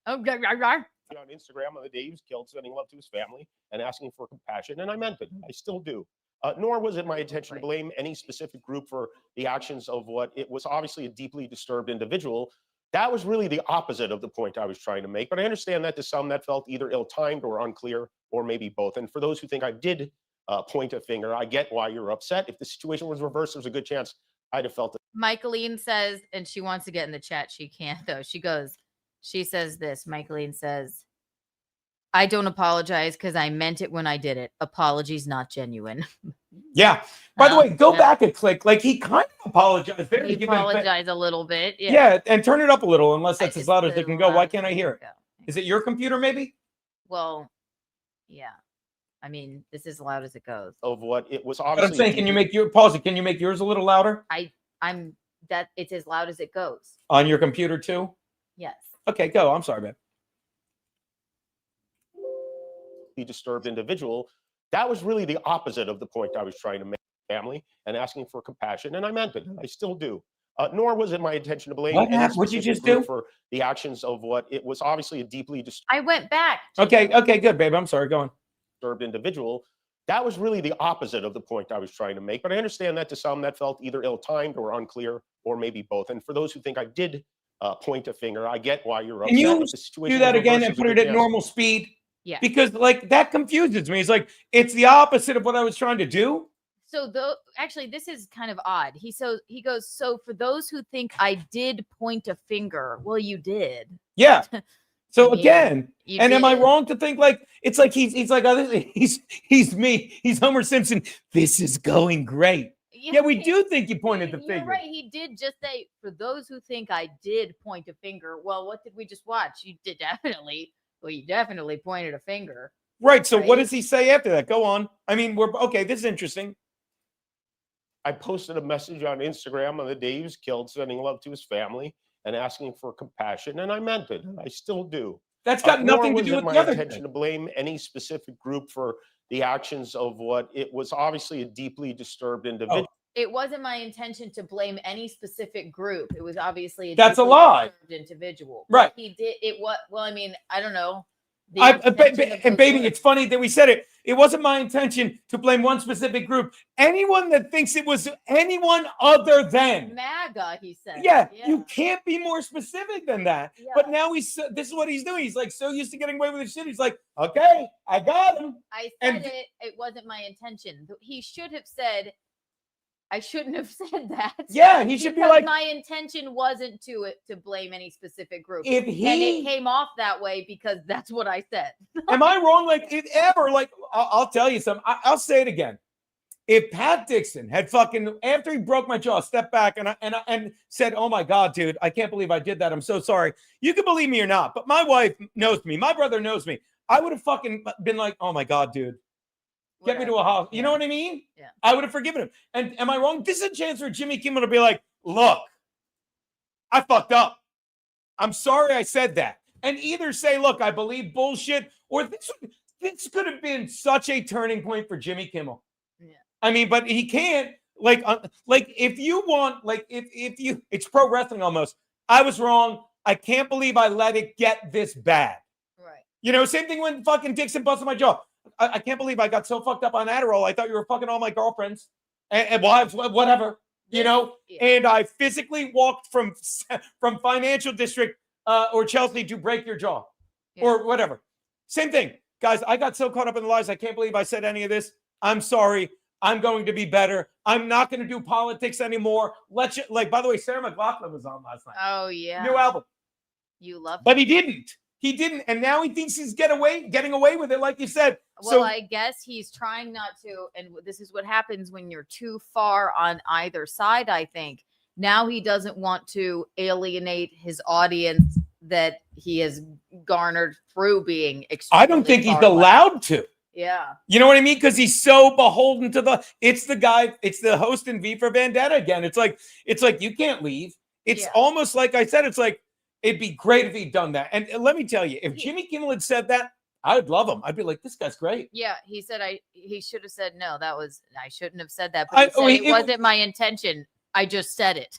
wait, wait. On Instagram on the day he was killed, sending love to his family and asking for compassion, and I meant it. I still do. Nor was it my intention to blame any specific group for the actions of what it was obviously a deeply disturbed individual. That was really the opposite of the point I was trying to make. But I understand that to some that felt either ill-timed or unclear, or maybe both. And for those who think I did point a finger, I get why you're upset. If the situation was reversed, there's a good chance I'd have felt it. Michaeline says, and she wants to get in the chat. She can't, though. She says this. Michaeline says, I don't apologize because I meant it when I did it. Apologies not genuine. Yeah. By the way, go back a click. Like he kind of apologized. He apologized a little bit. Yeah. Yeah, and turn it up a little, unless that's as loud as it can go. Why can't I hear it? Is it your computer, maybe? Well, yeah. I mean, this is as loud as it goes. Of what it was But obviously. I'm saying, can you make your pause it? Can you make yours a little louder I'm that it's as loud as it goes. on your computer too? Yes. Okay, go. I'm sorry, man. Disturbed individual. That was really the opposite of the point I was trying to make. Family and asking for compassion, and I meant it. I still do. Nor was it my intention to blame. What'd you just do? For the actions of what it was obviously a deeply I went back. Okay, good, babe. I'm sorry. Go on. Disturbed individual. That was really the opposite of the point I was trying to make. But I understand that to some that felt either ill-timed or unclear, or maybe both. And for those who think I did point a finger, I get why you're upset. Can you If the situation do that was again reversed, and there's a put it good at chance. normal speed? Yeah. Because like that confuses me. It's like it's the opposite of what I was trying to do. So though, actually, this is kind of odd. He goes, so for those who think I did point a finger, well, you did. Yeah. So I mean, again, you and am I did. wrong to think like it's like he's like oh, he's me, he's Homer Simpson. This is going great. Yeah, we do think you pointed the You're finger. right. He did just say, for those who think I did point a finger. Well, what did we just watch? You did definitely. Well, you definitely pointed a finger. Right. So what Right? does he say after that? Go on. I mean, we're okay. This is interesting. I posted a message on Instagram on the day he was killed, sending love to his family and asking for compassion, and I meant it. I still do. That's got Nor nothing to was do it with my the other intention thing. to blame any specific group for the actions of what it was obviously a deeply disturbed individual. It wasn't my intention to blame any specific group. It was obviously That's a deeply lie. disturbed individual. Right. He did it. What? Well, I mean, I don't know. The And intention of those baby, words. it's funny that we said it. It wasn't my intention to blame one specific group. Anyone that thinks it was anyone other than. MAGA, he said. Yeah, you can't be more specific than that. Yeah. But now this is what he's doing. He's like so used to getting away with his shit. He's like, okay, I got him. I And- said it. It wasn't my intention. He should have said, I shouldn't have said that. Yeah, he should be Because like- my intention wasn't to blame any specific group. If and he- it came off that way because that's what I said. Am I wrong? Like, if ever, like, I'll tell you something. I'll say it again. If Pat Dixon had fucking, after he broke my jaw, stepped back and said, oh my God, dude, I can't believe I did that. I'm so sorry. You can believe me or not, but my wife knows me. My brother knows me. I would have fucking been like, oh my God, dude. Get me to a house. You know what I mean? Yeah. I would have forgiven him. And am I wrong? This is a chance for Jimmy Kimmel to be like, look, I fucked up. I'm sorry I said that. And either say, look, I believe bullshit, or this could have been such a turning point for Jimmy Kimmel. Yeah. I mean, but he can't. Like if you want, like if you, it's pro wrestling almost. I was wrong. I can't believe I let it get this bad. Right. You know, same thing when fucking Dixon busted my jaw. I can't believe I got so fucked up on Adderall. I thought you were fucking all my girlfriends and wives, whatever, you know. Yeah. And I physically walked from Financial District or Chelsea to break your jaw or whatever. Same thing, guys. I got so caught up in the lies. I can't believe I said any of this. I'm sorry. I'm going to be better. I'm not going to do politics anymore. By the way, Sarah McLachlan was on last night. Oh yeah. New album. You love But he didn't. He didn't. And now he thinks he's getting away with it, like you said. Well, So I guess he's trying not to, and this is what happens when you're too far on either side, I think. Now he doesn't want to alienate his audience that he has garnered through being I don't think he's allowed to. Yeah. You know what I mean? Because he's so beholden to it's the host in V for Vendetta again. It's like you can't leave. It's almost like I said, it's like, it'd be great if he'd done that. And let me tell you, if Jimmy Kimmel had said that, I'd love him. I'd be like, this guy's great. Yeah, he said he should have said no. I shouldn't have said that. But it wasn't my intention. I just said it.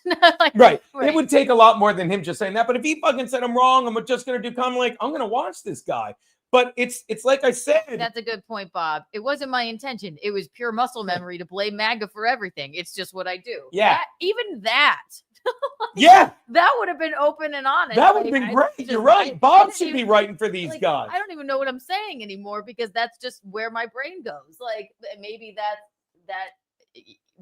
Right. It would take a lot more than him just saying that. But if he fucking said I'm wrong, I'm just gonna do I'm gonna watch this guy. But it's like I said. That's a good point, Bob. It wasn't my intention. It was pure muscle memory to blame MAGA for everything. It's just what I do. Yeah. Even that. Yeah. That would have been open and honest. That would have been great. You're right. Bob should be writing for these guys. I don't even know what I'm saying anymore because that's just where my brain goes. Like maybe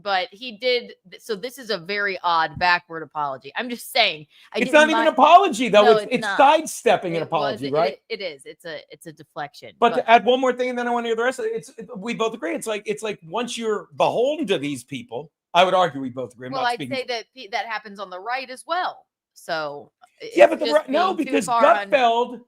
but he did. So this is a very odd backward apology. I'm just saying. It's not even an apology though. No, it's sidestepping an apology, right? It is. It's a deflection. But to add one more thing, and then I want to hear the rest of it. We both agree. It's like once you're beholden to these people, I would argue we both agree. I'd say that happens on the right as well. So yeah, but because Gutfeld,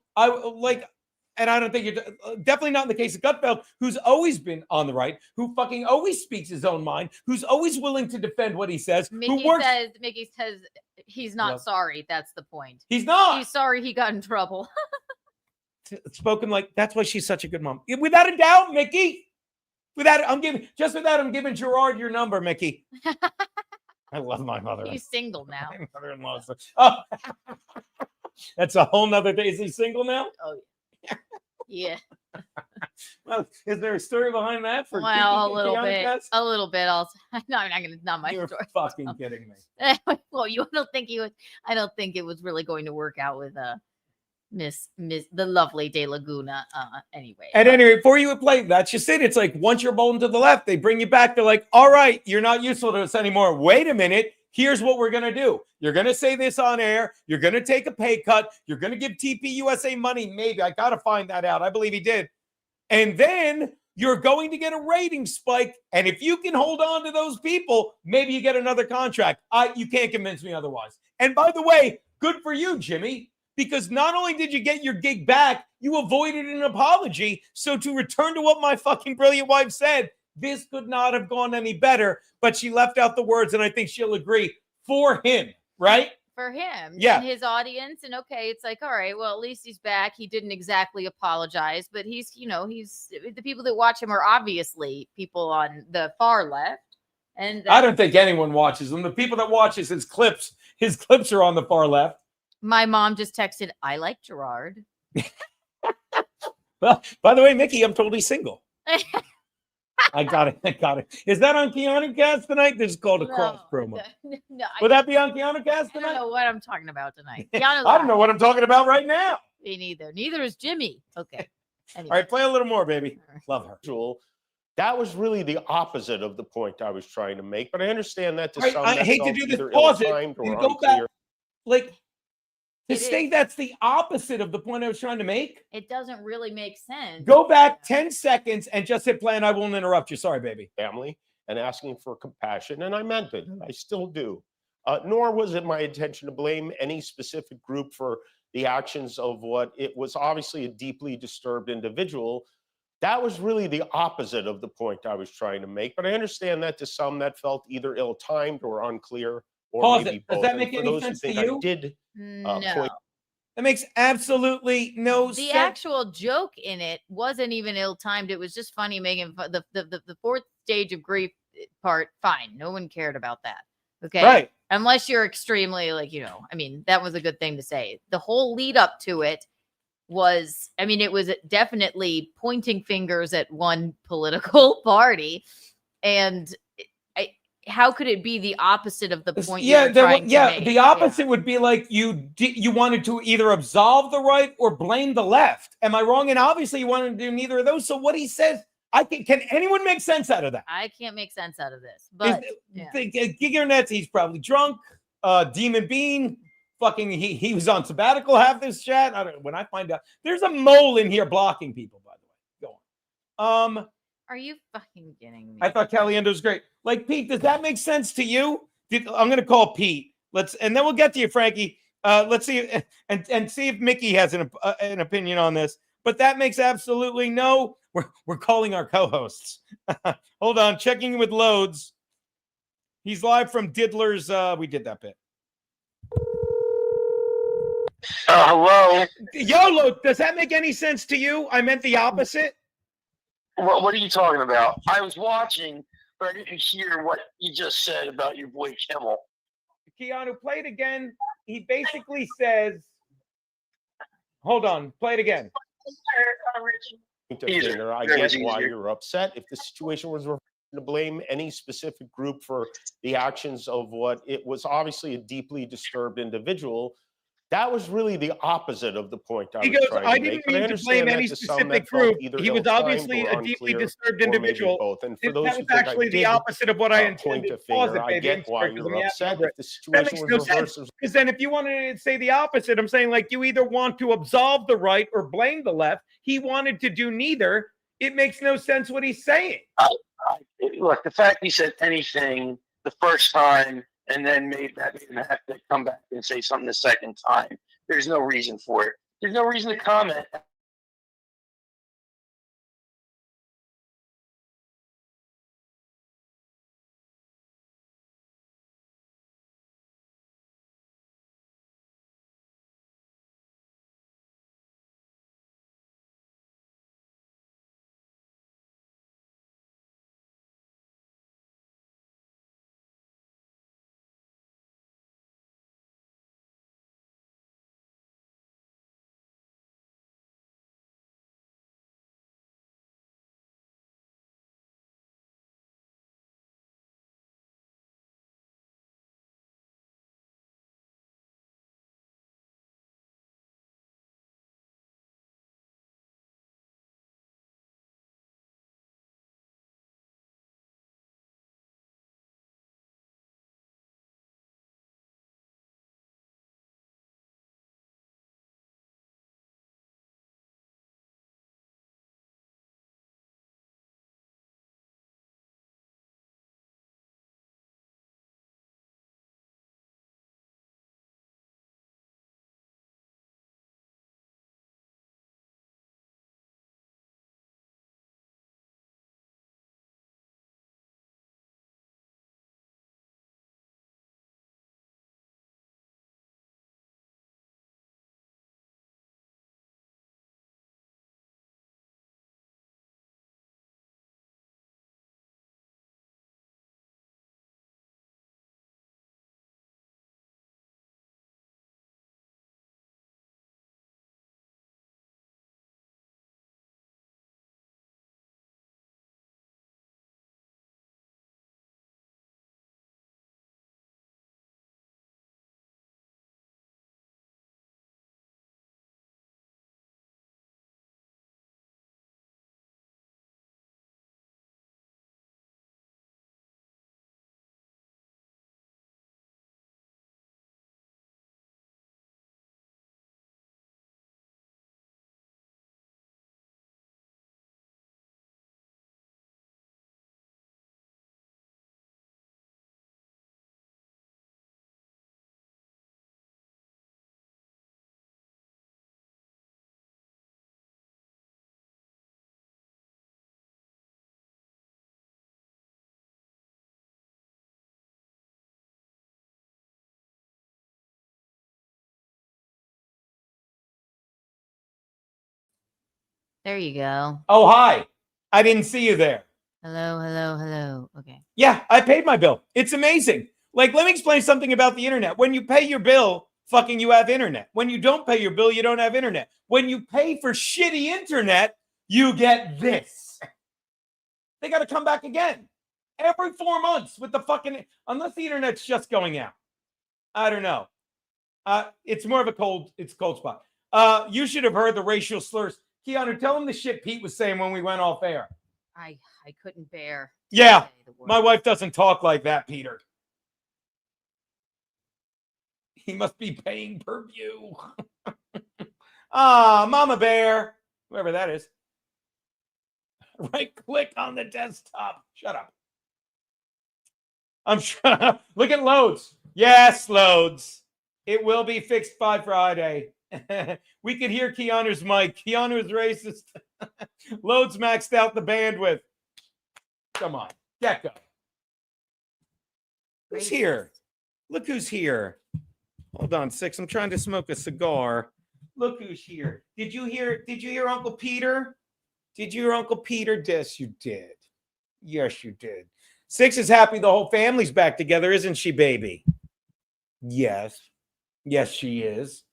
and I don't think you're definitely not in the case of Gutfeld, who's always been on the right, who fucking always speaks his own mind, who's always willing to defend what he says. Mickey says he's not sorry. That's the point. He's not. He's sorry he got in trouble. Spoken like that's why she's such a good mom. Without a doubt, Mickey. I'm giving Gerard your number, Mickey. I love my mother. He's single now. My mother-in-law. Oh, that's a whole nother day. Is he single now? Oh, yeah. Well, is there a story behind that? For Kiki, a little bit. A little bit. No, I'm not gonna. Not my You're story. Fucking kidding me. Well, you don't think he was. I don't think it was really going to work out with Miss the lovely De Laguna. Anyway. At any rate, before you would play, that's just it. It's like once you're bolden to the left, they bring you back. They're like, all right, you're not useful to us anymore. Wait a minute. Here's what we're going to do. You're going to say this on air. You're going to take a pay cut. You're going to give TPUSA money. Maybe. I got to find that out. I believe he did. And then you're going to get a rating spike. And if you can hold on to those people, maybe you get another contract. You can't convince me otherwise. And by the way, good for you, Jimmy. Because not only did you get your gig back, you avoided an apology. So to return to what my fucking brilliant wife said, this could not have gone any better. But she left out the words, and I think she'll agree, for him, right? For him, yeah, and his audience. And okay, it's like, all right, well, at least he's back. He didn't exactly apologize, but he's the people that watch him are obviously people on the far left. And I don't think anyone watches them. The people that watches his clips are on the far left. My mom just texted, I like Gerard. Well, by the way, Mickey, I'm totally single. I got it. Is that on Keanu Cast tonight? This is called a cross promo. No, would that be on Keanu Cast tonight? I don't know what I'm talking about tonight. I don't know what I'm talking about right now. Me neither. Neither is Jimmy. Okay. Anyway. All right, play a little more, baby. Love her. That was really the opposite of the point I was trying to make, but I understand that to some. I hate to do this. Pause it. Go back. Like, to say that's the opposite of the point I was trying to make. It doesn't really make sense. Go back 10 seconds and just hit play, and I won't interrupt you. Sorry, baby. Family and asking for compassion, and I meant it, and I still do. Nor was it my intention to blame any specific group for the actions of what it was obviously a deeply disturbed individual. That was really the opposite of the point I was trying to make, but I understand that to some that felt either ill-timed or unclear. Pause it. Does that make any sense to you? I did. No. That makes absolutely no sense. The actual joke in it wasn't even ill-timed. It was just funny making the fourth stage of grief part. Fine. No one cared about that. Okay. Right. Unless you're extremely I mean, that was a good thing to say. The whole lead up to it was, it was definitely pointing fingers at one political party. And how could it be the opposite of the point? The opposite would be like you wanted to either absolve the right or blame the left. Am I wrong? And obviously you wanted to do neither of those. So what he says, can anyone make sense out of that? I can't make sense out of this. But Gigernets, he's probably drunk. Demon Bean, fucking he was on sabbatical half this chat. I don't know. When I find out, there's a mole in here blocking people, by the way. Go on. Are you fucking kidding me? I thought Caliendo was great. Like, Pete, does that make sense to you? I'm going to call Pete. And then we'll get to you, Frankie. Let's see and see if Mickey has an opinion on this. But that makes absolutely no. We're calling our co-hosts. Hold on, checking with Loads. He's live from Diddler's. We did that bit. Hello. YOLO, does that make any sense to you? I meant the opposite. What are you talking about? I was watching, but I didn't hear what you just said about your boy Kimmel. Keanu, play it again. He basically says, hold on, play it again. I get why you're upset. If the situation was to blame any specific group for the actions of what it was obviously a deeply disturbed individual, that was really the opposite of the point I was trying to I make. didn't But I mean to blame understand that any to some specific that felt group. either He was ill-timed obviously or a deeply unclear, disturbed or maybe individual. both. And for That those was who think I actually the did opposite of what I point intended a to pause finger, it, I baby. get why you're upset. If the That situation makes was no reversed, sense. Because then if you wanted to say the opposite, I'm saying like you either want to absolve the right or blame the left. He wanted to do neither. It makes no sense what he's saying. Look, the fact he said anything the first time and then made him have to come back and say something the second time, there's no reason for it. There's no reason to comment. There you go. Oh, hi. I didn't see you there. Hello, hello, hello. Okay. Yeah, I paid my bill. It's amazing. Like, let me explain something about the internet. When you pay your bill, fucking you have internet. When you don't pay your bill, you don't have internet. When you pay for shitty internet, you get this. They got to come back again every 4 months with the fucking, unless the internet's just going out. I don't know. It's more of a cold spot. You should have heard the racial slurs. Keanu, tell him the shit Pete was saying when we went off air. I couldn't bear. Yeah, my wife doesn't talk like that, Peter. He must be paying per view. Mama Bear, whoever that is. Right click on the desktop. Shut up. I'm sure. Look at Loads. Yes, Loads. It will be fixed by Friday. We could hear Keanu's mic. Keanu is racist. Loads maxed out the bandwidth. Come on, get going. Who's here? Look who's here. Hold on, Six. I'm trying to smoke a cigar. Look who's here. Did you hear Uncle Peter? Did you hear Uncle Peter? Yes, you did. Yes, you did. Six is happy the whole family's back together, isn't she, baby? Yes. Yes, she is.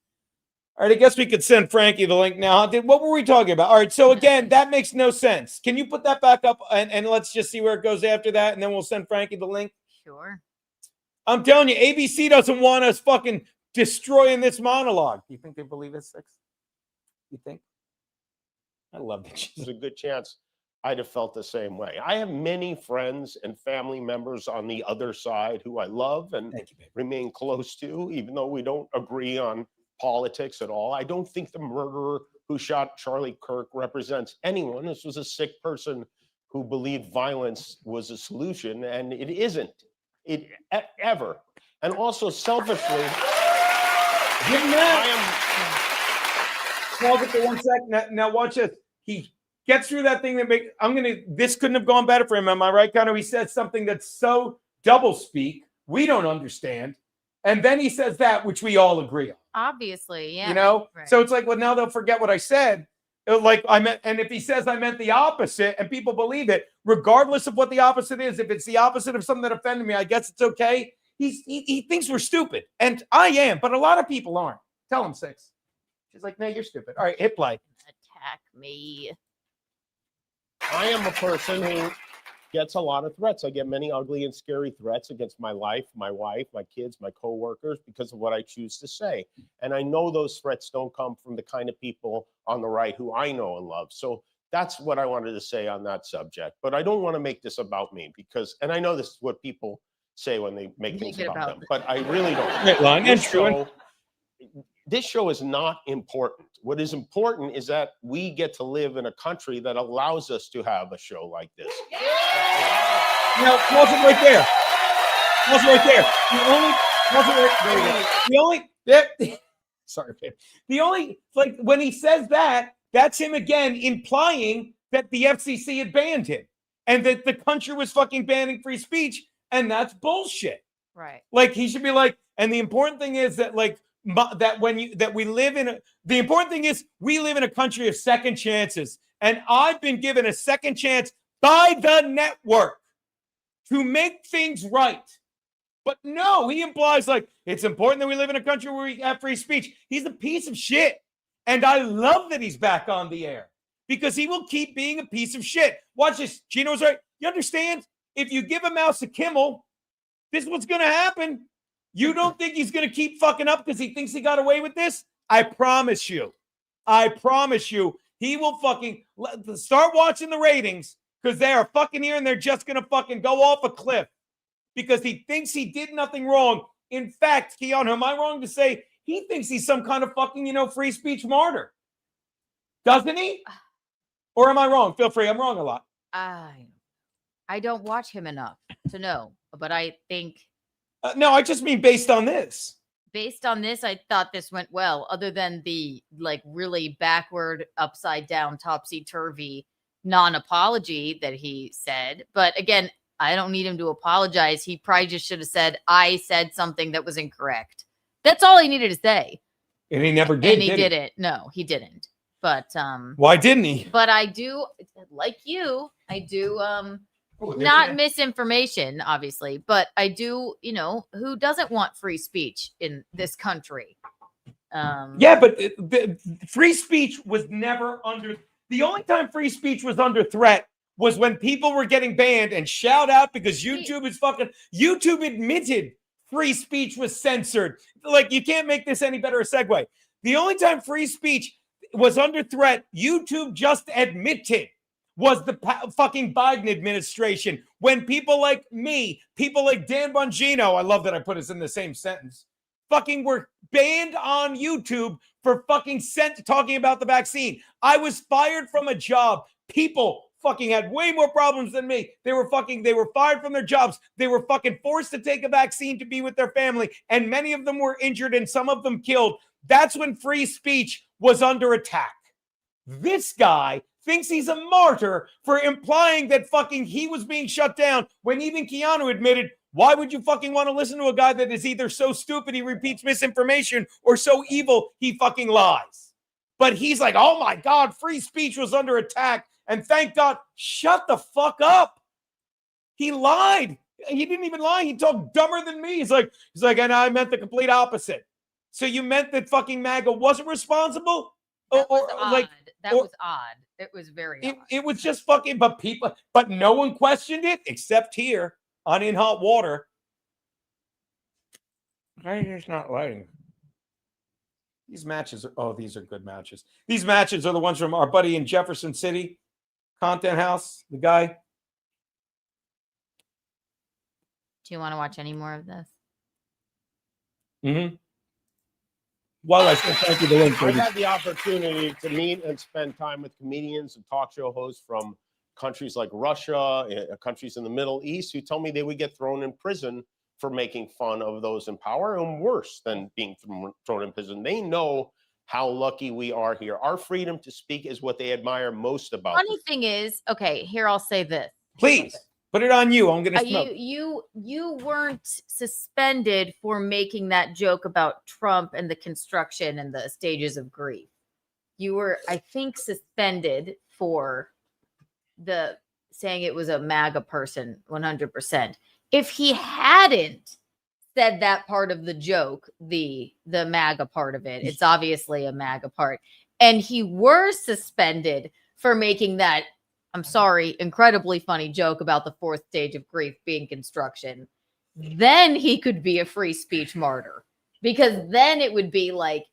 All right, I guess we could send Frankie the link now. What were we talking about? All right, so again, that makes no sense. Can you put that back up and let's just see where it goes after that, and then we'll send Frankie the link? Sure. I'm telling you, ABC doesn't want us fucking destroying this monologue. Do you think they believe it, Six? You think? I love that. There's a good chance I'd have felt the same way. I have many friends and family members on the other side who I love and remain close to, even though we don't agree on politics at all. I don't think the murderer who shot Charlie Kirk represents anyone. This was a sick person who believed violence was a solution, and it isn't. It ever. And also selfishly, give him that. Pause it for 1 second. Now watch this. He gets through that thing that this couldn't have gone better for him. Am I right, Connor? He said something that's so doublespeak, we don't understand. And then he says that, which we all agree on. Obviously, yeah. You know? Right. So it's like, well, now they'll forget what I said. Like I meant, and if he says I meant the opposite and people believe it, regardless of what the opposite is, if it's the opposite of something that offended me, I guess it's okay. He thinks we're stupid. And I am, but a lot of people aren't. Tell him, Six. She's like, no, you're stupid. All right, hit play. Attack me. I am a person who gets a lot of threats. I get many ugly and scary threats against my life, my wife, my kids, my coworkers, because of what I choose to say. And I know those threats don't come from the kind of people on the right who I know and love. So that's what I wanted to say on that subject. But I don't want to make this about me because, and I know this is what people say when they make things about them, but I really don't. This show is not important. What is important is that we get to live in a country that allows us to have a show like this. Now, pause it right there. Pause it right there. The only, like, when he says that, that's him again implying that the FCC had banned him and that the country was fucking banning free speech, and that's bullshit. Right. Like, he should be like, and the important thing is that, like, the important thing is we live in a country of second chances, and I've been given a second chance by the network to make things right. But no, he implies like it's important that we live in a country where we have free speech. He's a piece of shit. And I love that he's back on the air because he will keep being a piece of shit. Watch this. Geno's right. You understand? If you give a mouse a Kimmel, this is what's going to happen. You don't think he's going to keep fucking up because he thinks he got away with this? I promise you. He will fucking start watching the ratings because they are fucking here and they're just going to fucking go off a cliff because he thinks he did nothing wrong. In fact, Keanu, am I wrong to say he thinks he's some kind of fucking, free speech martyr? Doesn't he? Or am I wrong? Feel free. I'm wrong a lot. I don't watch him enough to know, but I think... No, I just mean based on this. Based on this, I thought this went well, other than the like really backward, upside down, topsy-turvy non-apology that he said. But again, I don't need him to apologize. He probably just should have said, I said something that was incorrect. That's all he needed to say. And he never did. And he didn't. No, he didn't. But why didn't he? But I do, like you, I do not misinformation, obviously, but I do, who doesn't want free speech in this country? Yeah, but free speech was never under... The only time free speech was under threat was when people were getting banned, and shout out because YouTube is fucking... YouTube admitted free speech was censored. Like, you can't make this any better a segue. The only time free speech was under threat, YouTube just admitted, was the fucking Biden administration. When people like me, people like Dan Bongino, I love that I put us in the same sentence, fucking were banned on YouTube for fucking talking about the vaccine. I was fired from a job. People fucking had way more problems than me. They were fired from their jobs. They were fucking forced to take a vaccine to be with their family. And many of them were injured and some of them killed. That's when free speech was under attack. This guy thinks he's a martyr for implying that fucking he was being shut down when even Keanu admitted, why would you fucking want to listen to a guy that is either so stupid he repeats misinformation or so evil he fucking lies? But he's like, oh my God, free speech was under attack. And thank God, shut the fuck up. He lied. He didn't even lie. He talked dumber than me. He's like, and I meant the complete opposite. So you meant that fucking MAGA wasn't responsible? That was odd. That was odd. It was very odd. It was just fucking, but no one questioned it except here on In Hot Water. I'm just not lighting. These matches are, these are good matches. These matches are the ones from our buddy in Jefferson City, Content House, the guy. Do you want to watch any more of this? Mm-hmm. Well, I said thank you to link. I've had the opportunity to meet and spend time with comedians and talk show hosts from countries like Russia, countries in the Middle East, who tell me they would get thrown in prison for making fun of those in power, and worse than being thrown in prison. They know how lucky we are here. Our freedom to speak is what they admire most about Funny thing is, okay, here I'll say this. Please put it on you. I'm gonna smoke. You weren't suspended for making that joke about Trump and the construction and the stages of grief. You were, I think, suspended for the saying it was a MAGA person 100%. If he hadn't said that part of the joke, the MAGA part of it, it's obviously a MAGA part, and he were suspended for making that, I'm sorry, incredibly funny joke about the fourth stage of grief being construction, then he could be a free speech martyr, because then it would be like,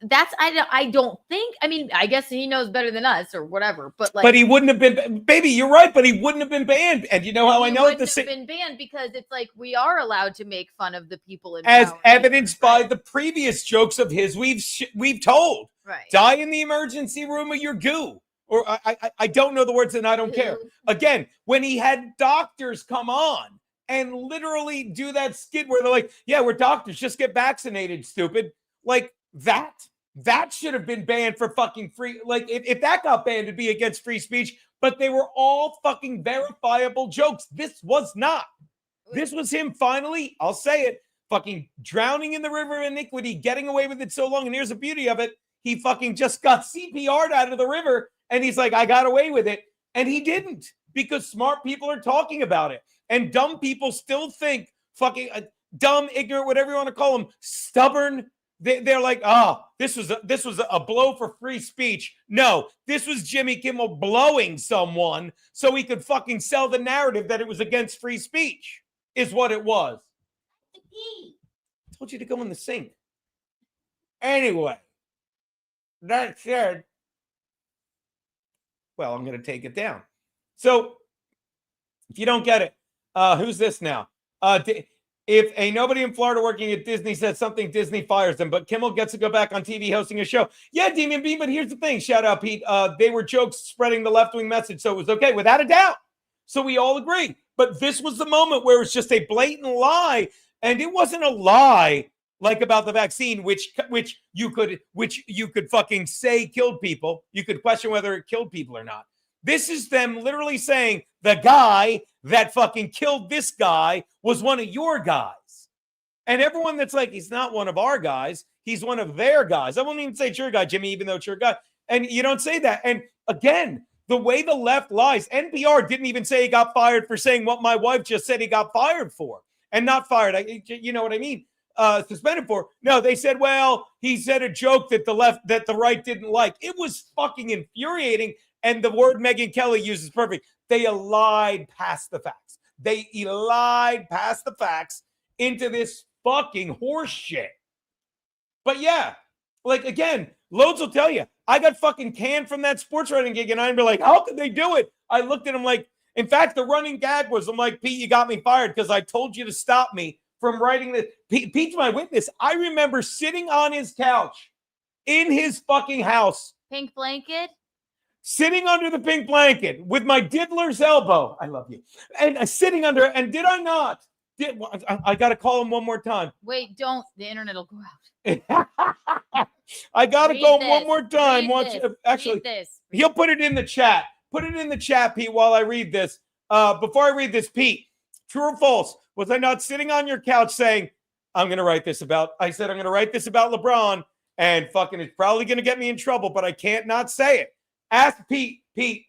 that's, I don't think, I mean, I guess he knows better than us or whatever, but like, but he wouldn't have been, baby, you're right, but he wouldn't have been banned. And you know how I know it? He wouldn't have been banned because it's like, we are allowed to make fun of the people in as power. evidenced by the previous jokes of his we've told. Right. Die in the emergency room of your goo. Or I don't know the words and I don't care. Again, when he had doctors come on and literally do that skit where they're like, yeah, we're doctors, just get vaccinated, stupid. Like that should have been banned for fucking free. Like if that got banned, it'd be against free speech, but they were all fucking verifiable jokes. This was not. This was him finally, I'll say it, fucking drowning in the river of iniquity, getting away with it so long. And here's the beauty of it. He fucking just got CPR'd out of the river. And he's like, I got away with it. And he didn't, because smart people are talking about it. And dumb people still think fucking dumb, ignorant, whatever you want to call them, stubborn. They're like, this was a blow for free speech. No, this was Jimmy Kimmel blowing someone so he could fucking sell the narrative that it was against free speech, is what it was. I told you to go in the sink. Anyway, that said, well, I'm going to take it down. So if you don't get it, who's this now? If a nobody in Florida working at Disney says something, Disney fires them, but Kimmel gets to go back on TV hosting a show. Yeah, Damian Bean, but here's the thing. Shout out, Pete. They were jokes spreading the left-wing message, so it was okay, without a doubt. So we all agree. But this was the moment where it's just a blatant lie, and it wasn't a lie like about the vaccine, which you could fucking say killed people. You could question whether it killed people or not. This is them literally saying the guy that fucking killed this guy was one of your guys. And everyone that's like, he's not one of our guys, he's one of their guys. I won't even say it's your guy, Jimmy, even though it's your guy. And you don't say that. And again, the way the left lies, NPR didn't even say he got fired for saying what my wife just said he got fired for. And not fired, you know what I mean? Suspended for. No, they said, well, he said a joke that the right didn't like. It was fucking infuriating. And the word Megyn Kelly uses perfect. They lied past the facts. They lied past the facts into this fucking horse shit. But yeah, like again, loads will tell you, I got fucking canned from that sports writing gig, and I'd be like, how could they do it? I looked at him like, in fact, the running gag was, I'm like, Pete, you got me fired because I told you to stop me from writing this. Pete's my witness. I remember sitting on his couch in his fucking house. Pink blanket? sitting under the pink blanket with my diddler's elbow. I love you. And sitting under, and did I not? I got to call him one more time. Wait, don't. The internet will go out. I got to Read go this. one more time. Read this. Actually, Read this. he'll put it in the chat. Put it in the chat, Pete, while I read this. Before I read this, Pete, true or false? Was I not sitting on your couch saying, I said, I'm going to write this about LeBron, and fucking it's probably going to get me in trouble, but I can't not say it. Ask Pete. Pete,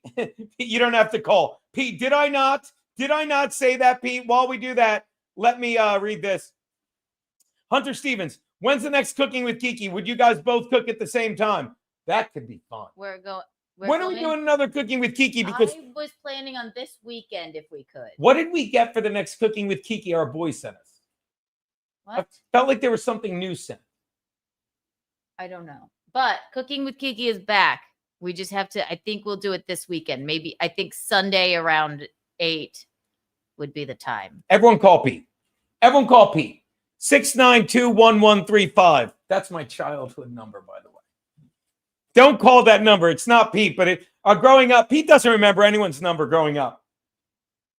you don't have to call. Pete, did I not say that, Pete? While we do that, let me read this. Hunter Stevens, when's the next Cooking with Kiki? Would you guys both cook at the same time? That could be fun. When are we doing another Cooking with Kiki? Because I was planning on this weekend if we could. what did we get for the next Cooking with Kiki our boys sent us? What? I felt like there was something new sent. I don't know. But Cooking with Kiki is back. We just have to, I think we'll do it this weekend. Maybe, I think Sunday around 8 would be the time. Everyone call Pete. 692-1135. That's my childhood number, by the way. Don't call that number. It's not Pete, but growing up, Pete doesn't remember anyone's number growing up.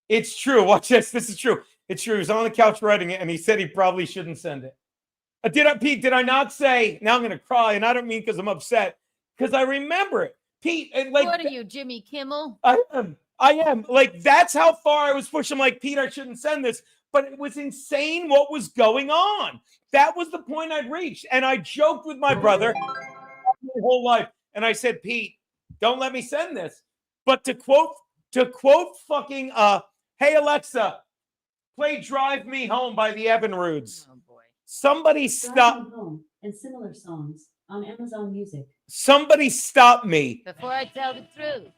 It's true. Watch this. This is true. It's true. He was on the couch writing it, and he said he probably shouldn't send it. Pete, did I not say, now I'm going to cry, and I don't mean because I'm upset, because I remember it. Pete, what are you, Jimmy Kimmel? I am. Like, that's how far I was pushing. Like, Pete, I shouldn't send this. But it was insane what was going on. That was the point I'd reached. And I joked with my brother my whole life. And I said, Pete, don't let me send this. But to quote fucking, hey, Alexa, play Drive Me Home by the Evinrudes. Oh, boy. Somebody stop. And similar songs on Amazon Music. Somebody stop me. Before I tell the truth.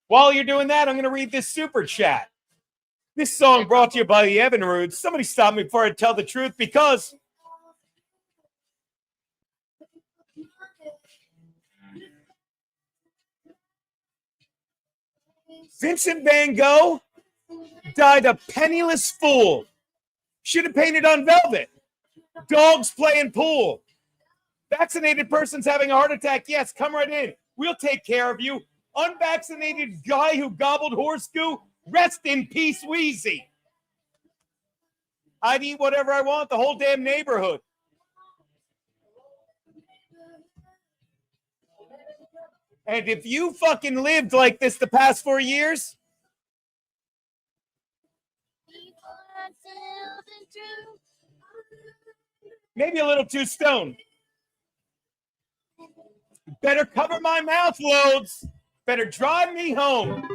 While you're doing that, I'm going to read this super chat. This song brought to you by the Evinrudes. Somebody stop me before I tell the truth, because Vincent van Gogh died a penniless fool. Should have painted on velvet. Dogs playing pool. Vaccinated person's having a heart attack. Yes, come right in. We'll take care of you. Unvaccinated guy who gobbled horse goo. Rest in peace, Wheezy. I'd eat whatever I want, the whole damn neighborhood. And if you fucking lived like this the past 4 years, maybe a little too stoned. Better cover my mouth, Loads. Better drive me home.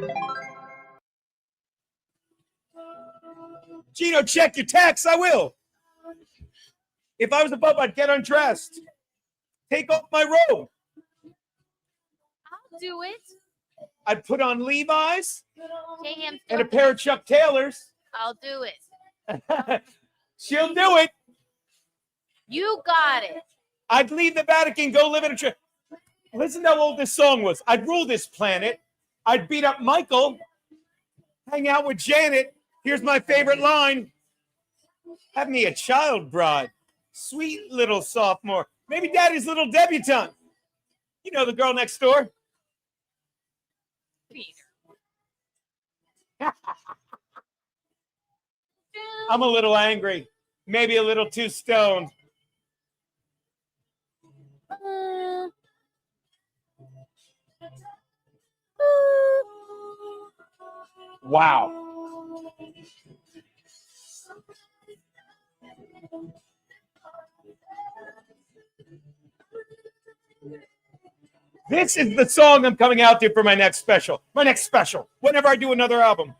Geno, check your text. I will. If I was a bub, I'd get undressed. Take off my robe. I'll do it. I'd put on Levi's Damn, and a pair of Chuck Taylors. I'll do it. She'll do it. You got it. I'd leave the Vatican, go live in a church. Listen to how old this song was. I'd rule this planet. I'd beat up Michael. Hang out with Janet. Here's my favorite line. Have me a child bride. Sweet little sophomore. Maybe daddy's little debutante. You know, the girl next door. I'm a little angry. Maybe a little too stoned. Wow. This is the song I'm coming out to for my next special. Whenever I do another album.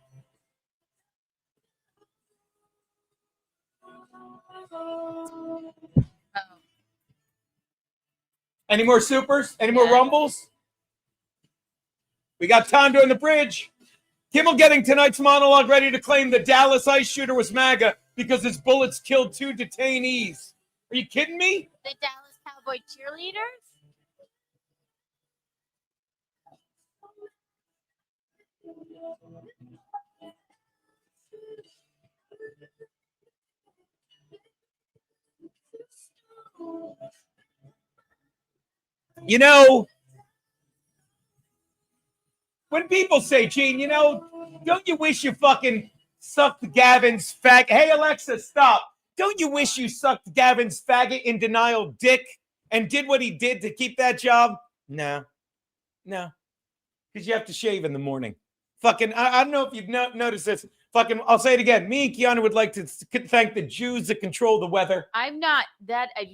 Any more supers? Any more rumbles? We got Tondo in the bridge. Kimmel getting tonight's monologue ready to claim the Dallas ICE shooter was MAGA because his bullets killed 2 detainees. Are you kidding me? The Dallas Cowboy cheerleaders? You know, when people say, Gene, you know, don't you wish you fucking sucked Gavin's fag? Hey, Alexa, stop. Don't you wish you sucked Gavin's faggot in denial dick and did what he did to keep that job? No. Because you have to shave in the morning. Fucking, I don't know if you've noticed this. Fucking, I'll say it again. Me and Keanu would like to thank the Jews that control the weather. I do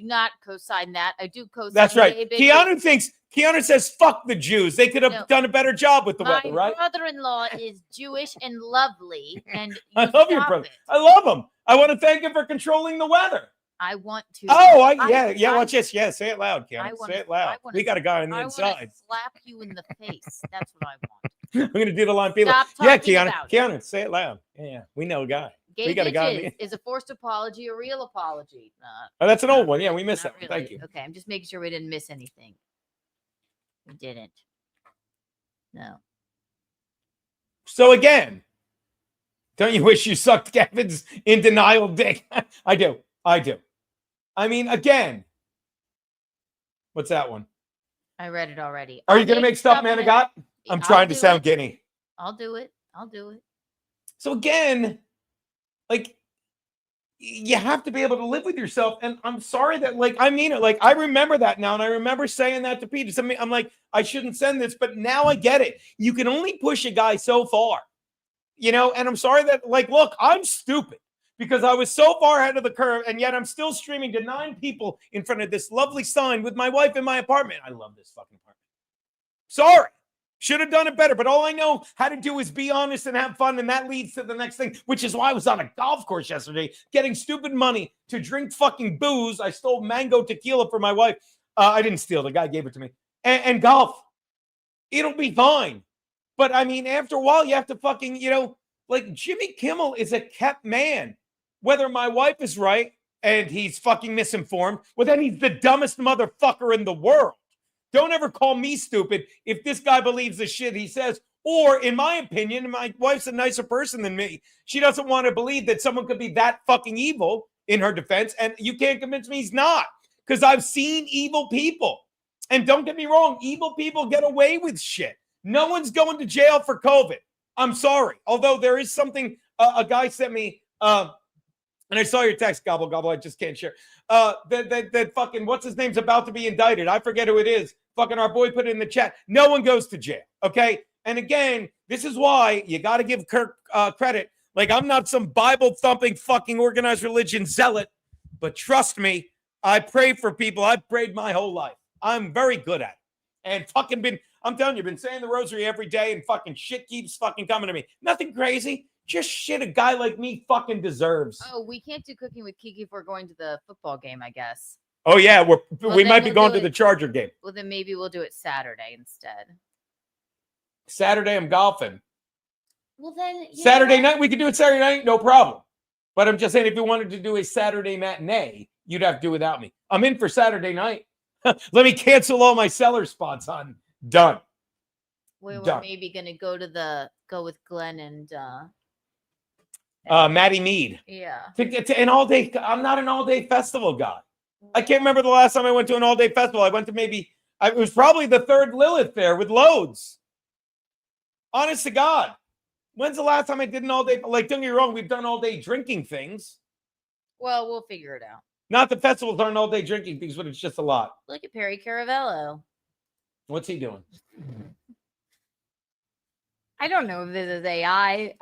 not co-sign that. I do co-sign. That's right. Keanu says, fuck the Jews. They could have done a better job with the weather, right? My brother-in-law is Jewish and lovely. And I love your brother. I love him. I want to thank him for controlling the weather. I want to. Watch this. Yeah, say it loud, Keanu. Say it loud. We got a guy on the inside. I want to slap you in the face. That's what I want. I'm going to do the line. People. Yeah, Keanu, say it loud. Yeah, we know a guy. We got a guy. Is a forced apology a real apology? Oh, that's an old one. Yeah, we missed that. Really. Thank you. Okay, I'm just making sure we didn't miss anything. We didn't. No. So again, don't you wish you sucked Gavin's in denial dick? I do. I mean, again, what's that one? I read it already. Are you going to make stuff, man? I'm trying to sound guinea. I'll do it. So again, like, you have to be able to live with yourself. And I'm sorry that, like, I mean it. Like, I remember that now. And I remember saying that to Peter. I'm like, I shouldn't send this, but now I get it. You can only push a guy so far, you know? And I'm sorry that, like, look, I'm stupid because I was so far ahead of the curve. And yet I'm still streaming to 9 people in front of this lovely sign with my wife in my apartment. I love this fucking apartment. Sorry. Should have done it better, but all I know how to do is be honest and have fun, and that leads to the next thing, which is why I was on a golf course yesterday getting stupid money to drink fucking booze. I stole mango tequila for my wife. I didn't steal. The guy gave it to me. And golf. It'll be fine. But, I mean, after a while, you have to fucking, you know, like Jimmy Kimmel is a kept man. Whether my wife is right and he's fucking misinformed, well, then he's the dumbest motherfucker in the world. Don't ever call me stupid if this guy believes the shit he says. Or, in my opinion, my wife's a nicer person than me. She doesn't want to believe that someone could be that fucking evil in her defense. And you can't convince me he's not. Because I've seen evil people. And don't get me wrong, evil people get away with shit. No one's going to jail for COVID. I'm sorry. Although there is something a guy sent me, and I saw your text, gobble, gobble. I just can't share. That fucking, what's his name's about to be indicted. I forget who it is. Fucking our boy put it in the chat. No one goes to jail, okay? And again, this is why you got to give Kirk credit. Like, I'm not some Bible-thumping fucking organized religion zealot, but trust me, I pray for people. I've prayed my whole life. I'm very good at it. And fucking I'm telling you, been saying the rosary every day and fucking shit keeps fucking coming to me. Nothing crazy. Just shit a guy like me fucking deserves. Oh, we can't do cooking with Kiki if we're going to the football game, I guess. Oh, yeah, we might be going to the Charger game. Well, then maybe we'll do it Saturday instead. Saturday, I'm golfing. Well, then... Saturday night, we can do it Saturday night, no problem. But I'm just saying, if you wanted to do a Saturday matinee, you'd have to do without me. I'm in for Saturday night. Let me cancel all my seller spots on. Done. We were maybe going to go with Glenn and... Maddie Mead. Yeah. To get to an all-day... I'm not an all-day festival guy. I can't remember the last time I went to an all-day festival. I went to it was probably the 3rd Lilith Fair with loads. Honest to God. When's the last time I did an all-day? Like, don't get me wrong, we've done all-day drinking things. Well, we'll figure it out. Not the festivals aren't all-day drinking things, but it's just a lot. Look at Perry Caravello. What's he doing? I don't know if this is AI.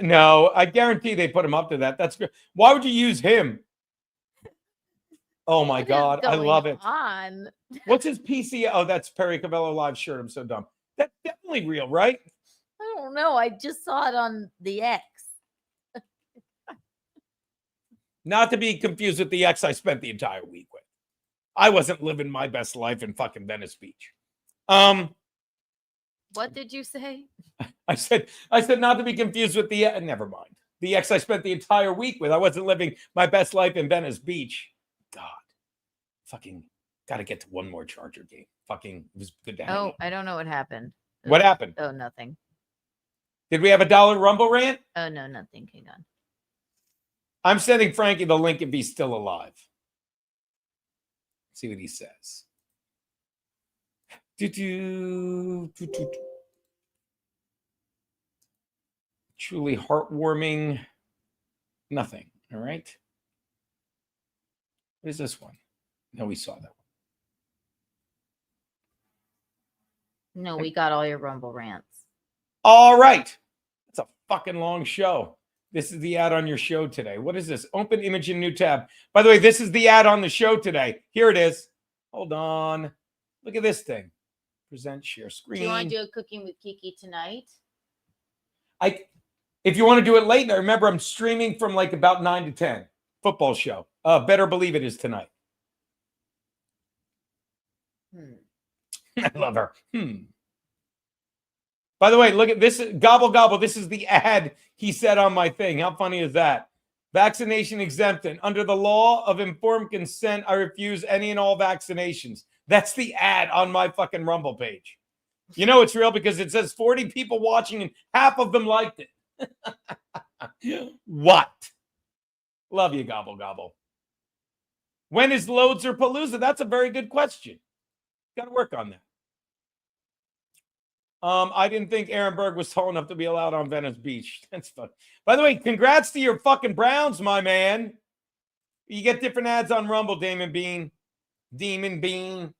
No, I guarantee they put him up to that. That's good. Why would you use him? Oh my God, I love it. What's his PC? Oh, that's Perry Caravello live shirt. I'm so dumb. That's definitely real, right? I don't know. I just saw it on the X. Not to be confused with the X I spent the entire week with. I wasn't living my best life in fucking Venice Beach. What did you say? I said not to be confused with the never mind. The X I spent the entire week with. I wasn't living my best life in Venice Beach. God. Fucking got to get to one more Charger game. Fucking it was good to hang out. I don't know what happened. What happened? Oh, nothing. Did we have a $1 Rumble rant? Oh, no, nothing. Hang on. I'm sending Frankie the link if he's still alive. See what he says. Truly heartwarming. Nothing. All right. What is this one? No, we saw that one. No, we got all your Rumble rants. All right. It's a fucking long show. This is the ad on your show today. What is this? Open image in new tab. By the way, this is the ad on the show today. Here it is. Hold on. Look at this thing. Present share screen. Do you want to do a cooking with Kiki tonight? If you want to do it late, now remember I'm streaming from like about 9 to 10. Football show. Better believe it is tonight. I love her. By the way, look at this. Gobble, gobble. This is the ad he said on my thing. How funny is that? Vaccination exempted. Under the law of informed consent, I refuse any and all vaccinations. That's the ad on my fucking Rumble page. You know it's real because it says 40 people watching and half of them liked it. What? Love you, gobble, gobble. When is Loads or Palooza? That's a very good question. Got to work on that. I didn't think Aaron Berg was tall enough to be allowed on Venice Beach. That's fun. By the way, congrats to your fucking Browns, my man. You get different ads on Rumble, Damon Bean. Demon Bean.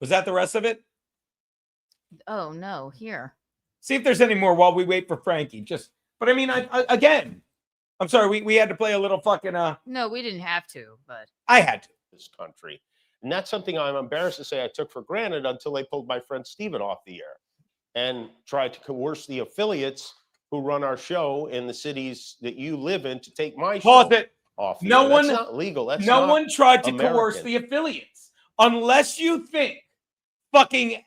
Was that the rest of it? Oh, no. Here. See if there's any more while we wait for Frankie. But I mean, again, I'm sorry, we had to play a little fucking. No, we didn't have to, but. I had to. This country. And that's something I'm embarrassed to say I took for granted until they pulled my friend Steven off the air and tried to coerce the affiliates who run our show in the cities that you live in to take my show off the air. That's not legal. That's no not one tried to American. coerce the affiliates. Unless you think fucking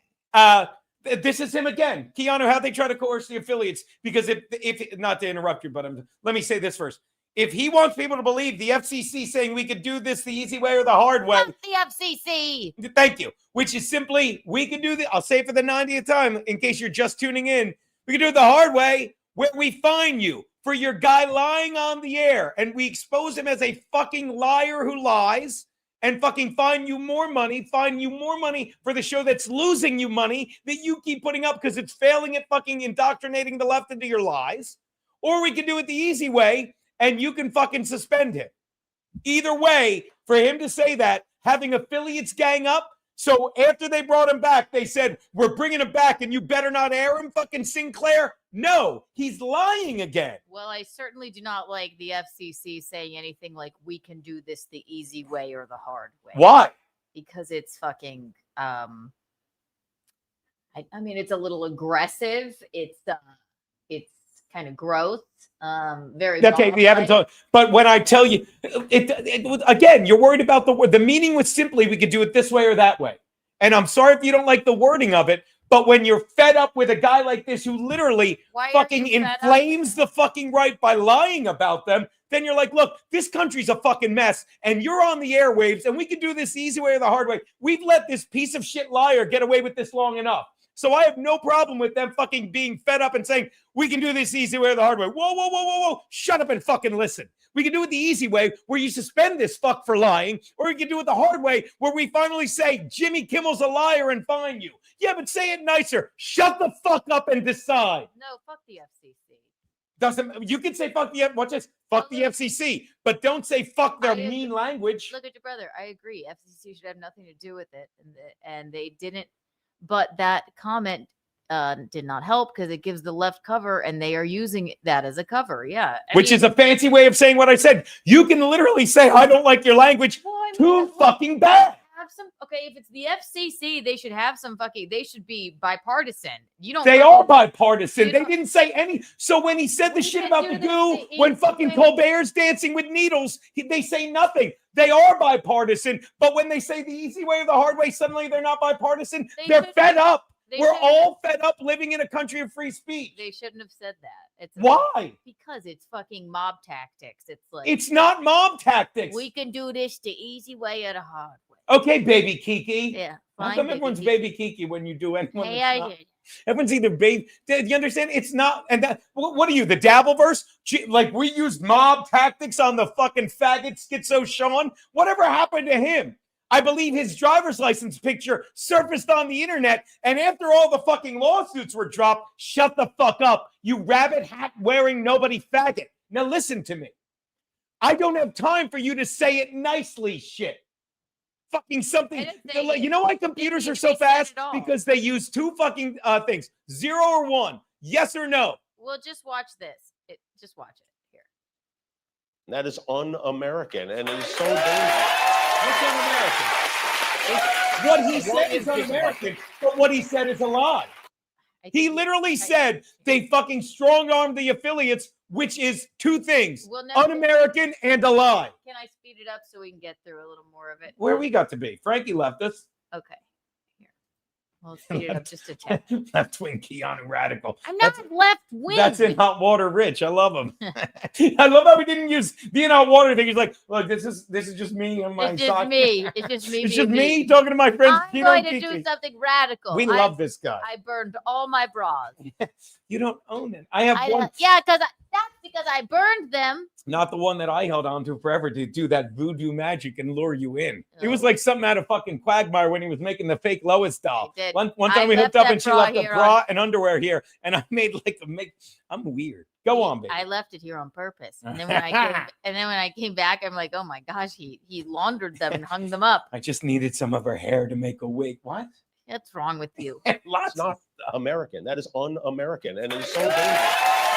this is him again. Keanu, how they try to coerce the affiliates. Because if not to interrupt you, but let me say this first. If he wants people to believe the FCC saying we could do this the easy way or the hard way. Fuck the FCC. Thank you. Which is simply, we can do I'll say it for the 90th time in case you're just tuning in. We can do it the hard way where we fine you for your guy lying on the air and we expose him as a fucking liar who lies and fucking fine you more money for the show that's losing you money that you keep putting up because it's failing at fucking indoctrinating the left into your lies. Or we can do it the easy way and you can fucking suspend him. Either way, for him to say that, having affiliates gang up, so after they brought him back, they said, we're bringing him back and you better not air him, fucking Sinclair. No, he's lying again. Well, I certainly do not like the FCC saying anything like we can do this the easy way or the hard way. Why? Because it's fucking, I mean, it's a little aggressive. It's kind of gross. Very okay. You haven't told, but when I tell you, again, you're worried about the word. The meaning was simply we could do it this way or that way. And I'm sorry if you don't like the wording of it, but when you're fed up with a guy like this who literally fucking inflames the fucking right by lying about them, then you're like, look, this country's a fucking mess, and you're on the airwaves, and we can do this the easy way or the hard way. We've let this piece of shit liar get away with this long enough. So I have no problem with them fucking being fed up and saying, we can do this easy way or the hard way. Whoa, whoa, whoa, whoa, whoa. Shut up and fucking listen. We can do it the easy way where you suspend this fuck for lying, or we can do it the hard way where we finally say Jimmy Kimmel's a liar and fine you. Yeah, but say it nicer. Shut the fuck up and decide. No, fuck the FCC. You can say fuck the FCC, but don't say fuck their mean language. Look at your brother. I agree. FCC should have nothing to do with it, and they didn't. But that comment did not help because it gives the left cover, and they are using that as a cover. Yeah, which is a fancy way of saying what I said. You can literally say I don't like your language. Too fucking bad. Okay, if it's the FCC, they should have some fucking. They should be bipartisan. You don't. They are bipartisan. They didn't say any. So when he said the shit about the goo, when fucking Colbert's dancing with needles, they say nothing. They are bipartisan. But when they say the easy way or the hard way, suddenly they're not bipartisan. They're fed up. We're all fed up living in a country of free speech. They shouldn't have said that. Why? Because it's fucking mob tactics. It's like it's not mob tactics. We can do this the easy way or the hard way. Okay, baby Kiki. Yeah. How come everyone's baby Kiki when you do anyone? Hey, I did. Everyone's either baby. Do you understand? It's not. And that. What are you, the Dabbleverse? Like we used mob tactics on the fucking faggot schizo Sean. Whatever happened to him? I believe his driver's license picture surfaced on the internet, and after all the fucking lawsuits were dropped, shut the fuck up, you rabbit hat wearing nobody faggot. Now listen to me. I don't have time for you to say it nicely, shit. Fucking something. You know why computers are so fast? Because they use two fucking things, 0 or 1, yes or no. Well, just watch this. Just watch it here. That is un-American, and it is so dangerous. What's un-American? What he said is un-American, but what he said is a lie. He literally said they fucking strong-armed the affiliates, which is two things, un-American and a lie. Can I speed it up so we can get through a little more of it? Where we got to be? Frankie left us. Okay. Here. We'll speed it up just a tad. Left-wing Keanu Radical. I'm not left-wing. That's in Hot Water Rich. I love him. I love how we didn't use the in Hot Water thing. He's like, look, this is just me and my It's just me. It's just me. It's just me talking to my friends. I'm going to do something radical. We love this guy. I burned all my bras. You don't own it. I have one. Yeah, that's because I burned them. Not the one that I held on to forever to do that voodoo magic and lure you in. It was like something out of fucking Quagmire when he was making the fake Lois doll. One time we hooked up and she left a bra and underwear here, and I made like I'm weird. Go on, baby. I left it here on purpose, and then when I came back, I'm like, oh my gosh, he laundered them and hung them up. I just needed some of her hair to make a wig. What? What's wrong with you? It's not American. That is un-American, and it is so dangerous.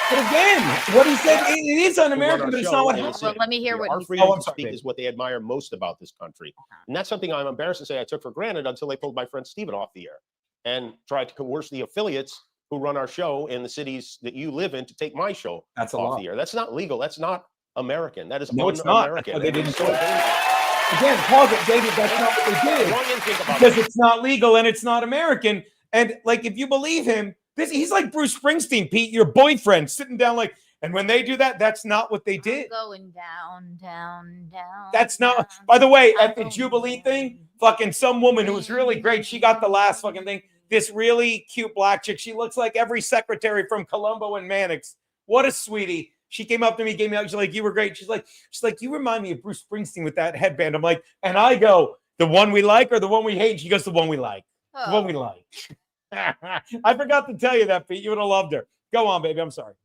But again, what he said, it is un-American, but it's not what happened. Well, let me hear what our he freedom said. to speak is what they admire most about this country. And that's something I'm embarrassed to say I took for granted until they pulled my friend Steven off the air and tried to coerce the affiliates who run our show in the cities that you live in to take my show off the air. That's not legal. That's not American. That is un-American. They didn't do it. Again, pause it, David. That's not what they did. Because it's not legal and it's not American. And like, if you believe him, he's like Bruce Springsteen, Pete, your boyfriend, sitting down like, and when they do that, that's not what they did. I'm going down, down, down. That's not. By the way, at the Jubilee thing, fucking some woman who was really great, she got the last fucking thing. This really cute black chick. She looks like every secretary from Columbo and Mannix. What a sweetie. She came up to me, gave me out. She's like, you were great. She's like, you remind me of Bruce Springsteen with that headband. I'm like, and I go, the one we like or the one we hate? She goes, the one we like. The one we like. I forgot to tell you that, Pete. You would have loved her. Go on, baby. I'm sorry.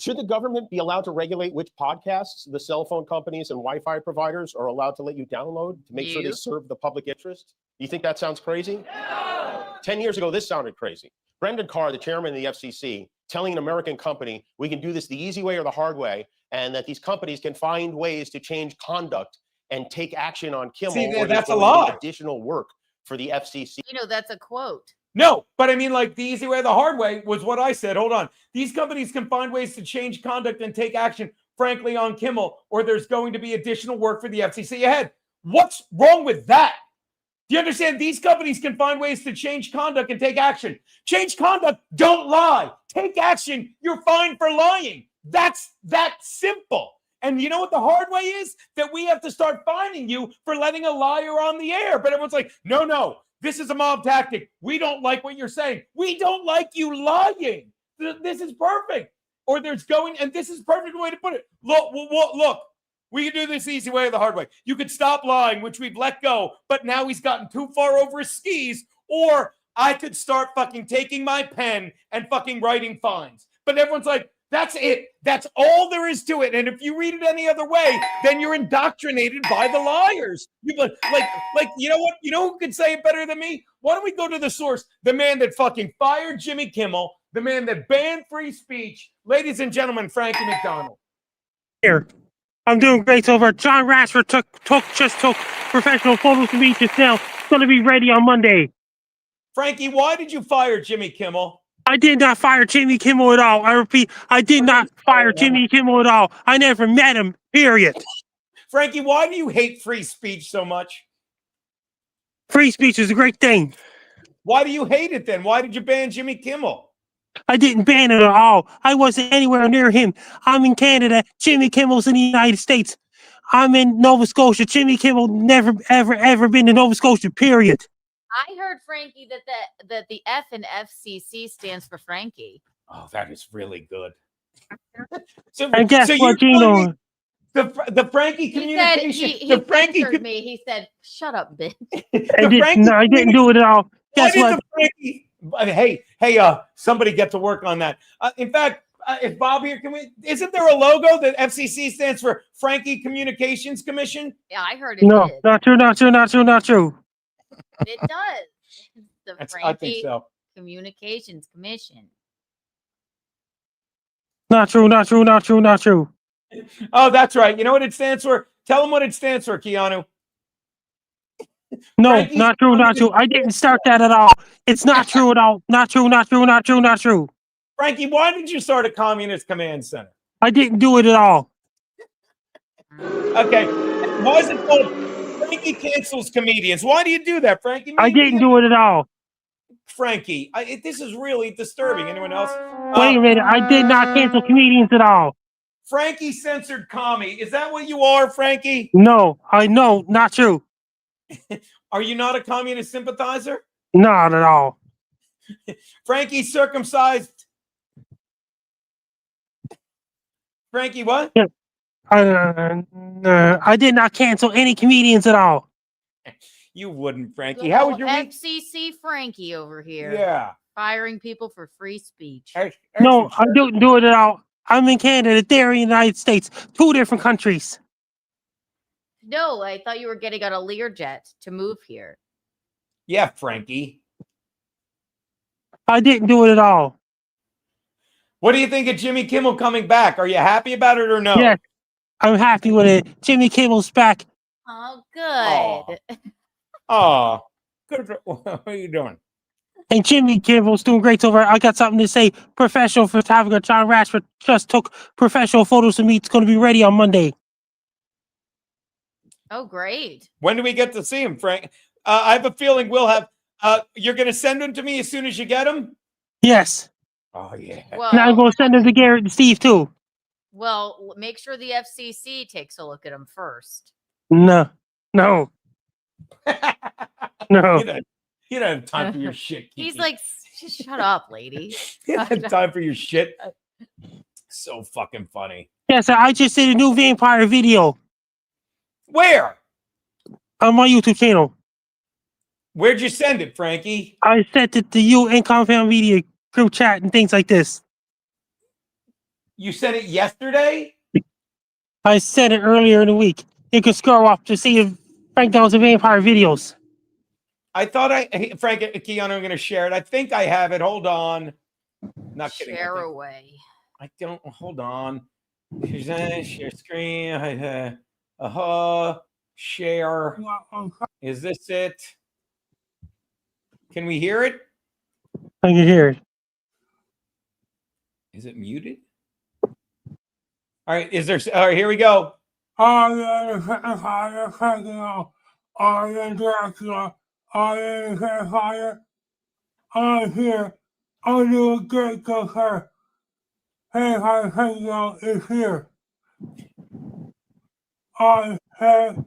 Should the government be allowed to regulate which podcasts the cell phone companies and Wi-Fi providers are allowed to let you download to make sure they serve the public interest? Do you think that sounds crazy? No. 10 years ago, this sounded crazy. Brendan Carr, the chairman of the FCC, telling an American company, we can do this the easy way or the hard way, and that these companies can find ways to change conduct and take action on Kimmel. See, that's a lie. Additional work for the FCC. You know, that's a quote. No, but I mean, like, the easy way or the hard way was what I said. Hold on. These companies can find ways to change conduct and take action, frankly, on Kimmel, or there's going to be additional work for the FCC ahead. What's wrong with that? Do you understand? These companies can find ways to change conduct and take action. Change conduct, don't lie. Take action, you're fine for lying. That's that simple. And you know what the hard way is? That we have to start fining you for letting a liar on the air. But everyone's like, no, this is a mob tactic. We don't like what you're saying. We don't like you lying. This is perfect. Or there's going, and this is perfect way to put it. Look, we can do this easy way or the hard way. You could stop lying, which we've let go, but now he's gotten too far over his skis. Or I could start fucking taking my pen and fucking writing fines. But everyone's like, that's it. That's all there is to it. And if you read it any other way, then you're indoctrinated by the liars. You like, you know what? You know who could say it better than me? Why don't we go to the source? The man that fucking fired Jimmy Kimmel, the man that banned free speech. Ladies and gentlemen, Frankie McDonald. Here. I'm doing great so far. John Rashford just took professional photos of me just now. It's going to be ready on Monday. Frankie, why did you fire Jimmy Kimmel? I did not fire Jimmy Kimmel at all. I repeat, I did not fire Jimmy Kimmel at all. I never met him, period. Frankie, why do you hate free speech so much? Free speech is a great thing. Why do you hate it then? Why did you ban Jimmy Kimmel? I didn't ban it at all. I wasn't anywhere near him. I'm in Canada. Jimmy Kimmel's in the United States. I'm in Nova Scotia. Jimmy Kimmel never, ever been to Nova Scotia, period. I heard, Frankie, that the F in FCC stands for Frankie. Oh, that is really good. And guess what, Geno? The Frankie communication. He the Frankie. censored me. He said, "Shut up, bitch." I didn't do it at all. Guess Why what? did the Frankie? Somebody get to work on that. In fact, if Bob here, isn't there a logo that FCC stands for Frankie Communications Commission? Yeah, I heard it. No, did. not true, not true, not true, not true. It does. The I think Frankie so. Communications Commission. Not true, not true, not true, not true. Oh, that's right. You know what it stands for? Tell them what it stands for, Keanu. No, Frankie, not true, not true. I didn't start that at all. It's not true at all. Not true, not true, not true, not true. Frankie, why did you start a communist command center? I didn't do it at all. Okay. Why is it called Frankie Cancels Comedians? Why do you do that, Frankie? I didn't do it at all. Frankie, this is really disturbing. Anyone else? Wait a minute. I did not cancel comedians at all. Frankie censored commie. Is that what you are, Frankie? No, I know, not true. Are you not a communist sympathizer? Not at all. Frankie circumcised. Frankie, what? I did not cancel any comedians at all. You wouldn't, Frankie. Good How old was your week? FCC Frankie over here? Yeah. Firing people for free speech. No, I didn't do it at all. I'm in Canada. They're in the United States. 2 different countries. No, I thought you were getting on a Learjet to move here. Yeah, Frankie. I didn't do it at all. What do you think of Jimmy Kimmel coming back? Are you happy about it or no? Yes, I'm happy with it. Jimmy Kimmel's back. Oh, good. Oh, good. What are you doing? And Jimmy Kimmel's doing great over. I got something to say. Professional photographer John Rashford just took professional photos of me. It's going to be ready on Monday. Oh, great. When do we get to see him, Frank? I have a feeling we'll have. You're going to send them to me as soon as you get them? Yes. Oh, yeah. Well, And I'm going to send them to Garrett and Steve, too. Well, make sure the FCC takes a look at them first. No. No. No. You don't have time for your shit, Kiki. He's like, just shut up, lady. You don't have time for your shit. So fucking funny. Yes, I just did a new vampire video Where? on my YouTube channel. Where'd you send it, Frankie? I sent it to you and Compound Media group chat and things like this. You sent it yesterday? I sent it earlier in the week. You can scroll up to see if Frank does the vampire videos. I thought Frank, Keanu, I'm going to share it. I think I have it. Hold on. Not kidding. Share away. I don't. Hold on. Share screen. Share. Is this it? Can we hear it? I can hear it. Is it muted? All right. Is there? All right. Here we go. I'm here. I'm doing great because her vampire hangout is here. I have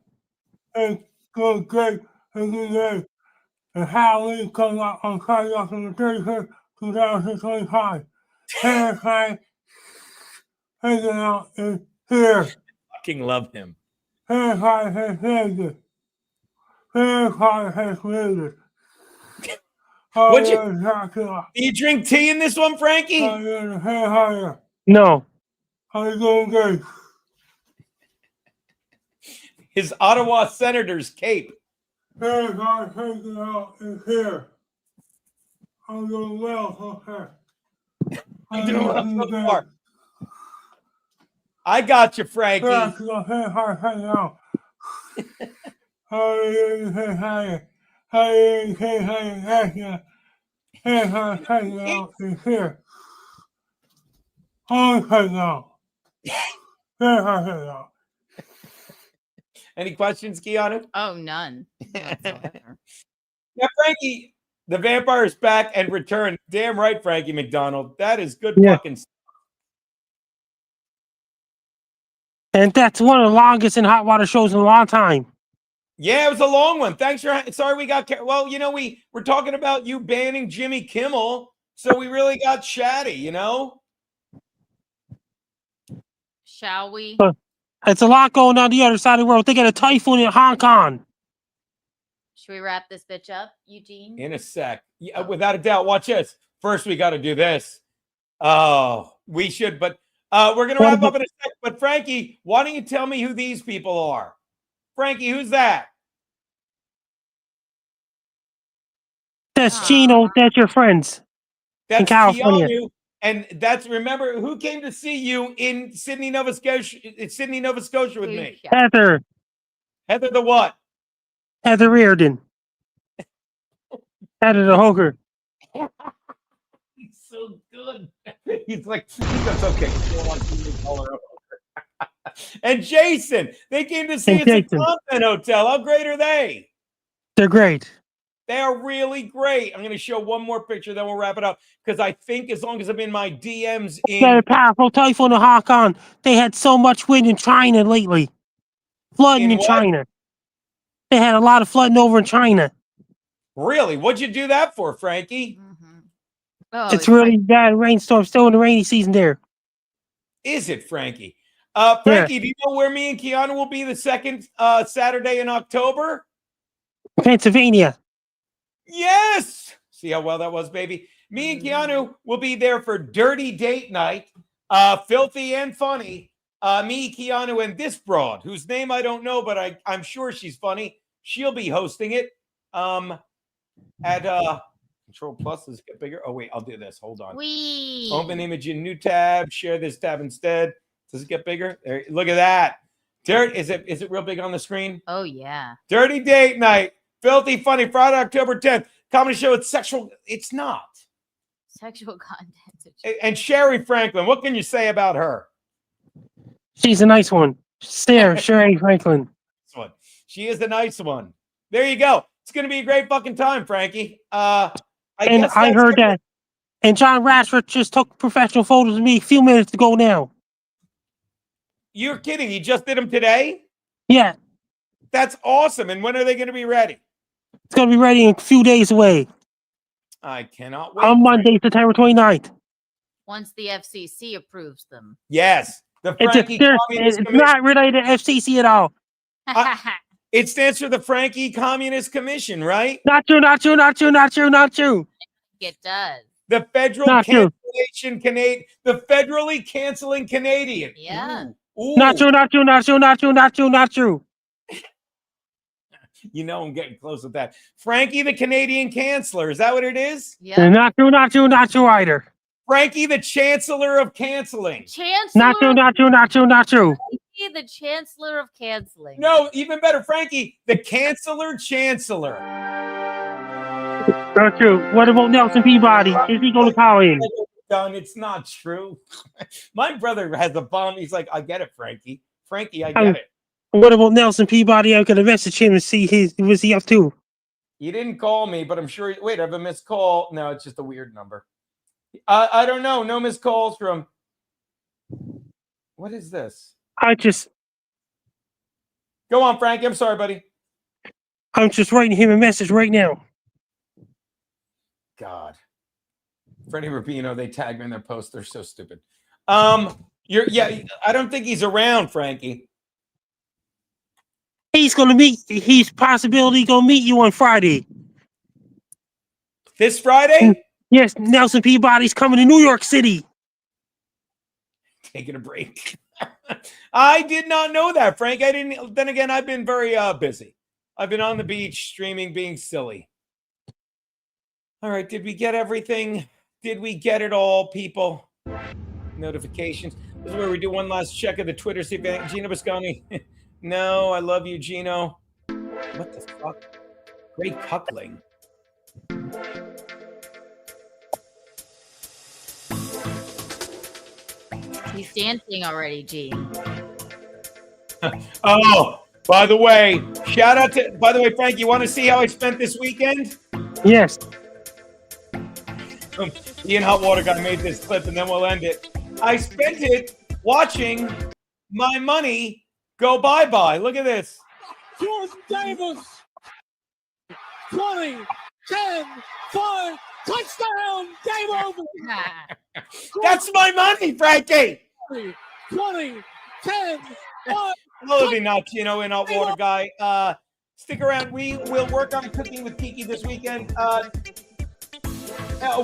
a good great today. The Halloween comes out on Friday on the 31st, 2025. Vampire hangout is here. Fucking love him. Vampire has made Vampire has made it. What do you drink tea in this one, Frankie? No. I'm going good. His Ottawa Senators cape. Is here. I'm doing well so far. I'm doing well so far. I got you, Frankie. Any questions, Keanu? Oh, none. Whatsoever. Yeah, Frankie, the vampire is back and returned. Damn right, Frankie McDonald. That is good fucking stuff. And that's one of the longest in hot water shows in a long time. Yeah, it was a long one. Thanks for. Sorry, we got. Well, you know, we were talking about you banning Jimmy Kimmel, so we really got chatty. You know. Shall we? It's a lot going on the other side of the world. They got a typhoon in Hong Kong. Should we wrap this bitch up, Eugene? In a sec. Yeah, without a doubt. Watch this. First, we got to do this. Oh, we should, but we're going to wrap up in a sec. But Frankie, why don't you tell me who these people are? Frankie, who's that? That's Geno. That's your friends. That's in California. Keanu, and that's, remember, who came to see you in Sydney, Nova Scotia with me? Heather. Heather the what? Heather Reardon. Heather the Hoger. He's so good. He's like, that's okay. You don't want to see me call her up. And Jason, they came to see us at Content Hotel. How great are they? They're great. They are really great. I'm going to show one more picture, then we'll wrap it up. Because I think as long as I'm in my DMs They had a powerful typhoon in Hong Kong. They had so much wind in China lately. Flooding in China. They had a lot of flooding over in China. Really? What'd you do that for, Frankie? Oh, It's really bad rainstorm. Still in the rainy season there. Is it, Frankie? Frankie, do you know where me and Keanu will be the second Saturday in October? Pennsylvania. Yes! See how well that was, baby? Me and Keanu will be there for Dirty Date Night, Filthy and Funny. Me, Keanu, and this broad, whose name I don't know, but I'm sure she's funny. She'll be hosting it at Control Plus. Does it get bigger? Oh, wait, I'll do this. Hold on. Open image in new tab. Share this tab instead. Does it get bigger? There, look at that. Is it real big on the screen? Oh, yeah. Dirty Date Night. Filthy Funny, Friday, October 10th. Comedy show. It's sexual. It's not. Sexual content. And Sherry Franklin, what can you say about her? She's a nice one. Sherry Franklin. She is a nice one. There you go. It's going to be a great fucking time, Frankie. I heard that. And John Rashford just took professional photos of me a few minutes ago now. You're kidding. He just did them today? Yeah. That's awesome. And when are they going to be ready? It's going to be ready in a few days away. I cannot wait. On Monday, September 29th. Once the FCC approves them. Yes. The Frankie Communist It's not related to FCC at all. It stands for the Frankie Communist Commission, right? Not true, not true, not true, not true, not true. It does. The federal cancellation Canadian, the federally canceling Canadian. Yeah. Ooh. Not true, not true, not true, not true, not true, not true. You know I'm getting close with that. Frankie the Canadian Canceller. Is that what it is? Yeah. Not true, not true, not true either. Frankie the Chancellor of Canceling. Chancellor? Not true, not true, not true, not true. Frankie the Chancellor of Canceling. No, even better. Frankie the Canceller Chancellor. Not true. What about Nelson Peabody? Is he going to call in? Done. It's not true. My brother has a bomb. He's like, I get it, Frankie. Frankie, I get it. What about Nelson Peabody? I'm going to message him and see what's he up to. He didn't call me, but I'm sure. Wait, I have a missed call. No, it's just a weird number. I don't know. No missed calls from. What is this? Go on, Frankie. I'm sorry, buddy. I'm just writing him a message right now. God. Freddie Rubino, they tagged me in their post. They're so stupid. I don't think he's around, Frankie. He's possibility going to meet you on Friday. This Friday? Yes, Nelson Peabody's coming to New York City. Taking a break. I did not know that, Frank. I didn't. Then again, I've been very busy. I've been on the beach, streaming, being silly. All right, did we get everything? Did we get it all, people? Notifications. This is where we do one last check of the Twitter. See if Geno Bisconi. No, I love you, Geno. What the fuck? Great cuckling. He's dancing already, G. Oh, by the way, shout out to, Frank, you want to see how I spent this weekend? Yes. Ian Hot Water Guy made this clip, and then we'll end it. I spent it watching my money go bye-bye. Look at this. George Davis, 20, 10, 5, touchdown, game over. That's my money, Frankie. 20, 10, Totally nuts, you know, in our water guy. Stick around. We will work on cooking with Kiki this weekend.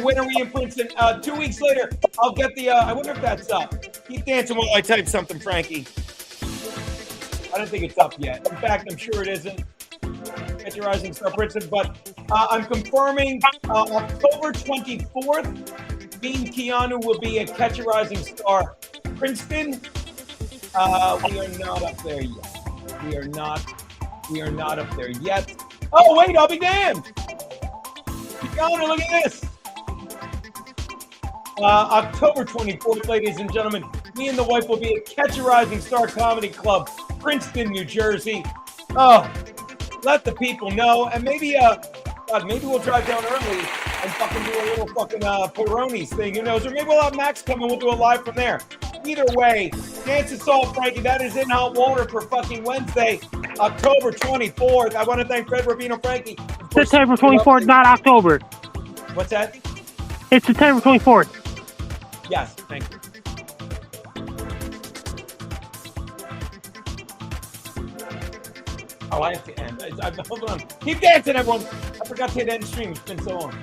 When are we in Princeton? 2 weeks later, I'll get the. I wonder if that's up. Keep dancing while I type something, Frankie. I don't think it's up yet. In fact, I'm sure it isn't. Get your Rising Star Princeton, but I'm confirming October 24th. Me and Keanu will be at Catch a Rising Star Princeton. We are not up there yet. We are not up there yet. Oh wait, I'll be damned. Keanu, look at this. October 24th, ladies and gentlemen, me and the wife will be at Catch a Rising Star Comedy Club, Princeton, New Jersey. Oh, let the people know, and maybe maybe we'll drive down early and fucking do a little fucking Peronis thing. Who knows? Or maybe we'll have Max come and we'll do a live from there. Either way, dance us all, Frankie. That is in hot water for fucking Wednesday, October 24th. I want to thank Fred Rubino, Frankie. September 24th, not October. What's that? It's September 24th. Yes, thank you. Oh, I have to end. Hold on. Keep dancing, everyone. I forgot to hit end stream. It's been so long.